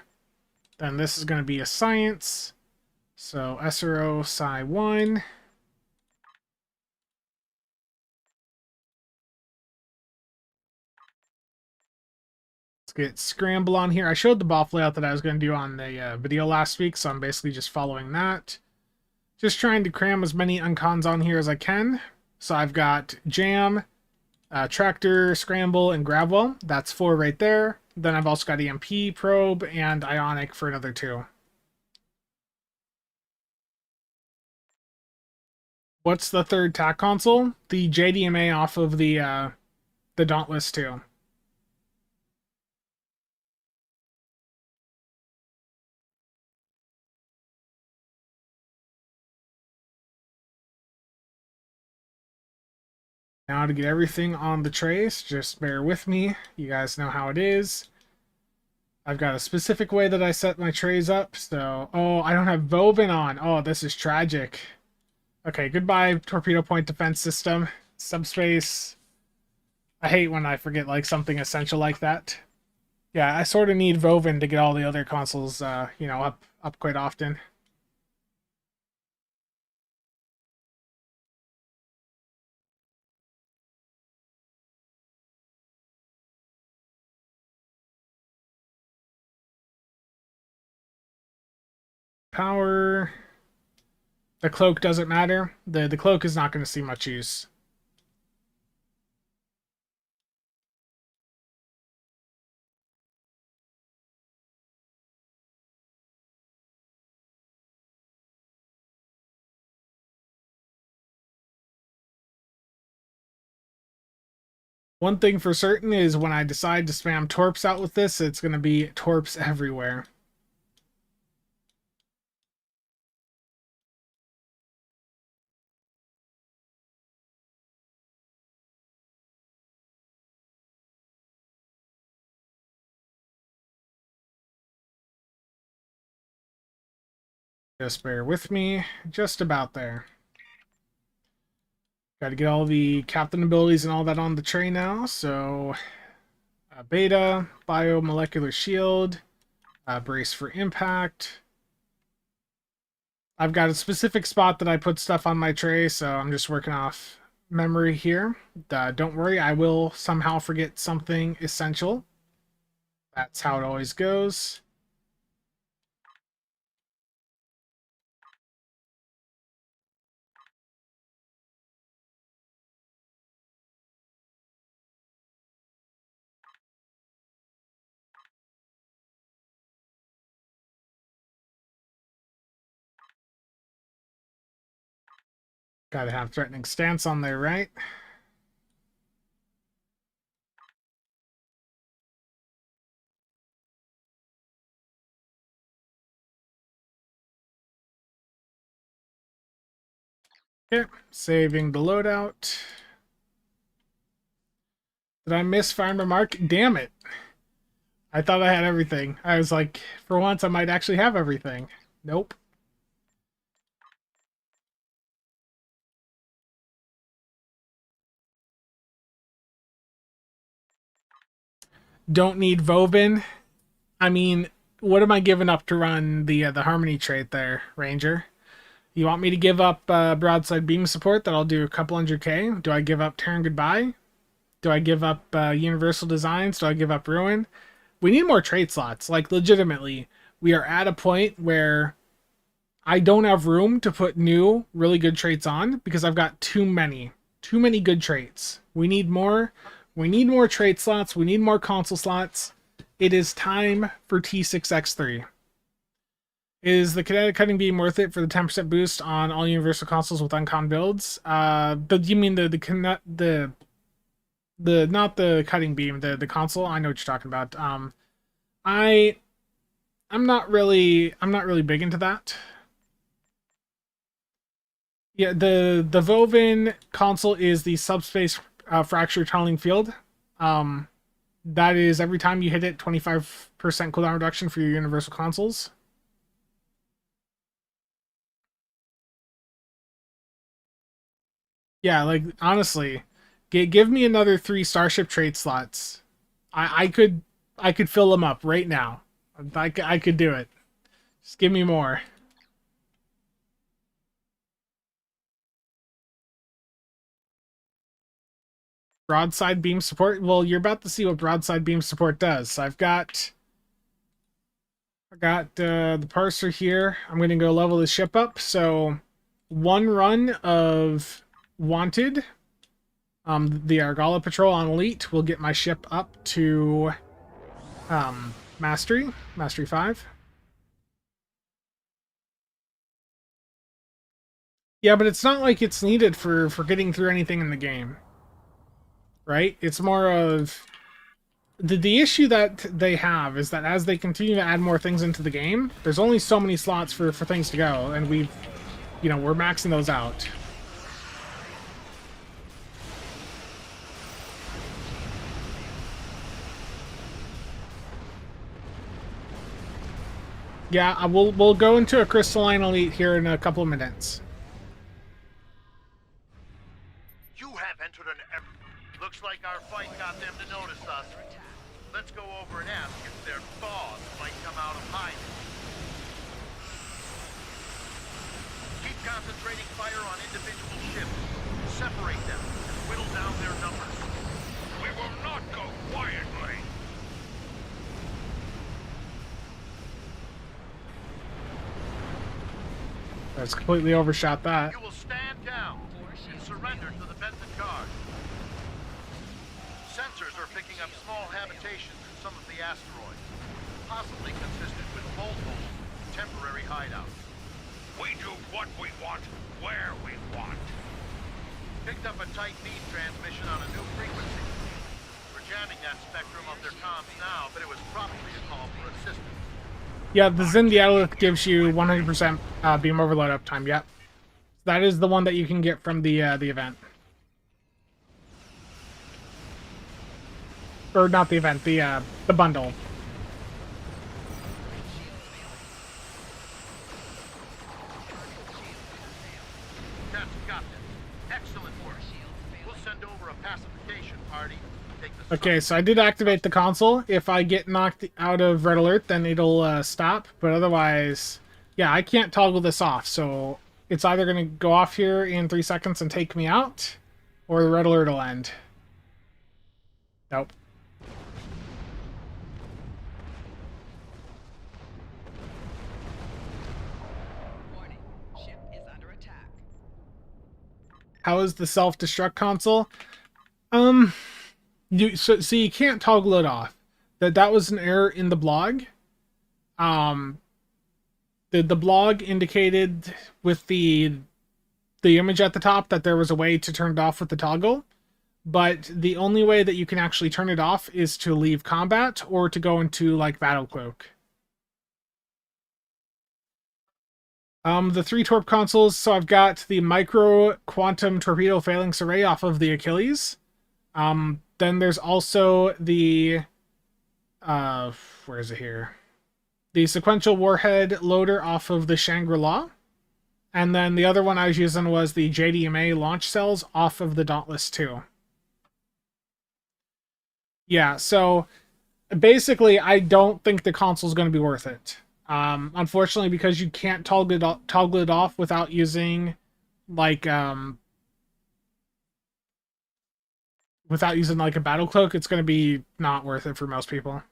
Then this is going to be a science. So SRO Psi 1. Let's get scramble on here. I showed the buff layout that I was going to do on the video last week, so I'm basically just following that. Just trying to cram as many uncons on here as I can. So I've got jam, tractor, scramble, and gravwell. That's 4 right there. Then I've also got EMP, probe, and ionic for another 2. What's the third TAC console? The JDMA off of the Dauntless 2. Now to get everything on the trace, just bear with me. You guys know how it is. I've got a specific way that I set my trays up, so... Oh, I don't have Vovin on. Oh, this is tragic. Okay, goodbye, torpedo point defense system. Subspace. I hate when I forget, like, something essential like that. Yeah, I sort of need Voven to get all the other consoles, you know, up quite often. Power. The cloak doesn't matter. The cloak is not going to see much use. One thing for certain is when I decide to spam torps out with this, it's going to be torps everywhere. Just bear with me. Just about there. Got to get all the captain abilities and all that on the tray now. So, beta, biomolecular shield, brace for impact. I've got a specific spot that I put stuff on my tray, so I'm just working off memory here. Don't worry, I will somehow forget something essential. That's how it always goes. Gotta have threatening stance on there, right? Okay, saving the loadout. Did I miss Farmer Mark? Damn it. I thought I had everything. I was like, for once I might actually have everything. Nope. Don't need Vovin. I mean, what am I giving up to run the Harmony trait there, Ranger? You want me to give up broadside beam support that I'll do a couple 100k? Do I give up Turn Goodbye? Do I give up Universal Designs? Do I give up Ruin? We need more trait slots. Like, legitimately, we are at a point where I don't have room to put new, really good traits on because I've got too many good traits. We need more. We need more trait slots. We need more console slots. It is time for T6X3. Is the kinetic cutting beam worth it for the 10% boost on all universal consoles with uncon builds? You mean the not the cutting beam, the console? I know what you're talking about. I'm not really big into that. Yeah, the Vovin console is the subspace fracture tunneling field. That is every time you hit it, 25% cooldown reduction for your universal consoles. Yeah, like honestly, give me another 3 starship trait slots. I could fill them up right now. I could do it. Just give me more. Broadside beam support. Well, you're about to see what broadside beam support does. So I've got the parser here. I'm going to go level the ship up. So 1 run of Wanted, the Argala Patrol on Elite will get my ship up to Mastery 5. Yeah, but it's not like it's needed for getting through anything in the game, right? It's more of the issue that they have is that as they continue to add more things into the game, there's only so many slots for things to go, and we're maxing those out. Yeah, we'll go into a crystalline elite here in a couple of minutes. You have entered an error. Looks like our fight got them to notice us. Let's go over and ask if their thaws might come out of hiding. Keep concentrating fire on individual ships. Separate them and whittle down their numbers. We will not go quietly. That's completely overshot that. You will stand down and surrender to the Benton Guard. Sensors are picking up small habitations in some of the asteroids, possibly consistent with bolt holes, temporary hideouts. We do what we want, where we want. Picked up a tight beam transmission on a new frequency. We're jamming that spectrum of their comms now, but it was probably a call for assistance. Yeah, the Zendialith gives you 100% beam overload uptime. Yep, that is the one that you can get from the event, or not the event, the bundle. That's got this. Excellent work. We'll send over a pacification party. Okay, so I did activate the console. If I get knocked out of red alert, then it'll stop. But otherwise, yeah, I can't toggle this off. So it's either going to go off here in 3 seconds and take me out, or the red alert will end. Nope. Warning, ship is under attack. How is the self-destruct console? So you can't toggle it off. That was an error in the blog. The blog indicated with the image at the top that there was a way to turn it off with the toggle, but the only way that you can actually turn it off is to leave combat or to go into like battle cloak. The 3 torp consoles. So I've got the micro quantum torpedo phalanx array off of the Achilles. Then there's also the, where is it here? The sequential warhead loader off of the Shangri-La. And then the other one I was using was the JDMA launch cells off of the Dauntless 2. Yeah, so basically I don't think the console's going to be worth it. Unfortunately, because you can't toggle it off without using, like, without using like a battle cloak, it's going to be not worth it for most people.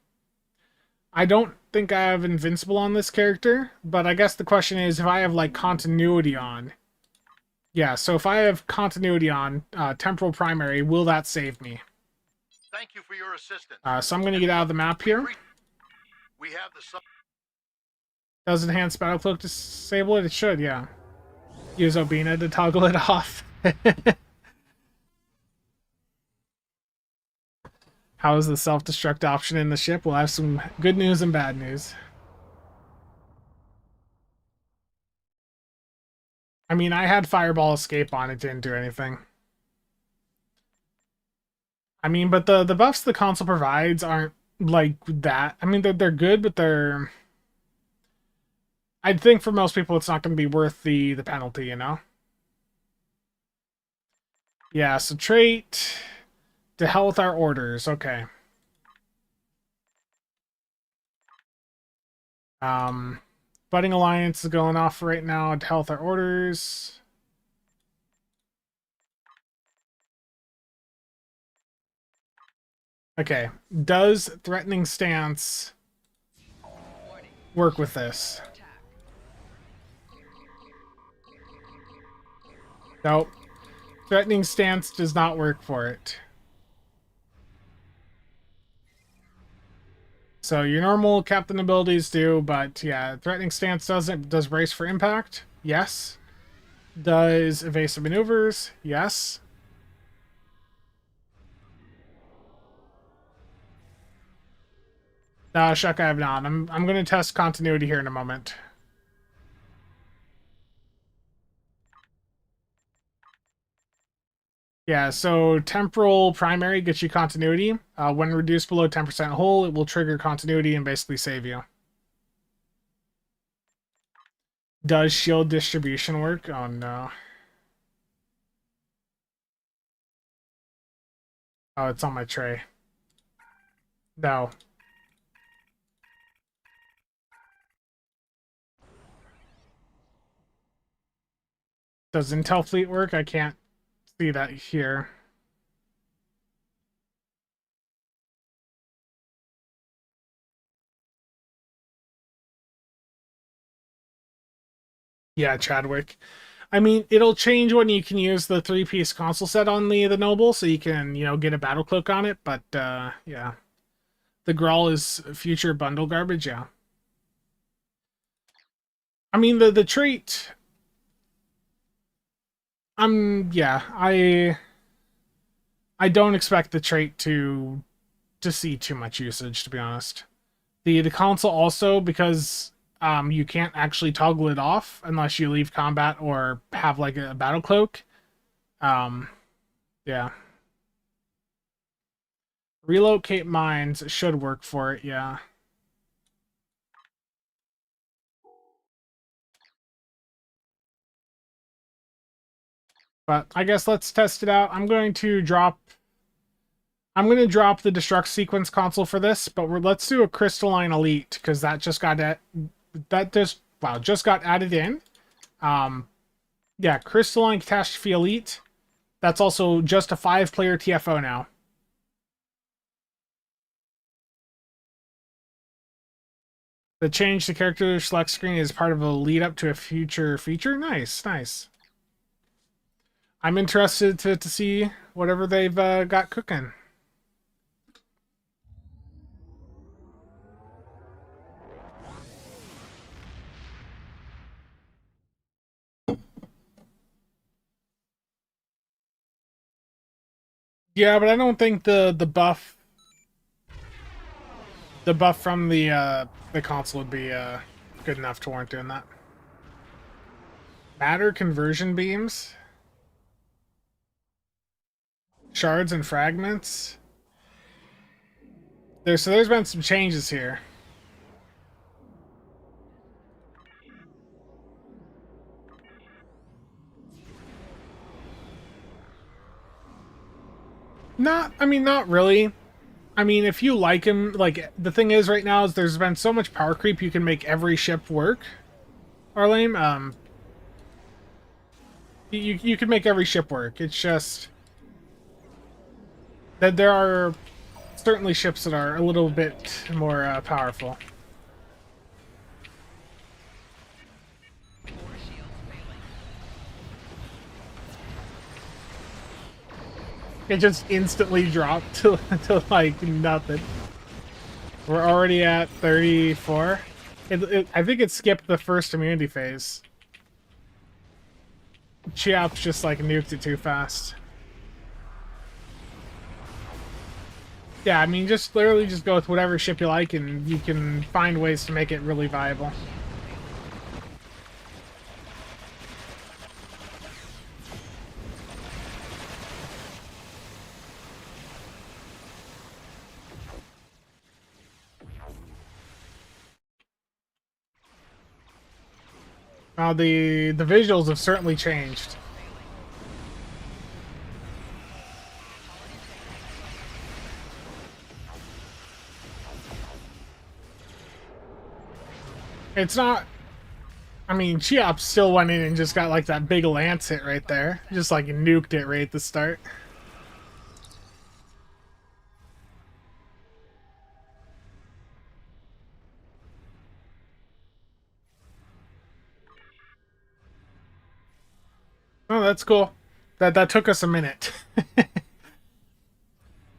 I don't think I have invincible on this character, but I guess the question is if I have like continuity on. Yeah, so if I have continuity on, temporal primary, will that save me? Thank you for your assistance. So I'm going to get out of the map here. We have the Does enhanced battle cloak disable it? It should, yeah. Use Obina to toggle it off. How is the self-destruct option in the ship? We'll have some good news and bad news. I mean, I had Fireball Escape on, it didn't do anything. I mean, but the buffs the console provides aren't like that. I mean, they're good, but they're... I'd think for most people it's not going to be worth the penalty, you know? Yeah, so trait... To hell with our orders, okay. Budding Alliance is going off right now. To hell with our orders. Okay, does Threatening Stance work with this? Nope. Threatening Stance does not work for it. So your normal captain abilities do, but yeah, Threatening Stance doesn't. Does Brace for Impact? Yes. Does Evasive Maneuvers? Yes. Shuck, I have not. I'm going to test continuity here in a moment. Yeah, so temporal primary gets you continuity. When reduced below 10% hull, it will trigger continuity and basically save you. Does shield distribution work? Oh no. Oh, it's on my tray. No. Does Intel Fleet work? I can't see that here. Yeah, Chadwick. I mean, it'll change when you can use the 3-piece console set on the Noble, so you can, get a battle cloak on it, but, yeah. The Gral is future bundle garbage, yeah. I mean, the trait... yeah, I don't expect the trait to see too much usage, to be honest. The console also, because you can't actually toggle it off unless you leave combat or have like a battle cloak. Yeah. Relocate mines should work for it, yeah. But I guess let's test it out. I'm going to drop the destruct sequence console for this, but let's do a crystalline elite because that just got just got added in. Yeah, crystalline catastrophe elite. That's also just a 5-player TFO now. The change to character select screen is part of a lead up to a future feature. Nice, nice. I'm interested to see whatever they've got cooking. Yeah, but I don't think the buff from the console would be good enough to warrant doing that. Matter conversion beams, shards and fragments. There's been some changes here. Not really. I mean, if you like him, like, the thing is right now is there's been so much power creep, you can make every ship work. Arlame, you can make every ship work. It's just that there are certainly ships that are a little bit more powerful. It just instantly dropped to like nothing. We're already at 34. I think it skipped the first immunity phase. Cheops just like nuked it too fast. Yeah, I mean, just literally just go with whatever ship you like and you can find ways to make it really viable. The visuals have certainly changed. It's not... I mean, Cheops still went in and just got like that big lance hit right there. Just like nuked it right at the start. Oh, that's cool. That took us a minute.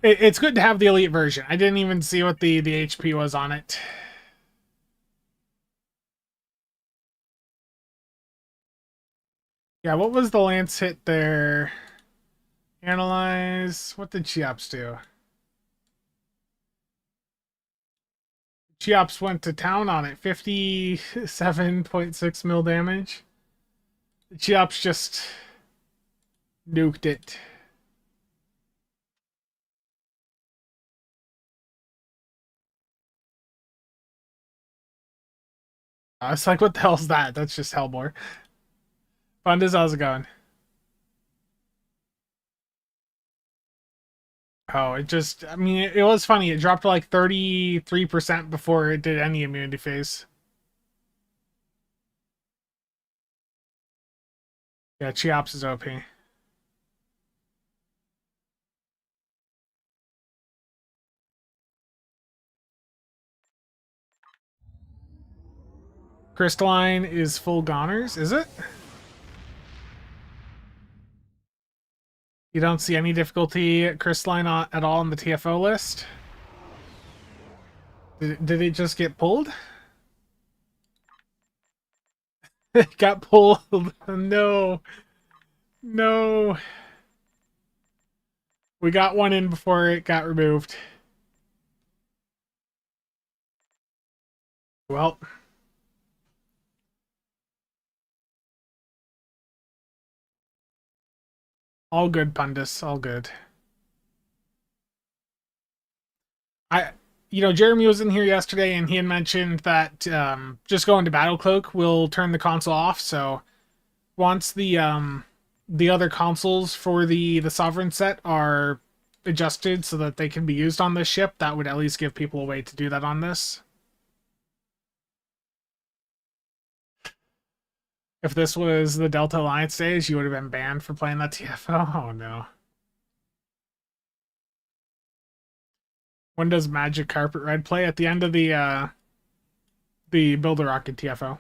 It's good to have the elite version. I didn't even see what the HP was on it. Yeah, what was the lance hit there? Analyze. What did Cheops do? Cheops went to town on it. 57.6 mil damage. Cheops just nuked it. I was like, what the hell's that? That's just Hellbore. Fundus, how's it going? Oh, it just, I mean, it was funny. It dropped to like 33% before it did any immunity phase. Yeah, Cheops is OP. Crystalline is full goners, is it? You don't see any difficulty at Crystalline at all on the TFO list? Did it just get pulled? It got pulled. No. No. We got one in before it got removed. Well. All good, Pundus. All good. Jeremy was in here yesterday and he had mentioned that just going to Battle Cloak will turn the console off. So once the other consoles for the Sovereign set are adjusted so that they can be used on this ship, that would at least give people a way to do that on this. If this was the Delta Alliance days, you would have been banned for playing that TFO. Oh no. When does Magic Carpet Red play? At the end of the Builder Rocket TFO.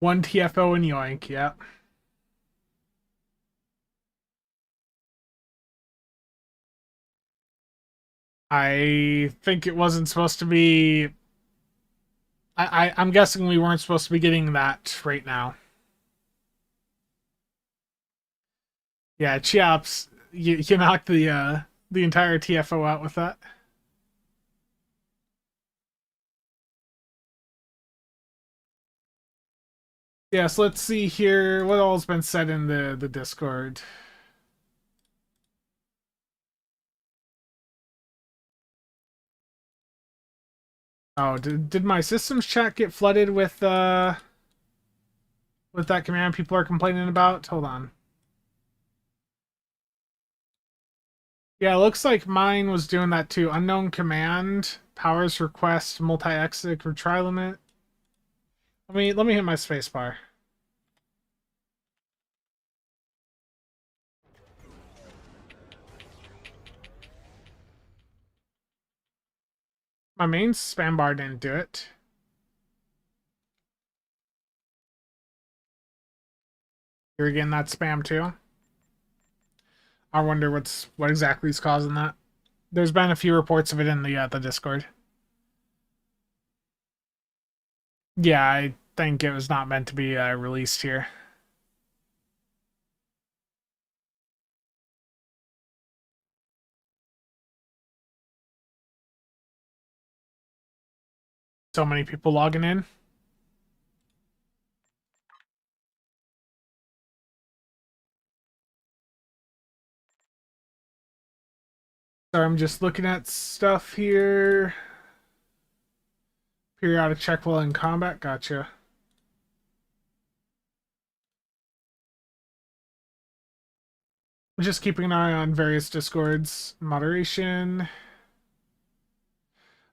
One TFO and yoink, yeah. I think it wasn't supposed to be. I'm guessing we weren't supposed to be getting that right now. Yeah, Cheops, you knocked the entire TFO out with that. Yes, let's see here what all's been said in the Discord. Oh, did my systems chat get flooded with that command people are complaining about? Hold on. Yeah, it looks like mine was doing that too. Unknown command, powers request, multi-exit retry limit. Let me hit my spacebar. My main spam bar didn't do it. You're again that spam too. I wonder what exactly is causing that. There's been a few reports of it in the Discord. Yeah, I think it was not meant to be released here. So many people logging in. Sorry, I'm just looking at stuff here. Periodic check while in combat. Gotcha. Just keeping an eye on various Discords. Moderation.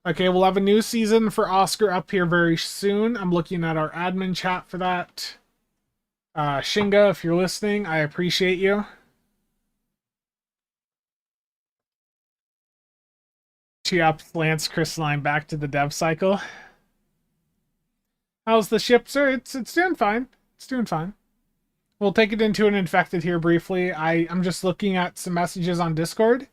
Okay, we'll have a new season for Oscar up here very soon. I'm looking at our admin chat for that. Shinga, if you're listening, I appreciate you. Cheops Lance Crystalline back to the dev cycle. How's the ship, sir? It's doing fine. It's doing fine. We'll take it into an infected here briefly. I'm just looking at some messages on Discord.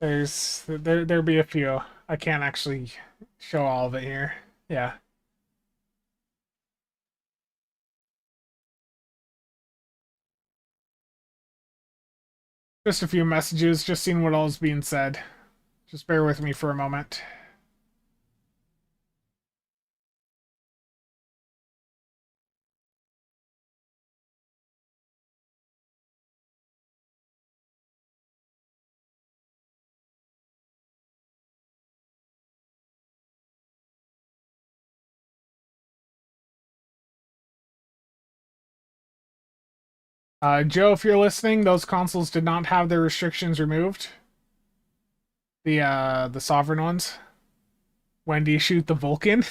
There'll be a few. I can't actually show all of it here. Yeah. Just a few messages, just seeing what all is being said. Just bear with me for a moment. Joe, if you're listening, those consoles did not have their restrictions removed. The sovereign ones. When do you shoot the Vulcan?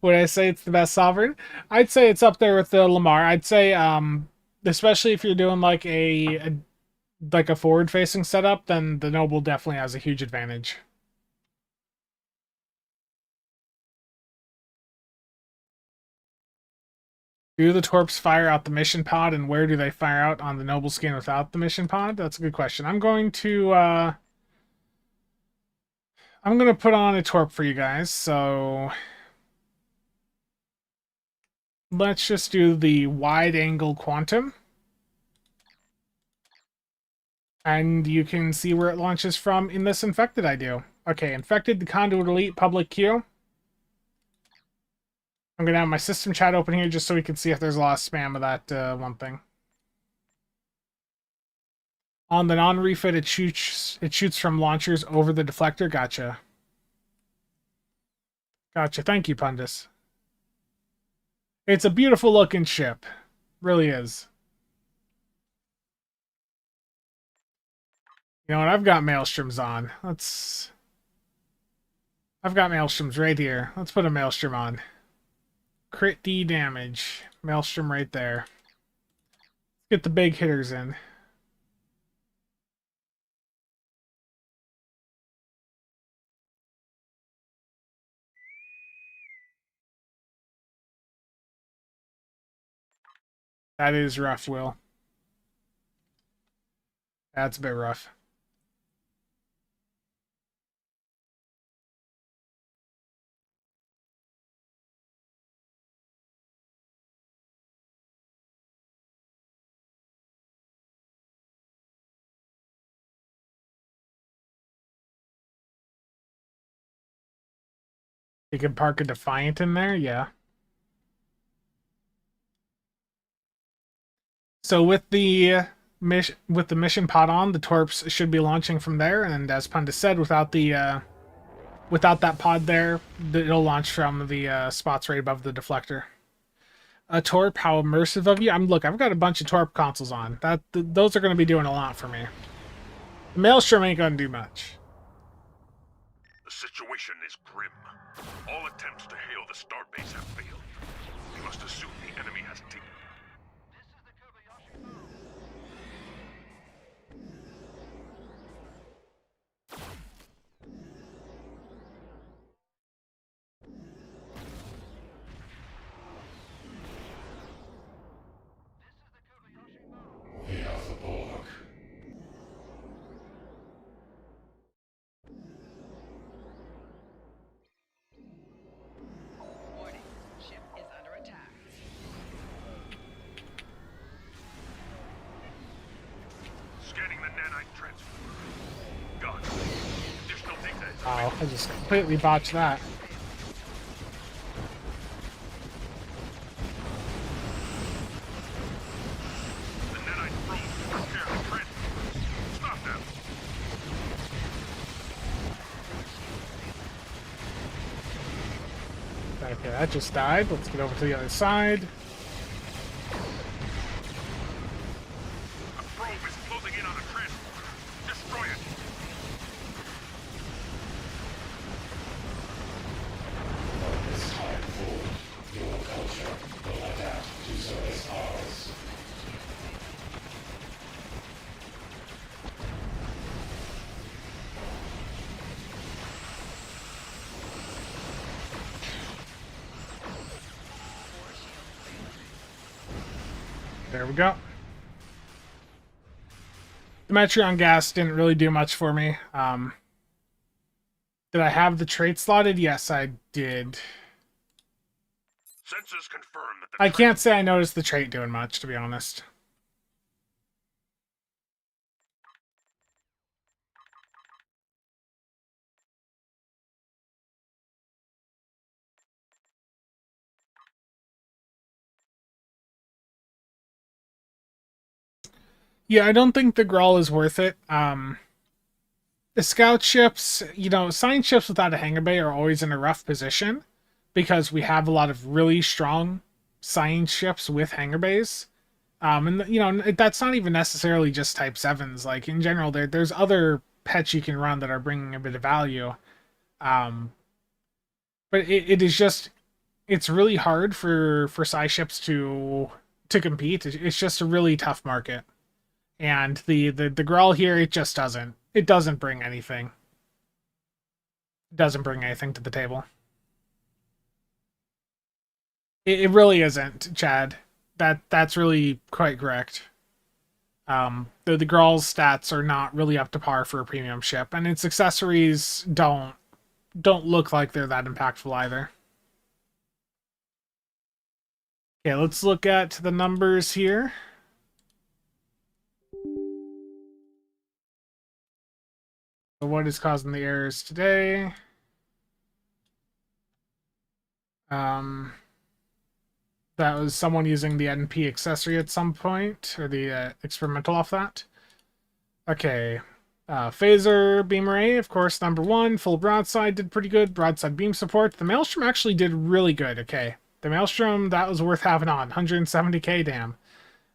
Would I say it's the best sovereign? I'd say it's up there with the Lamar. I'd say, especially if you're doing like a forward-facing setup, then the Noble definitely has a huge advantage. Do the Torps fire out the mission pod, and where do they fire out on the Noble skin without the mission pod? That's a good question. I'm going to put on a Torp for you guys, so let's just do the wide angle quantum. And you can see where it launches from in this infected I do. Okay, infected, the conduit elite, public queue. I'm going to have my system chat open here just so we can see if there's a lot of spam of that one thing. On the non-refit, it shoots from launchers over the deflector. Gotcha. Gotcha. Thank you, Pundus. It's a beautiful looking ship. Really is. You know what? I've got Maelstroms on. I've got Maelstroms right here. Let's put a Maelstrom on. Crit D damage. Maelstrom right there. Let's get the big hitters in. That is rough, Will. That's a bit rough. You can park a Defiant in there, yeah. So with the mission pod on, the Torps should be launching from there, and as Pundus said, without that pod there, it'll launch from the spots right above the deflector. A Torp, how immersive of you! Look, I've got a bunch of Torp consoles on. Those are going to be doing a lot for me. The Maelstrom ain't going to do much. The situation is grim. All attempts to hail the starbase have failed. We must assume the enemy has taken. We have the Bullock. Warning, ship is under attack. Scanning the nanite transfer. Got it. Additional data is Wow, I just completely botched that. the nanite froze. Repair the transfer. Stop them. Okay, that just died. Let's get over to the other side. A probe is closing in on a transport. Destroy it. This time forward, your culture will adapt to service ours. There we go. The Metreon gas didn't really do much for me. Did I have the trait slotted? Yes, I did. Sensors confirm that the I can't say I noticed the trait doing much, to be honest. Yeah, I don't think the Gral is worth it. The scout ships, science ships without a hangar bay are always in a rough position because we have a lot of really strong science ships with hangar bays. And you know, that's not even necessarily just Type 7s. Like in general, there's other pets you can run that are bringing a bit of value. Um, but it is just, it's really hard for Psy ships to compete. It's just a really tough market. And the Gral here, it doesn't bring anything. It doesn't bring anything to the table. It really isn't, Chad. That's really quite correct. The Gral's stats are not really up to par for a premium ship, and its accessories don't look like they're that impactful either. Okay, let's look at the numbers here. So what is causing the errors today? That was someone using the NP accessory at some point, or the experimental off that. Okay. Phaser beam array, of course, number 1. Full broadside did pretty good. Broadside beam support. The Maelstrom actually did really good. Okay. The Maelstrom, that was worth having on. 170k, damn.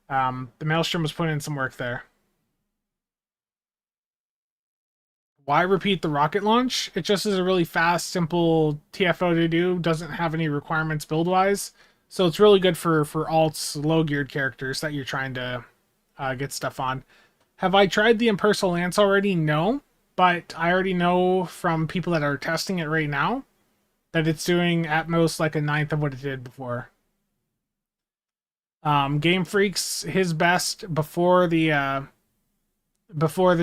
The Maelstrom was putting in some work there. Why repeat the rocket launch? It just is a really fast, simple TFO to do. Doesn't have any requirements build-wise. So it's really good for alts, low-geared characters that you're trying to get stuff on. Have I tried the Impersonal Lance already? No. But I already know from people that are testing it right now that it's doing at most like a 1/9 of what it did before. Game Freak's, his best before the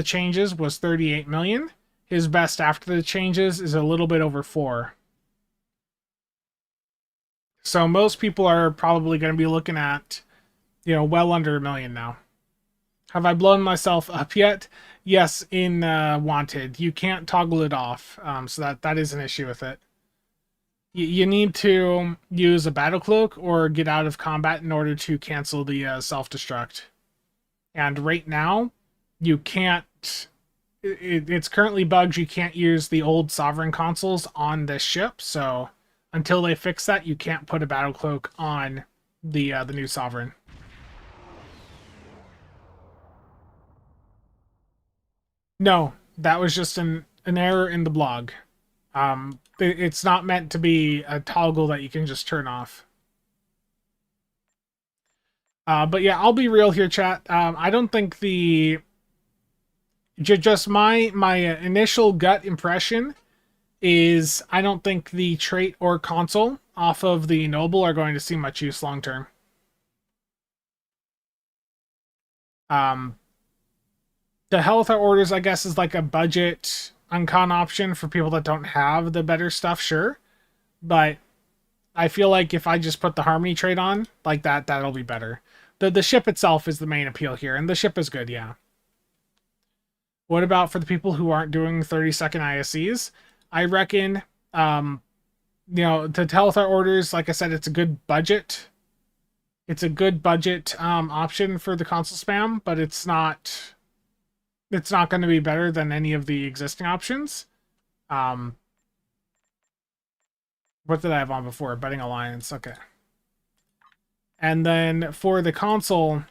changes was 38 million. His best after the changes is a little bit over 4. So most people are probably going to be looking at, you know, well under 1 million now. Have I blown myself up yet? Yes, in Wanted. You can't toggle it off, so that is an issue with it. You need to use a battle cloak or get out of combat in order to cancel the self-destruct. And right now, you can't... It's currently bugged. You can't use the old Sovereign consoles on this ship, so until they fix that, you can't put a battle cloak on the new Sovereign. No, that was just an error in the blog. It's not meant to be a toggle that you can just turn off. But yeah, I'll be real here, chat. I don't think just my initial gut impression is I don't think the trait or console off of the Noble are going to see much use long term. The Health Orders, I guess, is like a budget uncon option for people that don't have the better stuff, sure. But I feel like if I just put the Harmony trait on, like that'll be better. The ship itself is the main appeal here, and the ship is good, yeah. What about for the people who aren't doing 30-second ISCs? I reckon, you know, the Health Orders, like I said, it's a good budget. It's a good budget option for the console spam, but it's not going to be better than any of the existing options. What did I have on before? Betting Alliance. Okay. And then for the console,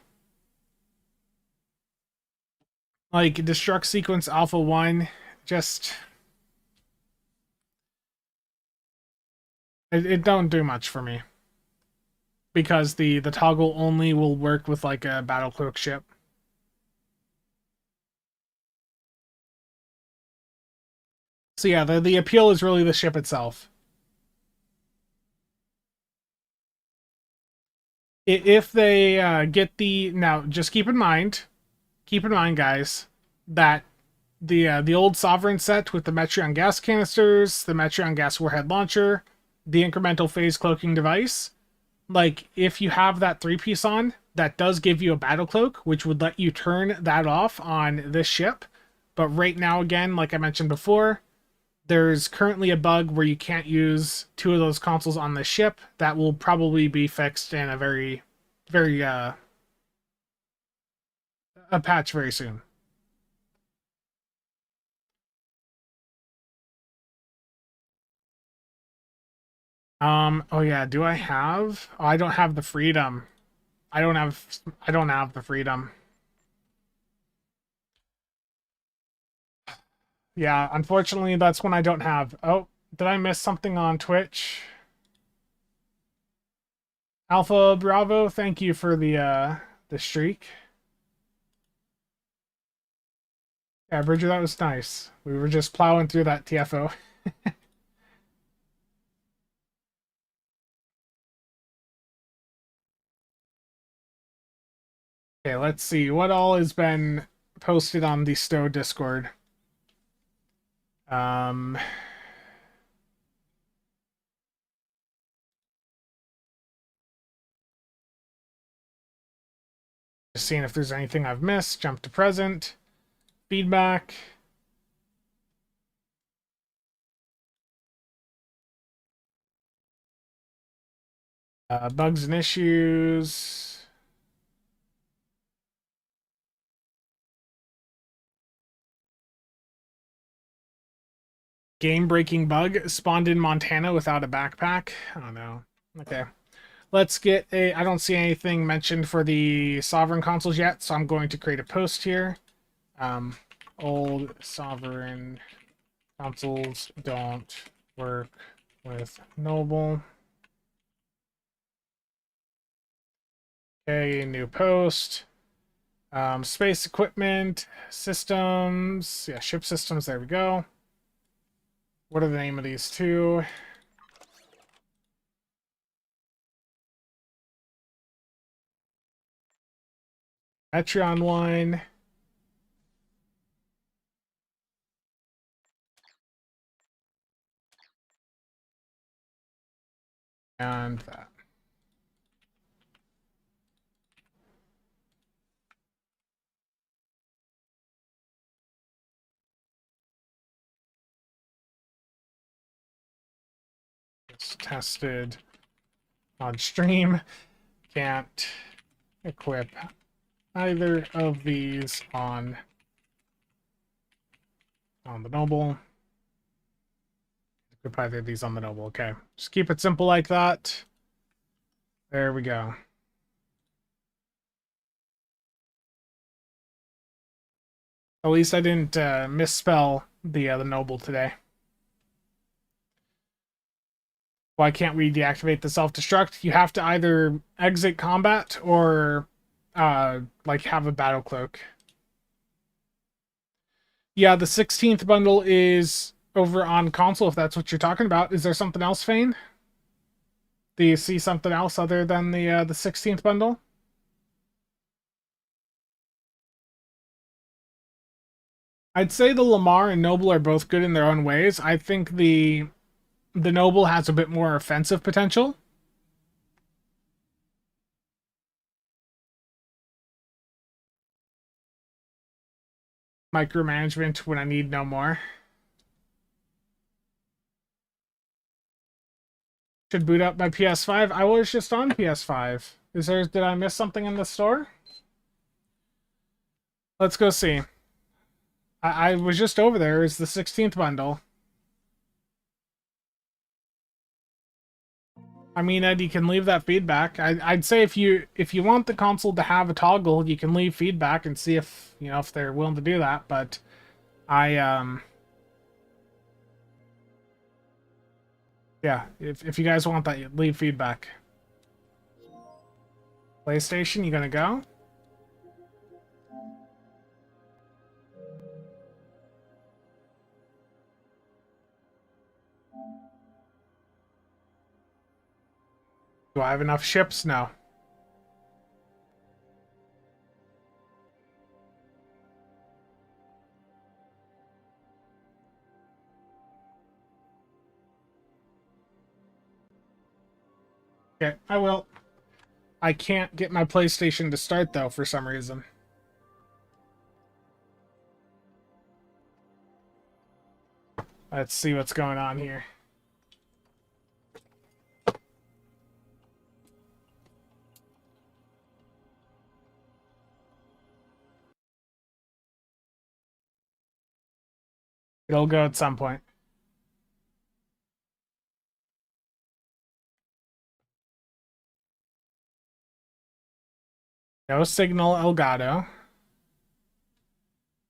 like Destruct Sequence Alpha 1, just... It don't do much for me. Because the toggle only will work with like a battle cloak ship. So yeah, the appeal is really the ship itself. If they get the... Now, just keep in mind, guys, that the old Sovereign set with the Metreon gas canisters, the Metreon gas warhead launcher, the incremental phase cloaking device, like, if you have that 3-piece on, that does give you a battle cloak, which would let you turn that off on this ship. But right now, again, like I mentioned before, there's currently a bug where you can't use 2 of those consoles on the ship. That will probably be fixed in a a patch very soon. Oh yeah, do I have... Oh, I don't have the freedom. I don't have the freedom. Yeah, unfortunately, that's when I don't have. Oh, did I miss something on Twitch? Alpha Bravo, thank you for the streak. Yeah, Bridger, that was nice. We were just plowing through that TFO. Okay, let's see what all has been posted on the Stowe Discord. Um, just seeing if there's anything I've missed. Jump to present. Feedback. Bugs and issues. Game-breaking bug spawned in Montana without a backpack. Oh no. Okay. Let's get a... I don't see anything mentioned for the Sovereign consoles yet, so I'm going to create a post here. Old Sovereign consoles don't work with Noble. Okay, new post. Space equipment, systems. Yeah, ship systems, there we go. What are the name of these two? Metreon 1. And that. It's tested on stream. Can't equip either of these on the Noble. Equip either of these on the Noble. Okay. Just keep it simple like that. There we go. At least I didn't misspell the Noble today. Why can't we deactivate the self-destruct? You have to either exit combat or like have a battle cloak. Yeah, the 16th bundle is over on console, if that's what you're talking about. Is there something else, Fane? Do you see something else other than the 16th bundle? I'd say the Lamar and Noble are both good in their own ways. I think the Noble has a bit more offensive potential. Micromanagement when I need no more. Should boot up my PS5. I was just on PS5. Did I miss something in the store? Let's go see. I was just over there. Is the 16th bundle. I mean, Ed, you can leave that feedback. I'd say if you want the console to have a toggle, you can leave feedback and see if if they're willing to do that. But yeah, if you guys want that, leave feedback. PlayStation, you gonna go? Do I have enough ships? No. Okay, I will. I can't get my PlayStation to start, though, for some reason. Let's see what's going on here. It'll go at some point. No signal, Elgato.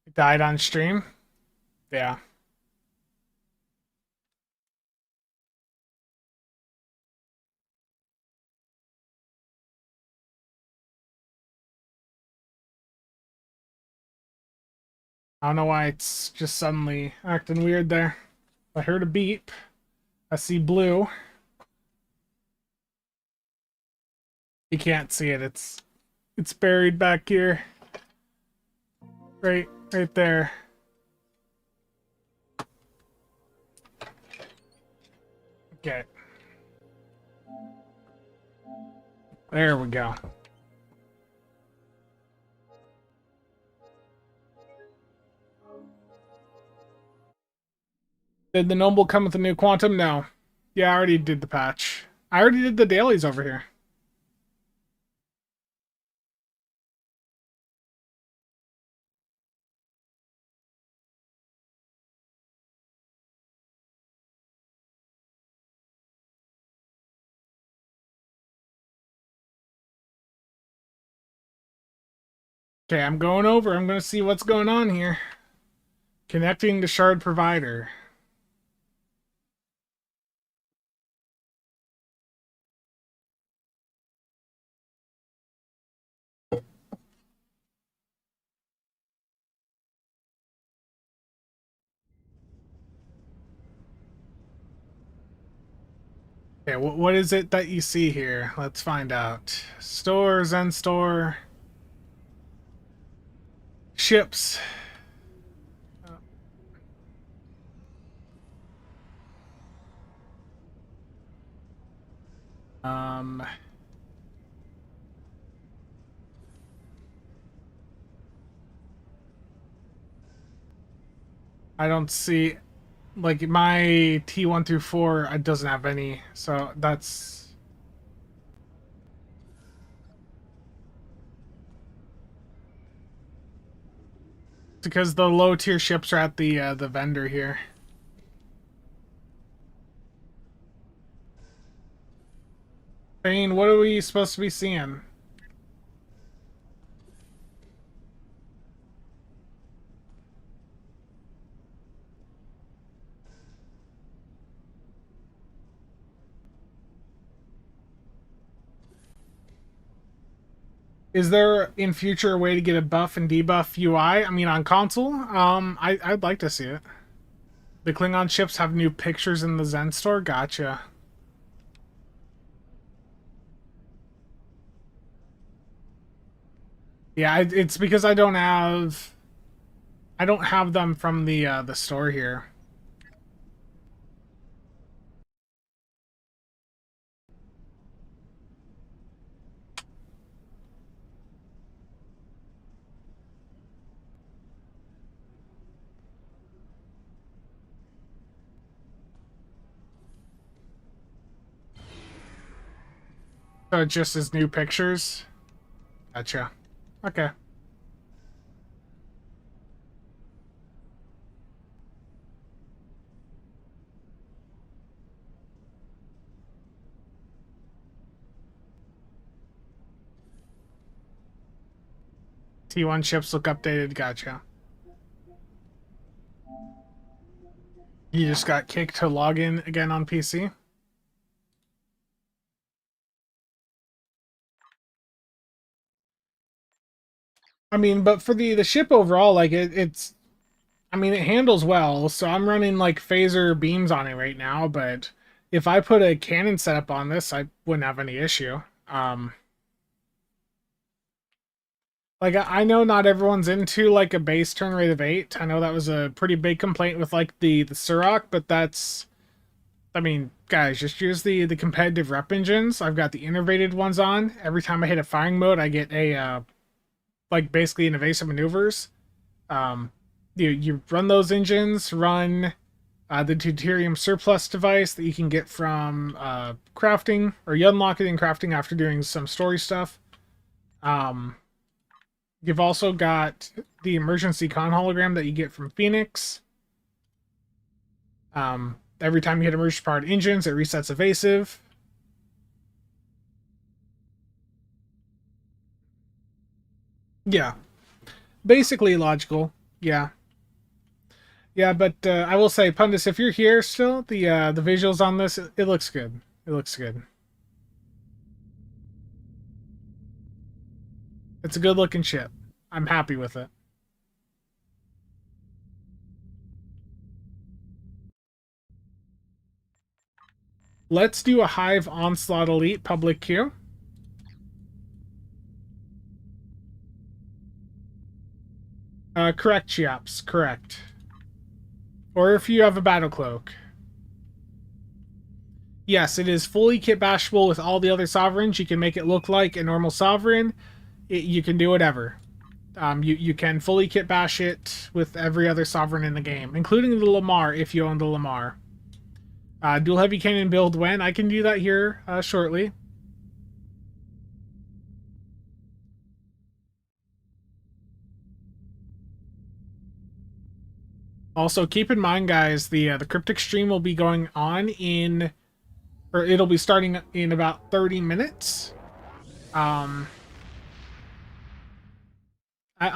It died on stream. Yeah. I don't know why it's just suddenly acting weird there. I heard a beep. I see blue. You can't see it. It's buried back here. Right there. Okay. There we go. Did the Noble come with a new Quantum? No. Yeah, I already did the patch. I already did the dailies over here. Okay, I'm going over. I'm going to see what's going on here. Connecting to shard provider. Okay, what is it that you see here? Let's find out. Store, Zen Store. Ships. Um... I don't see, like, my T1 through 4, it doesn't have any, so that's... Because the low tier ships are at the vendor here. Bane, what are we supposed to be seeing? Is there in future a way to get a buff and debuff UI? I mean, on console? I'd like to see it. The Klingon ships have new pictures in the Zen store? Gotcha. Yeah, it's because I don't have them from the store here. So it just is new pictures? Gotcha. Okay. T1 ships look updated, gotcha. You just got kicked to log in again on PC? I mean, but for the ship overall, like it's I mean, it handles well, so I'm running like phaser beams on it right now, but if I put a cannon setup on this, I wouldn't have any issue. Like I know not everyone's into like a base turn rate of 8. I know that was a pretty big complaint with like the Surrock, but that's, I mean, guys, just use the competitive rep engines. I've got the innervated ones on. Every time I hit a firing mode, I get a like basically an evasive maneuvers. You run those engines, run the deuterium surplus device that you can get from crafting, or you unlock it in crafting after doing some story stuff. You've also got the emergency con hologram that you get from Phoenix. Every time you hit emergency powered engines, it resets evasive. Yeah. Basically logical. Yeah. Yeah, but I will say, Pundus, if you're here still, the visuals on this, it looks good. It looks good. It's a good looking ship. I'm happy with it. Let's do a Hive Onslaught Elite public queue. Correct, Chiaps. Correct. Or if you have a Battle Cloak. Yes, it is fully kit bashable with all the other sovereigns. You can make it look like a normal sovereign. You can do whatever. You can fully kit bash it with every other sovereign in the game, including the Lamar if you own the Lamar. Dual heavy cannon build when? I can do that here shortly. Also, keep in mind, guys, the cryptic stream will be going on in, or it'll be starting in about 30 minutes. I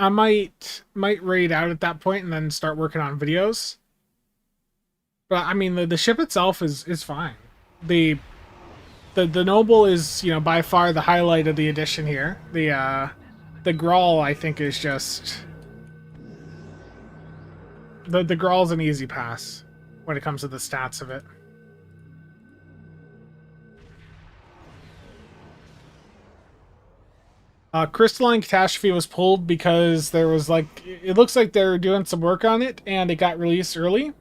might raid out at that point and then start working on videos. But I mean, the ship itself is fine. The Noble is, you know, by far the highlight of the edition here. The Gral, I think, is just the Gral's an easy pass when it comes to the stats of it. Crystalline Catastrophe was pulled because there was like, it looks like they're doing some work on it and it got released early.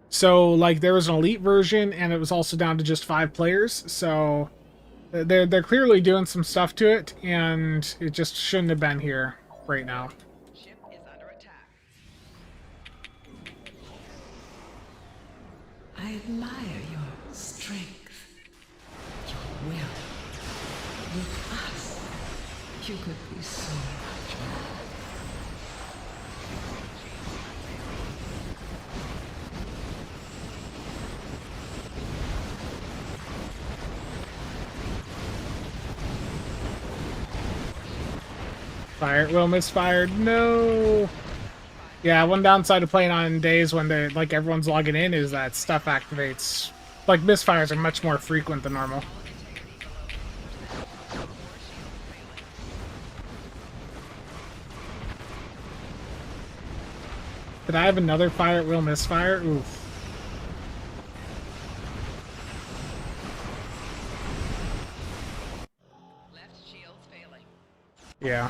So like there was an elite version and it was also down to just 5 players. So they're clearly doing some stuff to it and it just shouldn't have been here right now. Ship is under attack. I admire your strength, your will. With us, you could be so much more. Fire, well, misfired. No. Yeah, one downside of playing on days when they like everyone's logging in is that stuff activates. Like misfires are much more frequent than normal. Did I have another fire at will misfire? Oof. Left shield's failing. Yeah.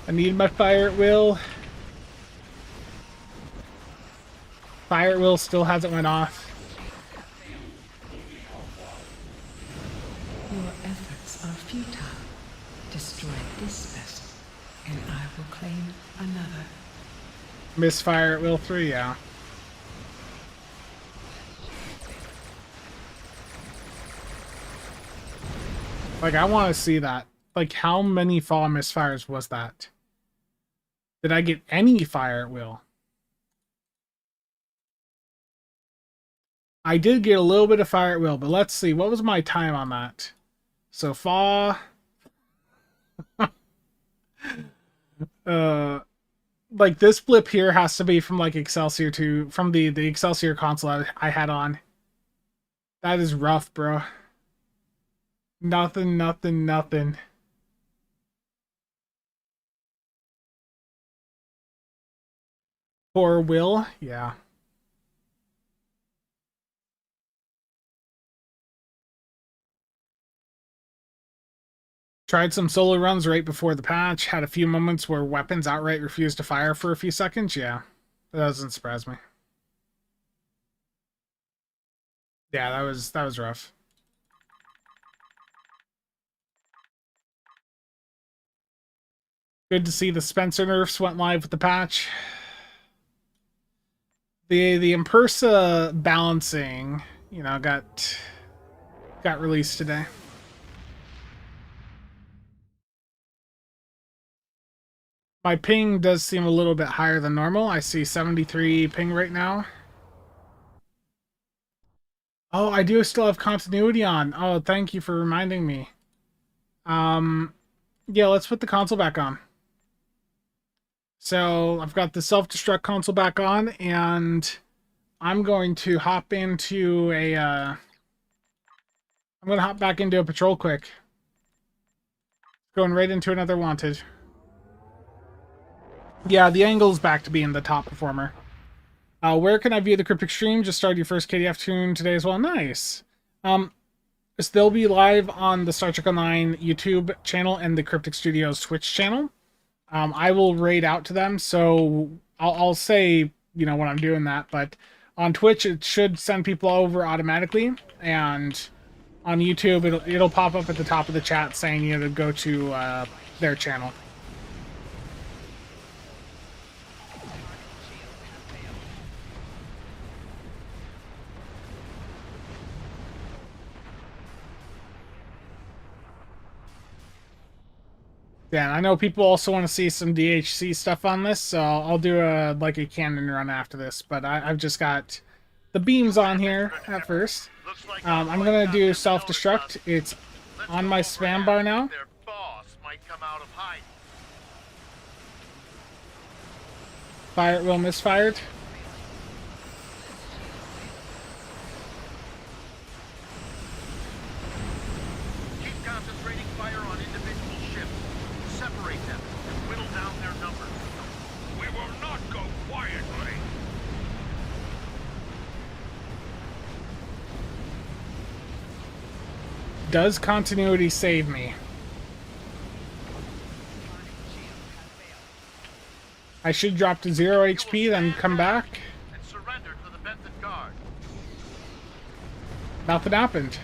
I need my fire at will. Fire at will still hasn't went off. Your efforts are futile. Destroy this vessel, and I will claim another. Misfire at will 3, yeah. Like, I want to see that. Like, how many fall misfires was that? Did I get any fire at will? I did get a little bit of fire at will, but let's see. What was my time on that? So far... like, this blip here has to be from, like, Excelsior 2, from the Excelsior console I had on. That is rough, bro. Nothing, nothing, nothing. For will? Yeah. Tried some solo runs right before the patch. Had a few moments where weapons outright refused to fire for a few seconds. Yeah. That doesn't surprise me. Yeah, that was rough. Good to see the Spencer nerfs went live with the patch. The Impersa balancing, you know, got released today. My ping does seem a little bit higher than normal. I see 73 ping right now. Oh, I do still have continuity on. Oh, thank you for reminding me. Yeah, let's put the console back on. So I've got the self-destruct console back on, and I'm going to hop into a, I'm going to hop back into a patrol quick. Going right into another wanted. Yeah, the angle's back to being the top performer. Where can I view the Cryptic stream? Just started your first KDF tune today as well. Nice. So they'll be live on the Star Trek Online YouTube channel and the Cryptic Studios Twitch channel. I will raid out to them, so I'll say, you know, when I'm doing that, but on Twitch it should send people over automatically, and on YouTube it'll pop up at the top of the chat saying, you know, to go to their channel. Yeah, I know people also want to see some DHC stuff on this, so I'll do a cannon run after this. But I've just got the beams on here at first. I'm gonna do self-destruct. It's on my spam bar now. Fire will misfired. Keep concentrating fire on individual ships. Separate them and whittle down their numbers. We will not go quietly. Does continuity save me? I should drop to 0 HP, then come back. And surrender to the Benton Guard. Nothing happened.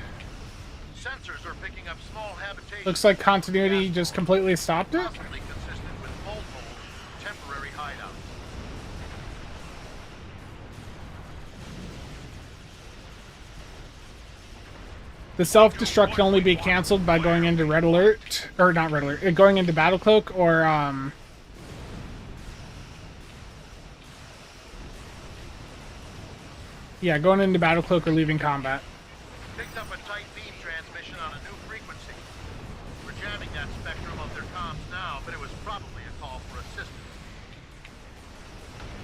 Sensors are picking up small habitations. Looks like continuity just completely stopped it. Possibly consistent with bolt holes, temporary hideouts. The self-destruct can only be canceled by going into red alert, or not red alert, going into battle cloak, or yeah, going into battle cloak or leaving combat. Picked up a tight beam transmission on a new frequency. We're jamming that spectrum of their comms now, but it was probably a call for assistance.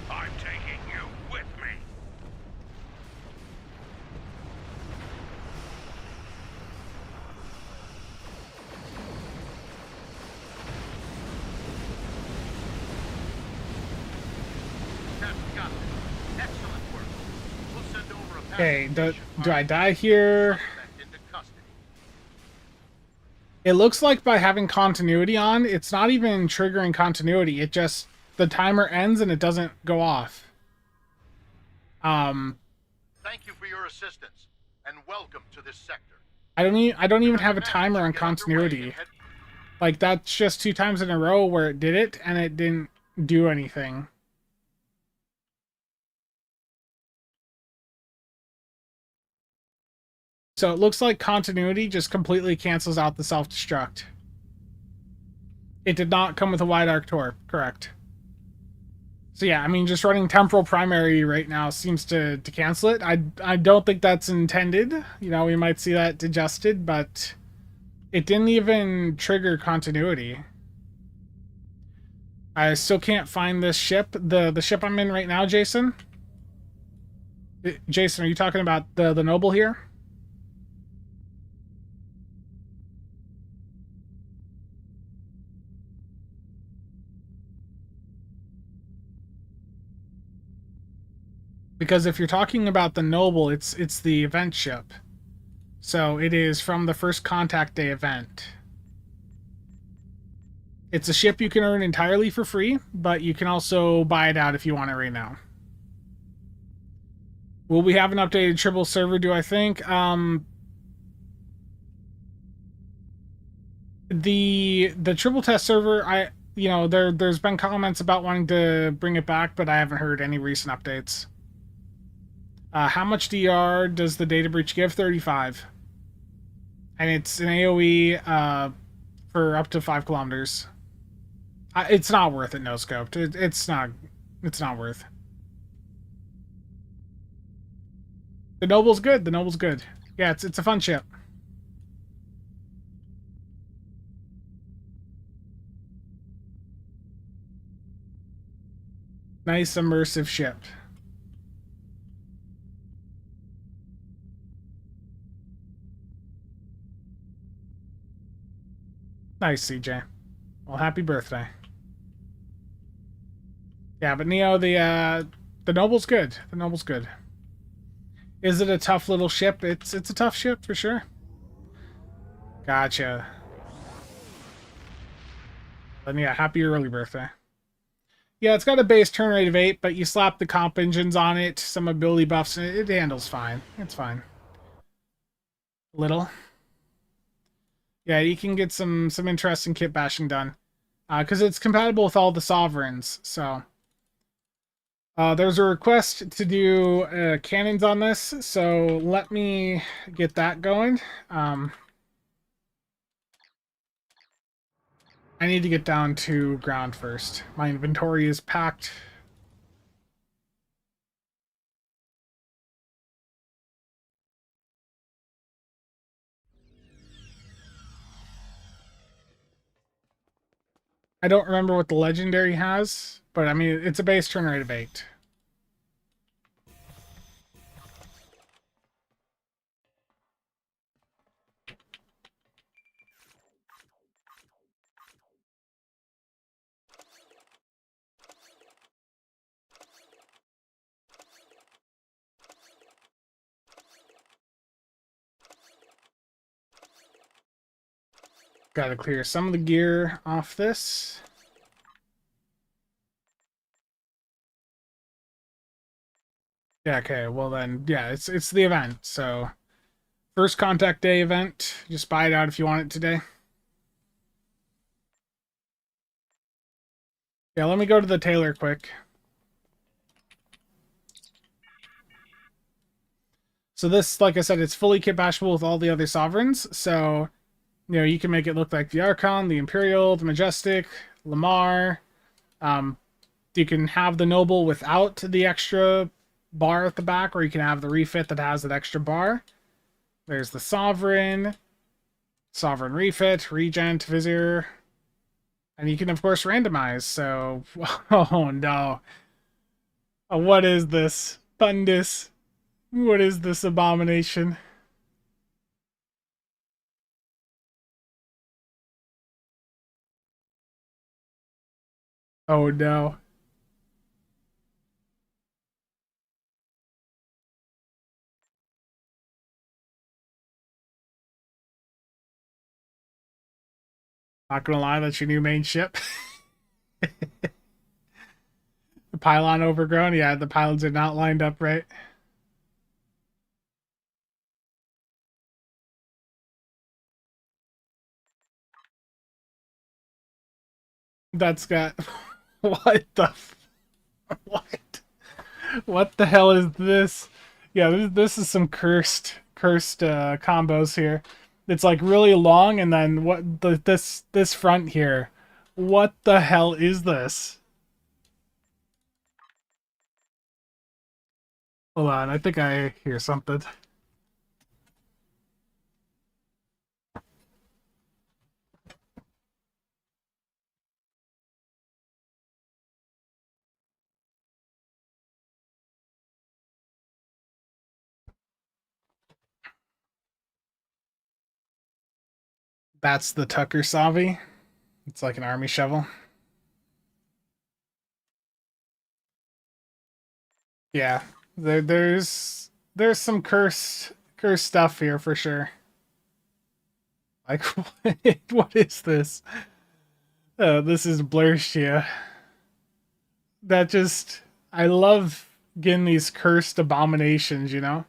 I'm taking you with me. Captain got it. Excellent work. We'll send over a Okay, package do I die here? into custody. It looks like by having continuity on, it's not even triggering continuity. It just, the timer ends and it doesn't go off. Thank you for your assistance, and welcome to this sector. I don't even have a timer on continuity. Like, that's just 2 times in a row where it did it and it didn't do anything. So it looks like continuity just completely cancels out the self-destruct. It did not come with a wide arc torp, correct. So yeah, I mean, just running temporal primary right now seems to cancel it. I don't think that's intended. You know, we might see that adjusted, but it didn't even trigger continuity. I still can't find this ship. The ship I'm in right now, Jason? Jason, are you talking about the Noble here? Because if you're talking about the Noble, it's the event ship. So it is from the first contact day event. It's a ship you can earn entirely for free, but you can also buy it out if you want it right now. Will we have an updated Tribble server, do I think? The Tribble test server, there's been comments about wanting to bring it back, but I haven't heard any recent updates. How much DR does the data breach give? 35. And it's an AoE for up to 5 kilometers. It's not worth it, no scoped. It's not worth. The Noble's good. The Noble's good. Yeah, it's a fun ship. Nice immersive ship. Nice, CJ. Well, happy birthday. Yeah, but Neo, the Noble's good. The Noble's good. Is it a tough little ship? It's a tough ship for sure. Gotcha. Then yeah, happy early birthday. Yeah, it's got a base turn rate of 8, but you slap the comp engines on it, some ability buffs, and it handles fine. It's fine. Little. Yeah, you can get some interesting kit bashing done. Because it's compatible with all the sovereigns, so... there's a request to do cannons on this, so let me get that going. I need to get down to ground first. My inventory is packed. I don't remember what the legendary has, but I mean, it's a base turn rate of 8. Gotta clear some of the gear off this. Yeah, okay, well then, yeah, it's the event, so... First contact day event. Just buy it out if you want it today. Yeah, let me go to the tailor quick. So this, like I said, it's fully kit bashable with all the other sovereigns, so... You know, you can make it look like the Archon, the Imperial, the Majestic, Lamar. You can have the Noble without the extra bar at the back, or you can have the refit that has that extra bar. There's the Sovereign, Sovereign refit, Regent, Vizier. And you can, of course, randomize, so... Oh, no. What is this? Thundus. What is this abomination? Oh, no. Not gonna lie, that's your new main ship. The pylon overgrown? Yeah, the pylons are not lined up right. That's got... What the... What? What the hell is this? Yeah, this is some cursed combos here. It's like really long, and then this front here. What the hell is this? Hold on, I think I hear something. That's the Tucker Savi. It's like an army shovel. Yeah, there's some cursed stuff here for sure. Like, what is this? This is Blurshia. That just... I love getting these cursed abominations, you know?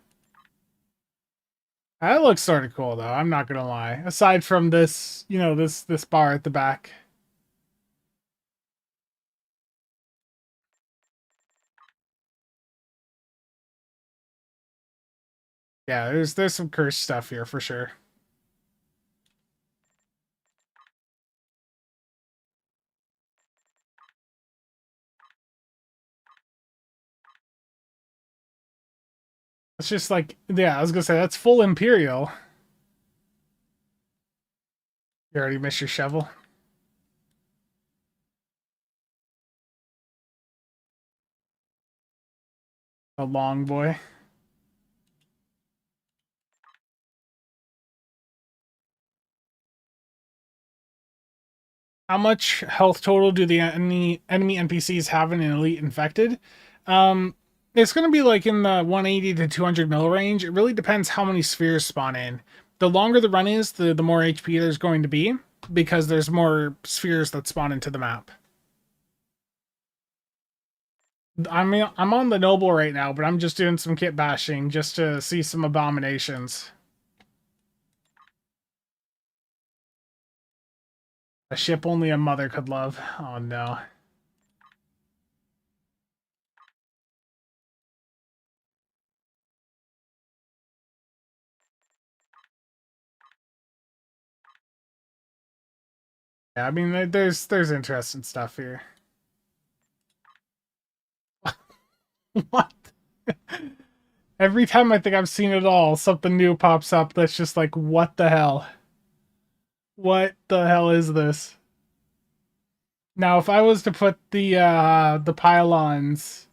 That looks sort of cool, though. I'm not gonna lie. Aside from this, you know, this bar at the back. Yeah, there's some cursed stuff here for sure. It's just like, yeah, I was gonna say that's full Imperial. You already missed your shovel. A long boy. How much health total do the enemy NPCs have in an elite infected? It's going to be like in the 180 to 200 mil range. It really depends how many spheres spawn in. The longer the run is, the more HP there's going to be, because there's more spheres that spawn into the map. I mean, I'm on the noble right now, but I'm just doing some kit bashing just to see some abominations. A ship only a mother could love. Oh no. Yeah, I mean, there's interesting stuff here. What? Every time I think I've seen it all, something new pops up that's just like, what the hell? What the hell is this? Now, if I was to put the pylons,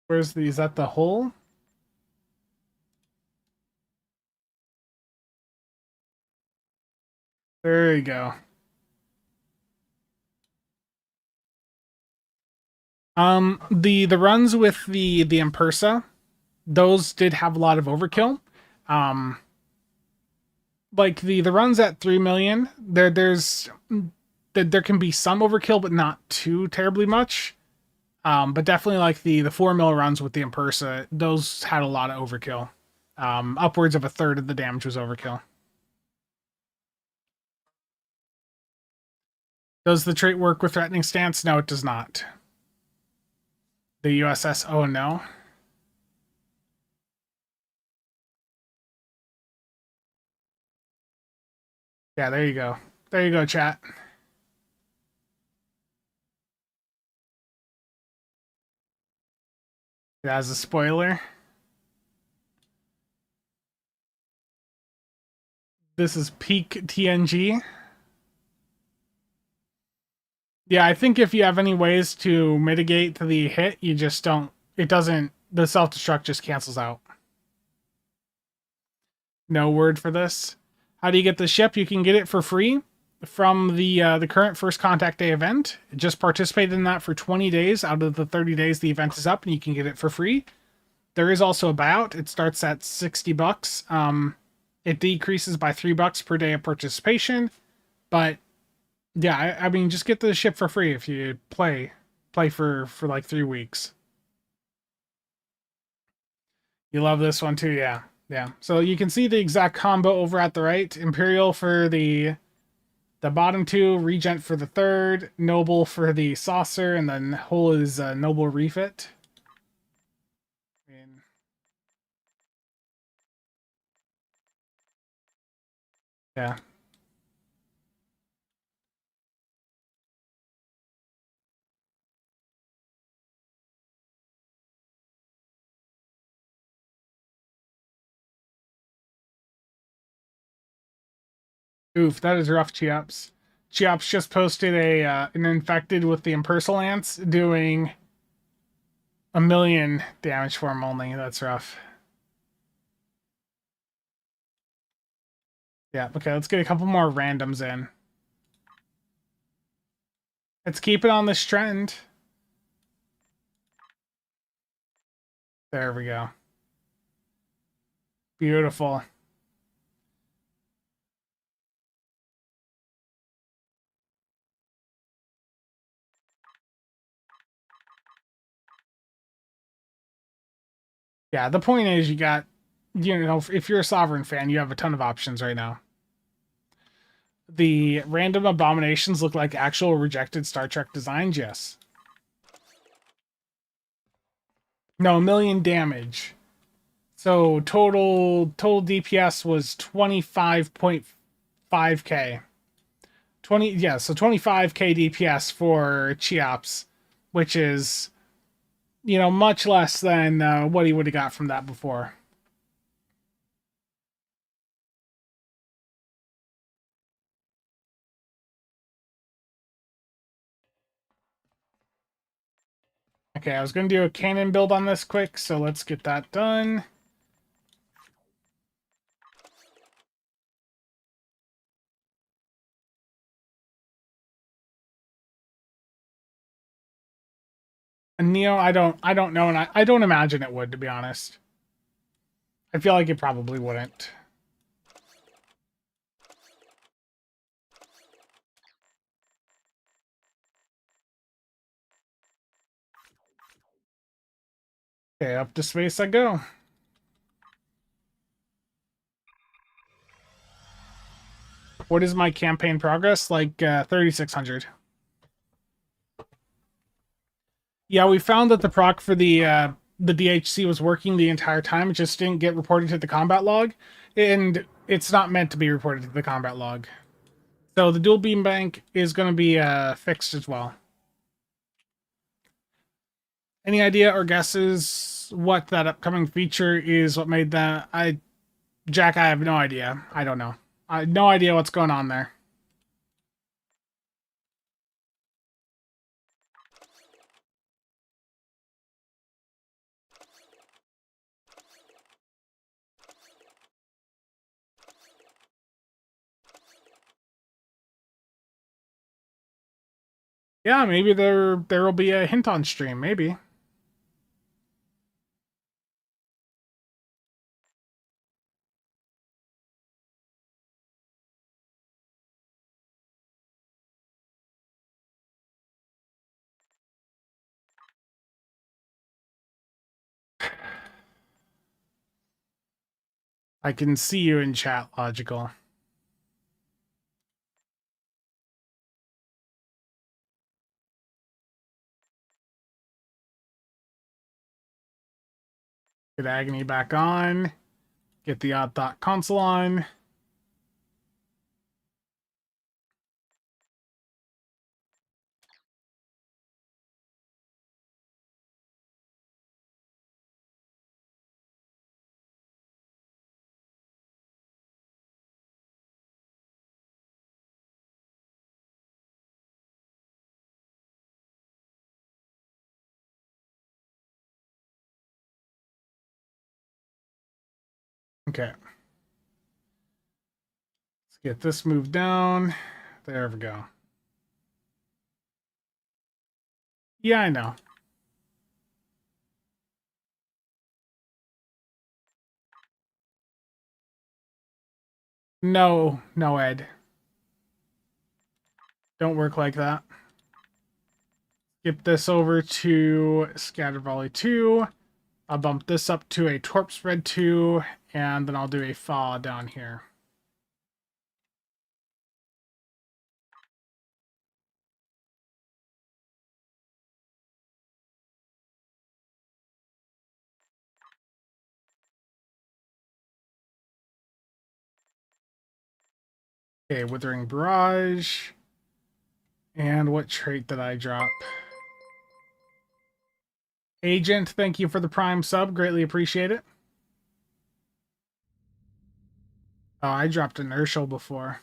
where's the, is that the hole? There you go. The runs with the Impersa, those did have a lot of overkill. Like the runs at 3 million, there can be some overkill, but not too terribly much. But definitely like the 4 mil runs with the Impersa, those had a lot of overkill. Upwards of a third of the damage was overkill. Does the trait work with threatening stance? No, it does not. The USS, oh no. Yeah, there you go. There you go, chat. As a spoiler, this is peak TNG. Yeah, I think if you have any ways to mitigate the hit, you just don't, it doesn't, the self-destruct just cancels out. No word for this. How do you get the ship? You can get it for free from the current First Contact Day event. Just participate in that for 20 days out of the 30 days the event is up, and you can get it for free. There is also a buyout. It starts at $60. It decreases by $3 per day of participation, but yeah, I mean, just get the ship for free if you play for like 3 weeks. You love this one too, yeah. Yeah. So you can see the exact combo over at the right. Imperial for the bottom two, Regent for the third, Noble for the saucer, and then whole is Noble refit. Yeah. Oof, that is rough, Cheops. Cheops just posted an infected with the Impersal Ants doing 1 million damage for him only. That's rough. Yeah, okay, let's get a couple more randoms in. Let's keep it on this trend. There we go. Beautiful. Yeah, the point is you got, you know, if you're a Sovereign fan, you have a ton of options right now. The random abominations look like actual rejected Star Trek designs, yes. No, 1 million damage. So total DPS was 25.5k. 20, yeah, so 25k DPS for Cheops, which is, you know, much less than what he would have got from that before. Okay, I was going to do a cannon build on this quick, so let's get that done. And Neo, I don't know, and I don't imagine it would, to be honest. I feel like it probably wouldn't. Okay, up to space I go. What is my campaign progress? Like 3,600. Yeah, we found that the proc for the DHC was working the entire time. It just didn't get reported to the combat log, and it's not meant to be reported to the combat log. So the dual beam bank is going to be fixed as well. Any idea or guesses what that upcoming feature is? What made that? Jack, I have no idea. I don't know. I have no idea what's going on there. Yeah, maybe there will be a hint on stream. Maybe. I can see you in chat, Logical. Get Agony back on. Get the Odd Thought console on. Okay. Let's get this moved down. There we go. Yeah, I know. No, no, Ed. Don't work like that. Skip this over to Scatter Volley 2. I'll bump this up to a Torp Spread 2, and then I'll do a Thaw down here. Okay, Withering Barrage. And what trait did I drop? Agent, thank you for the Prime sub. Greatly appreciate it. Oh, I dropped Inertial before.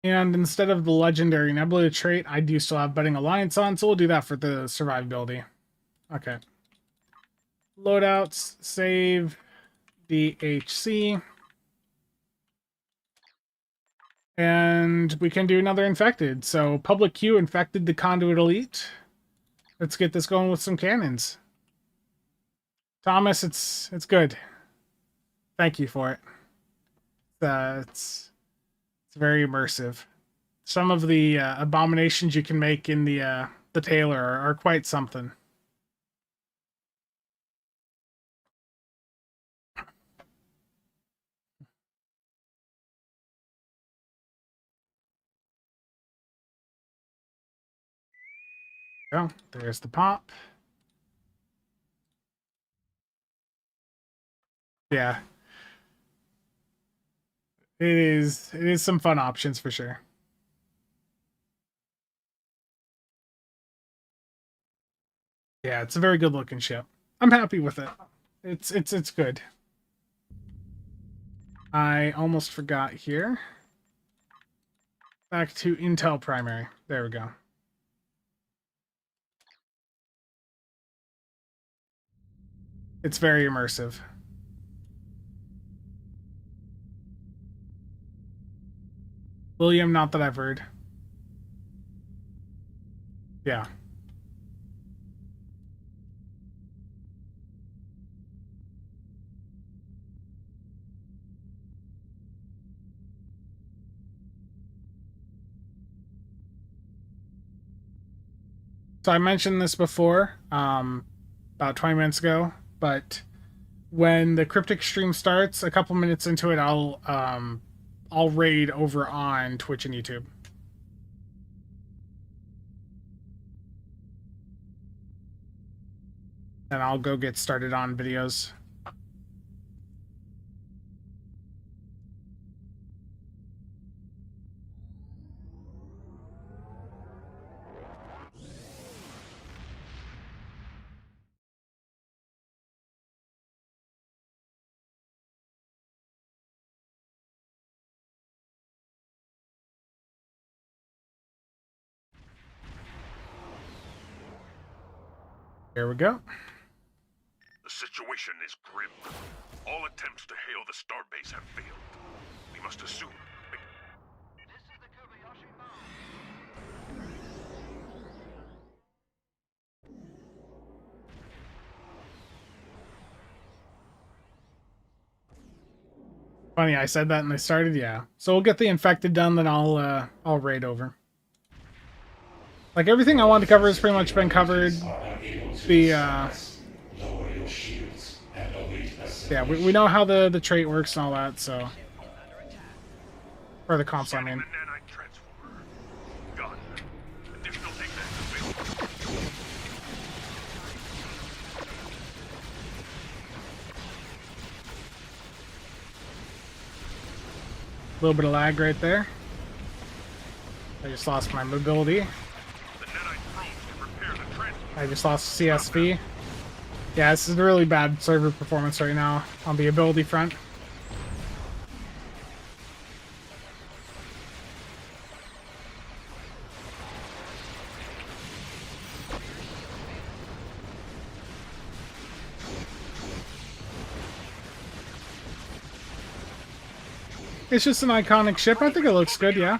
And instead of the Legendary Nebula trait, I do still have Budding Alliance on, so we'll do that for the survivability. Okay. Loadouts, save, DHC. And we can do another Infected. So Public Q Infected the Conduit Elite. Let's get this going with some cannons. Thomas, it's good. Thank you for it. It's very immersive. Some of the abominations you can make in the Tailor are quite something. Oh, there's the pop. Yeah. It is some fun options for sure. Yeah, it's a very good looking ship. I'm happy with it. It's good. I almost forgot here. Back to Intel Primary. There we go. It's very immersive. William, not that I've heard. Yeah. So I mentioned this before, about 20 minutes ago, but when the cryptic stream starts, a couple minutes into it, I'll raid over on Twitch and YouTube. And I'll go get started on videos. Here we go. The situation is grim. All attempts to hail the starbase have failed. We must assume. This is the Kobayashi bomb. Funny, I said that and they started, yeah. So we'll get the infected done, then I'll raid over. Like everything I wanted to cover has pretty much been covered. The yeah, we know how the trait works and all that, so. Or the console, I mean. A little bit of lag right there. I just lost my mobility. I just lost CSV. Yeah, this is really bad server performance right now on the ability front. It's just an iconic ship. I think it looks good, yeah.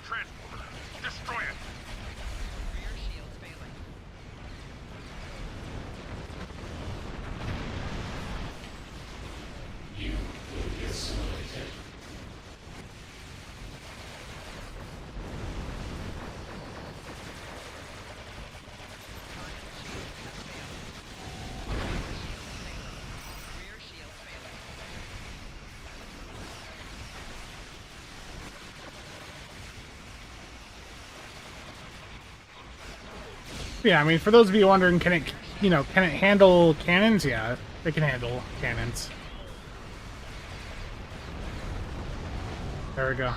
Yeah, I mean, for those of you wondering, can it handle cannons? Yeah, it can handle cannons. There we go. A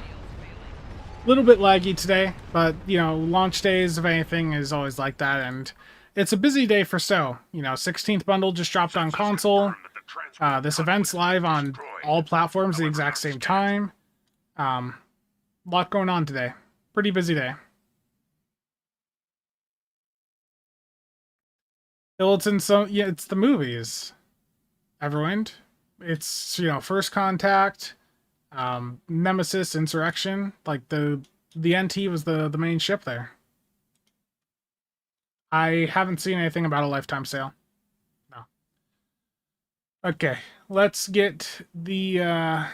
little bit laggy today, but, launch days, if anything, is always like that, and it's a busy day for SO. 16th bundle just dropped on console. This event's live on all platforms at the exact same time. A lot going on today. Pretty busy day. Well, it's it's the movies. Everwind. It's, First Contact, Nemesis, Insurrection. Like the NT was the main ship there. I haven't seen anything about a lifetime sale. No. Okay, let's get the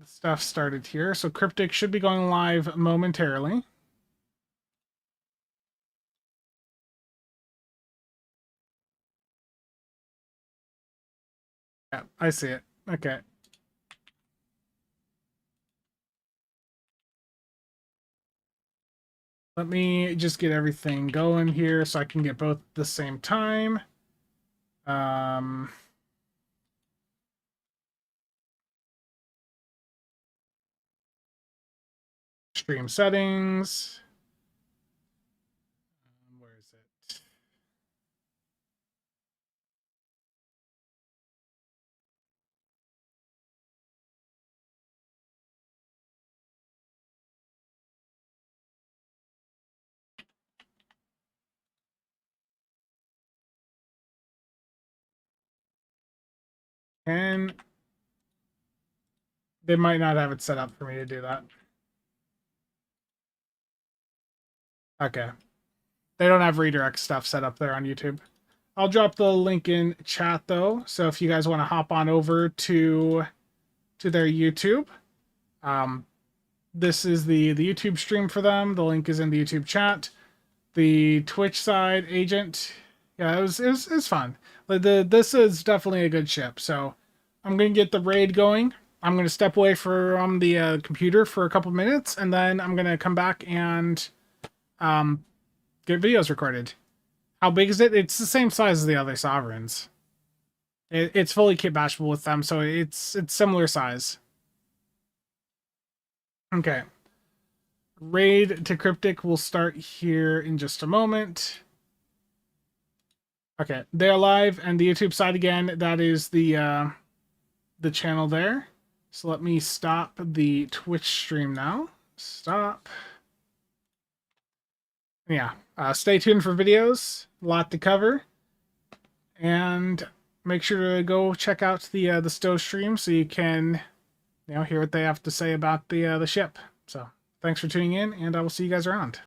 stuff started here. So Cryptic should be going live momentarily. Yeah, I see it. Okay. Let me just get everything going here so I can get both at the same time. Stream settings. Where is it? And they might not have it set up for me to do that. Okay. They don't have redirect stuff set up there on YouTube. I'll drop the link in chat though, so if you guys want to hop on over to their YouTube, this is the YouTube stream for them. The link is in the YouTube chat. The Twitch side agent, yeah, it was fun. This is definitely a good ship. So I'm gonna get the raid going. I'm gonna step away from the computer for a couple minutes, and then I'm gonna come back and get videos recorded. How big is it? It's the same size as the other sovereigns. It's fully kit bashable with them, so it's similar size. Okay. Raid to Cryptic will start here in just a moment. Okay, they're live, and the YouTube side again, that is the channel there. So let me stop the Twitch stream now. Stop. Yeah, stay tuned for videos. A lot to cover. And make sure to go check out the Stowe stream so you can, hear what they have to say about the ship. So thanks for tuning in, and I will see you guys around.